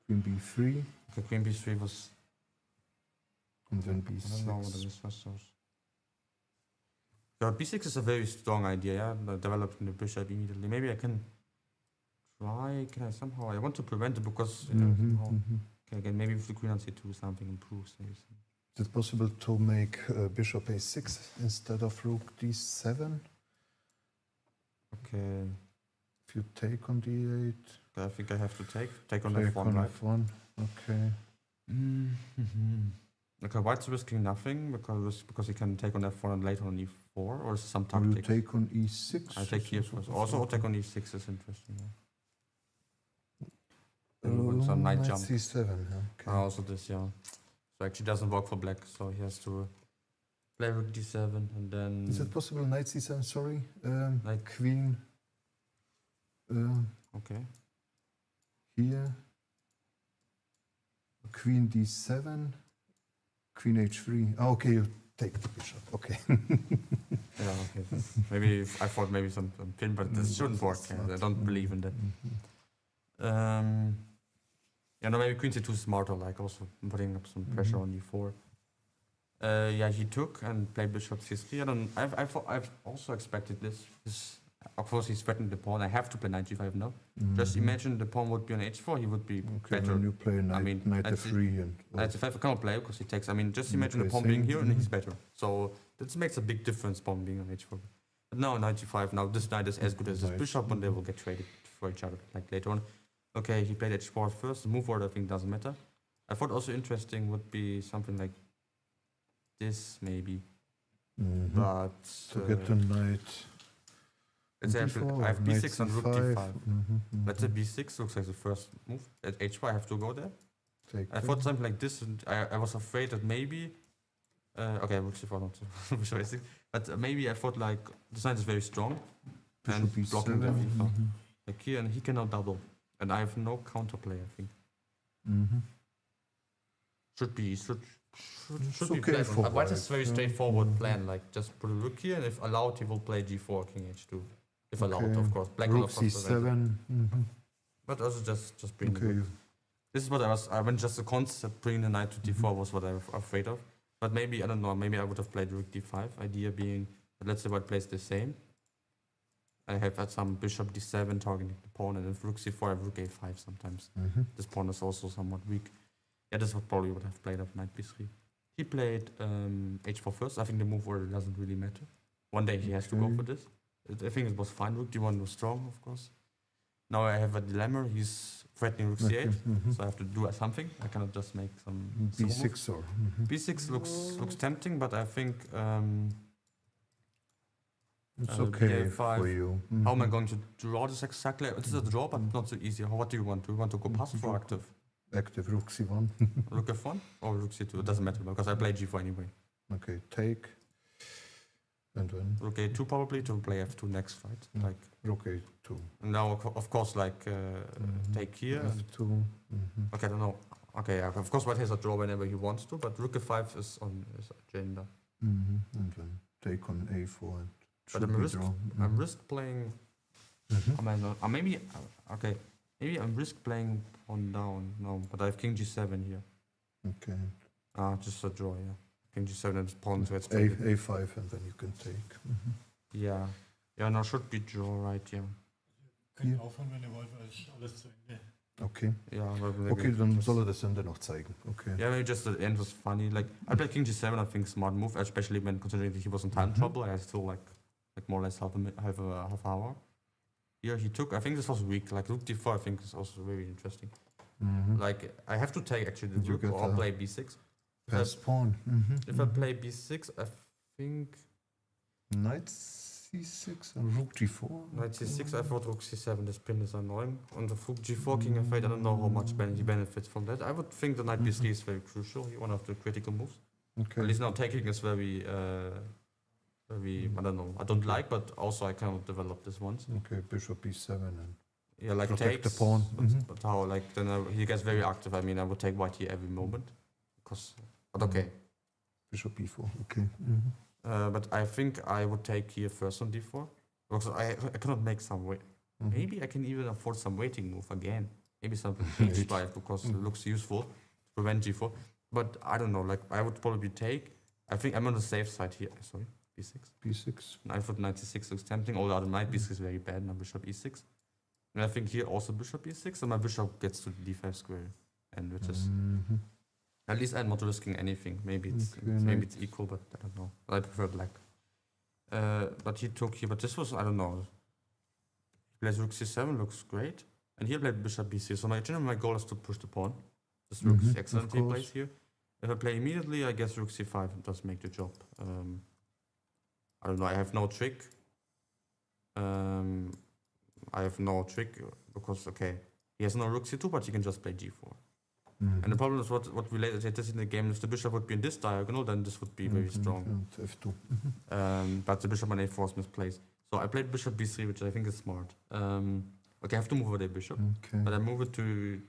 Queen b3 Okay, queen b3 was, and then I don't know what b6. the mismatch was. So b6 is a very strong idea, yeah, developing the bishop immediately. Maybe I can try, can I somehow, I want to prevent it because, somehow, okay, again, maybe with the queen on c2 something improves. Maybe. Is it possible to make bishop a6 instead of rook d7? Okay, If you take on d8, I think I have to take on take f1, on right? f1. Okay. Okay, white's risking nothing because he can take on f1 and later on e4, or is it some Will you tactic? take on e6? I take here first. Also, take on e6 is interesting. Yeah. Oh, Then we want some knight jump. c7. Okay. Also this, yeah. So actually doesn't work for black, so he has to play rook d7 and then Is it possible knight c7? Sorry, Knight- queen okay. here. Queen d7. Queen h3. Oh, okay, you take the bishop. Okay. Yeah, okay. Maybe I thought maybe some pin, but this shouldn't work. it's Yeah, not. I don't believe in that. Yeah, no, maybe queen c2 is smarter, like also putting up some pressure on e4. Yeah, he took and played bishop c3. I don't. I've also expected this. Of course, he's threatened the pawn. I have to play knight g5 now. Just imagine the pawn would be on h4. He would be Okay, better. then you play knight, mean, knight that's it. f3 and Knight c5 I cannot play because he takes. I mean, just You imagine the play pawn being same. here and he's better. So this makes a big difference. Pawn being on h4. But now knight g5. Now this knight is as good as this Nice. bishop, and they will get traded for each other like later on. Okay, he played h4 first. The move order I think doesn't matter. I thought also interesting would be something like this maybe, but to get the knight. it's on actually d4, I have knight b6 and rook c5. d5. Let's say b6 looks like the first move. At h4 I have to go there. Take I thought something like this, and I was afraid that maybe. Okay, rook c4 not so visualistic, but maybe I thought like this knight is very strong and Bishop blocking the b7. v5. Like here, and he cannot double, and I have no counterplay. I think should be okay pleasant. for White is white, very yeah. straightforward plan. Like just put a rook here, and if allowed, he will play g4, king h2. If allowed, Okay. of course. Black will Rook of course prevent it. c7. But also just bring the Okay. rook. This is what I went just the concept bringing the knight to d4 was what I was afraid of. But maybe I don't know. Maybe I would have played rook d5. Idea being that let's say white plays the same. I have had some bishop d7 targeting the pawn, and if rook c4, I have rook a5 sometimes. This pawn is also somewhat weak. Yeah, this would probably would have played up knight b3. He played h4 first. I think the move order doesn't really matter. One day he has to go for this. I think it was fine. Rook d1 was strong, of course. Now I have a dilemma. He's threatening rook c8, so I have to do something. I cannot just make some b6 or b6 looks tempting, but I think it's okay b5. for you. How am I going to draw this exactly? It's a draw, but not so easy. What do you want? Do you want to go passive or active? Active rook c1. Rook f1 or rook c2? It doesn't matter because I play g4 anyway. Okay, take. And then rook a2 probably to play f2 next, right? Mm. Like rook a2. now, of course, like take here. And, F2. Mhm. okay, I don't know. Okay, yeah, of course, White has a draw whenever he wants to, but rook a5 is on his agenda. Mhm. And then take on a4 and But should I'm be risk, drawn. I'm Mhm. risk playing. Mhm. I mean, maybe okay. Maybe I'm risk playing pawn down. No, but I have king g7 here. Okay. Just a draw, yeah. King g7 and pawn, so it's A5 and then you can take. Mhm. yeah. Yeah, no, should be draw, right? Yeah. Könnt ihr Ja. aufhören, wenn ihr wollt, weil ich alles zu Ende. Okay. Yeah. But Okay, dann soll er das Ende noch zeigen. Okay. Yeah, maybe just the end was funny. Like I played king g7, I think smart move, especially when considering that he was in time trouble. I still like more or less half hour. Here he took. I think this was weak. Like rook d4, I think is also very interesting. Mhm. Like I have to take actually the You rook get or a play b6. Pass pawn. Mhm. If I Mhm. play b6, I think Knight c6 and rook g4. knight c6. I thought rook c7. This pin is annoying. On the rook g4, king f8. I don't know how much he benefits from that. I would think the knight b3 is very crucial. One of the critical moves. Okay. At least now taking is very, I don't know. I don't like, but also I cannot develop this once. Okay, bishop b7 and Yeah, like protect the takes. pawn. But, Mhm. but how? Like then he gets very active. I mean, I would take white here every moment, because. But okay. bishop b4. Okay. Mhm. But I think I would take here first on d4 because I cannot make some wait. Mhm. Maybe I can even afford some waiting move again. Maybe something h5 because it looks useful to prevent g4. But I don't know. Like I would probably take. I think I'm on the safe side here. Sorry, b6. b6. I thought knight c6 looks tempting. Although the knight b6 is very bad. Now bishop e6. And I think here also bishop e6, and my bishop gets to the d5 square, and which is Mhm. at least I'm not risking anything. Maybe it's Okay, maybe knight. it's equal, but I don't know. I prefer black. But he took here, but this was I don't know. He plays rook c7, looks great, and here played bishop b6. So my goal is to push the pawn. This rook is Mhm, excellent. of He course. plays here. If I play immediately, I guess rook c5 does make the job. I don't know. I have no trick. I have no trick because okay, he has no rook c2, but he can just play g4. Mhm. And the problem is what we later said this in the game. If the bishop would be in this diagonal, then this would be very Mhm. strong. And f2. But the bishop on a4 is misplaced. So I played bishop b3, which I think is smart. Okay, I have to move over the bishop, Okay. but I move it to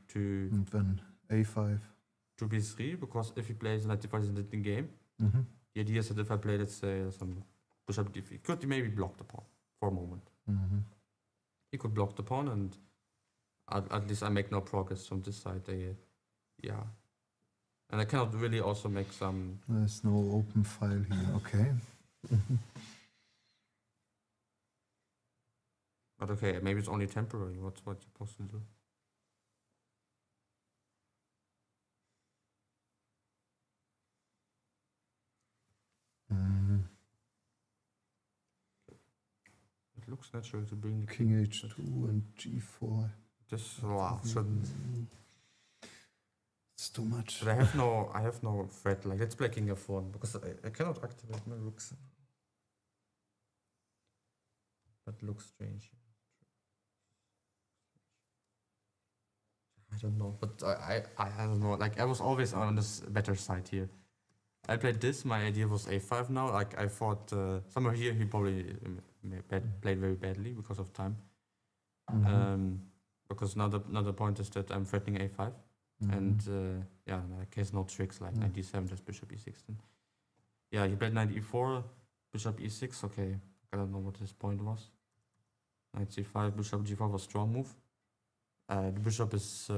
And then a5. b3 because if he plays knight d5 in the game, Mhm. the idea is that if I play, let's say, some bishop d3, could he maybe block the pawn for a moment. Mhm. He could block the pawn, and at least I make no progress from this side. Yeah. And I cannot really also make some. There's no open file here. Okay. Mhm. But okay, maybe it's only temporary. What's supposed to do? Mhm. It looks natural to bring the King h2 and g4. This wow, shouldn't. It's too much. But I have no threat. Like let's play king f1 because I cannot activate my rooks. That looks strange. I don't know, but I don't know. Like I was always on this better side here. I played this. My idea was a5 now. Like I thought somewhere here he probably played very badly because of time. Mhm. Because another point is that I'm threatening a5. Mhm. And yeah, in that case, no tricks like knight d7, just bishop e6. Then. Yeah, he played knight e4, bishop e6. Okay, I don't know what his point was. Knight c5, bishop g4 was strong move. The bishop is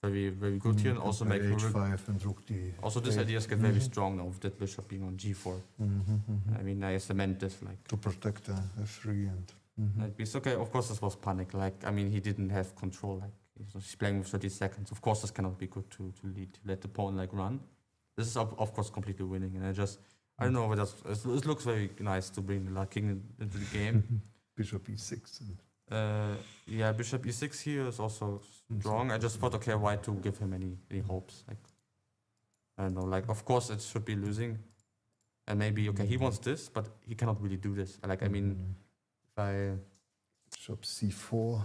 very very good here, and also make h5 and rook d. also this idea get very strong now with that bishop being on g4. Mhm. I mean, I cement this like. To protect f3 and. Mhm. Knight b6. Okay, of course this was panic. Like I mean, he didn't have control. Like he's playing with 30 seconds. Of course, this cannot be good to let the pawn like run. This is of course completely winning, and I don't know whether it looks very nice to bring the like king into the game. Bishop e6. And Yeah, bishop e6 here is also strong. I just thought okay, why to give him any hopes? Like I don't know. Like of course it should be losing, and maybe okay he wants this, but he cannot really do this. Like I mean, if I bishop c4.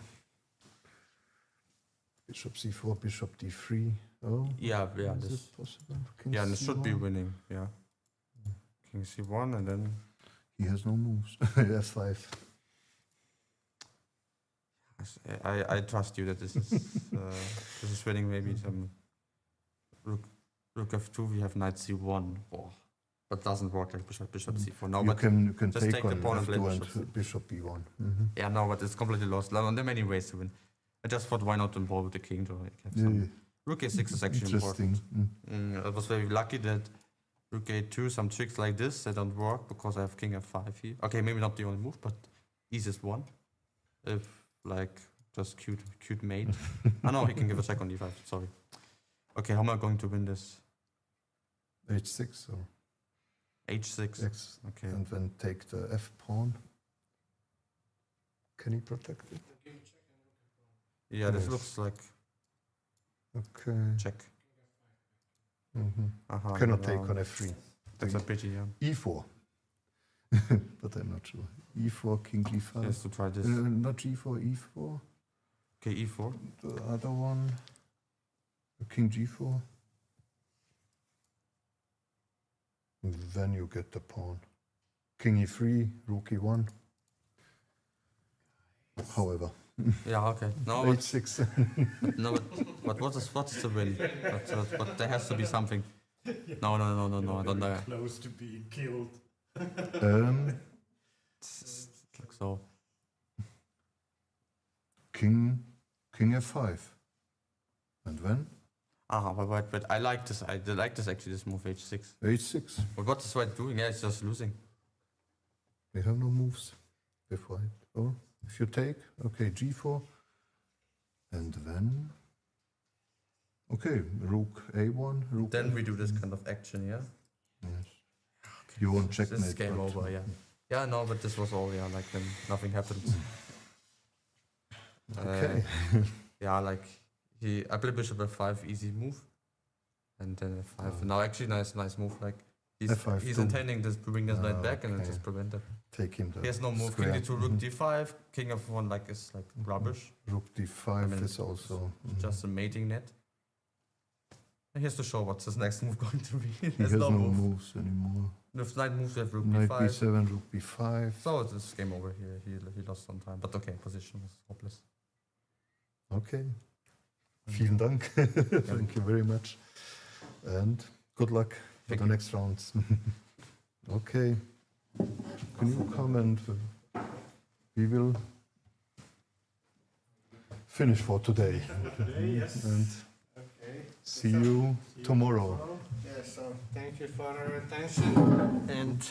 Bishop c4, bishop d3. Oh. yeah Is this. it possible? King Yeah, and it should be c1? winning. Yeah. King c1 and then He has no moves. F5. I trust you that this is winning. Maybe some rook f2. We have knight c1. Oh, that doesn't work like bishop c4. No, You but can just take take the on pawn and play F2 bishop and bishop e1. yeah, no, but it's completely lost. There are many ways to win. I just thought, why not involve with the king to like, have some. Rook a6 is actually Interesting. important. I was very lucky that rook a2, some tricks like this, they don't work because I have king f5 here. Okay, maybe not the only move, but easiest one. If like just cute mate. I know he can give a check on d5. Sorry. Okay, how am I going to win this? H6 or H6. X, Okay. and then take the F pawn. Can he protect it? Yeah, this Yes. looks like Okay. check. Cannot take on F3. That's a pity, yeah. E4. But I'm not sure. E4, king G5. Yes, to try this. Not G4, E4. Okay, e4. The other one, king G4. And then you get the pawn. King E3, rook E1. However, Yeah, okay. No, but, H6. no, but what is the win? But there has to be something. No, I don't know. Close to being killed. Like so. King F5. And then But I like this. I like this actually. This move h6. H6. But what is white doing? Yeah, it's just losing. We have no moves if white. Or if you take, okay, G4. And then, okay, rook A1, rook Then we F- do this kind of action, yeah. Yes. You won't This checkmate. is game but- over, yeah. Yeah, no, but this was all, yeah. Like then nothing happened. Okay. Yeah, like I played bishop f5, easy move, and then f5. Now actually nice move. Like F5 he's too. intending to bring this knight back and then Okay. just prevent it. Take him the He has no move. square. King d2, rook d5, king f1 like is like rubbish. Rook D5 I mean, is also. Just a mating net. And he has to show what's his next move going to be. He There's has no no move. moves anymore. If knight moves, we have rook Knight b5. B7, rook B5. So it's game over here. He lost some time, but okay, position was hopeless. Okay. Vielen Dank. Thank you very much. And good luck for Thank the you. next rounds. Okay. Can you come and we will finish for today. Yes. And Okay. see you tomorrow. Yeah, so thank you for your attention and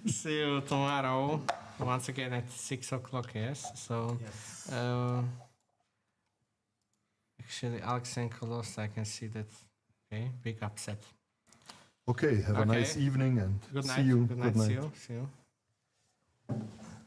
see you tomorrow once again at 6 o'clock, yes? So, Yes. actually, Alexenko lost, I can see that. Okay, big upset. Okay, have a Okay. nice evening and Good night. see you. Good night. See you. See you.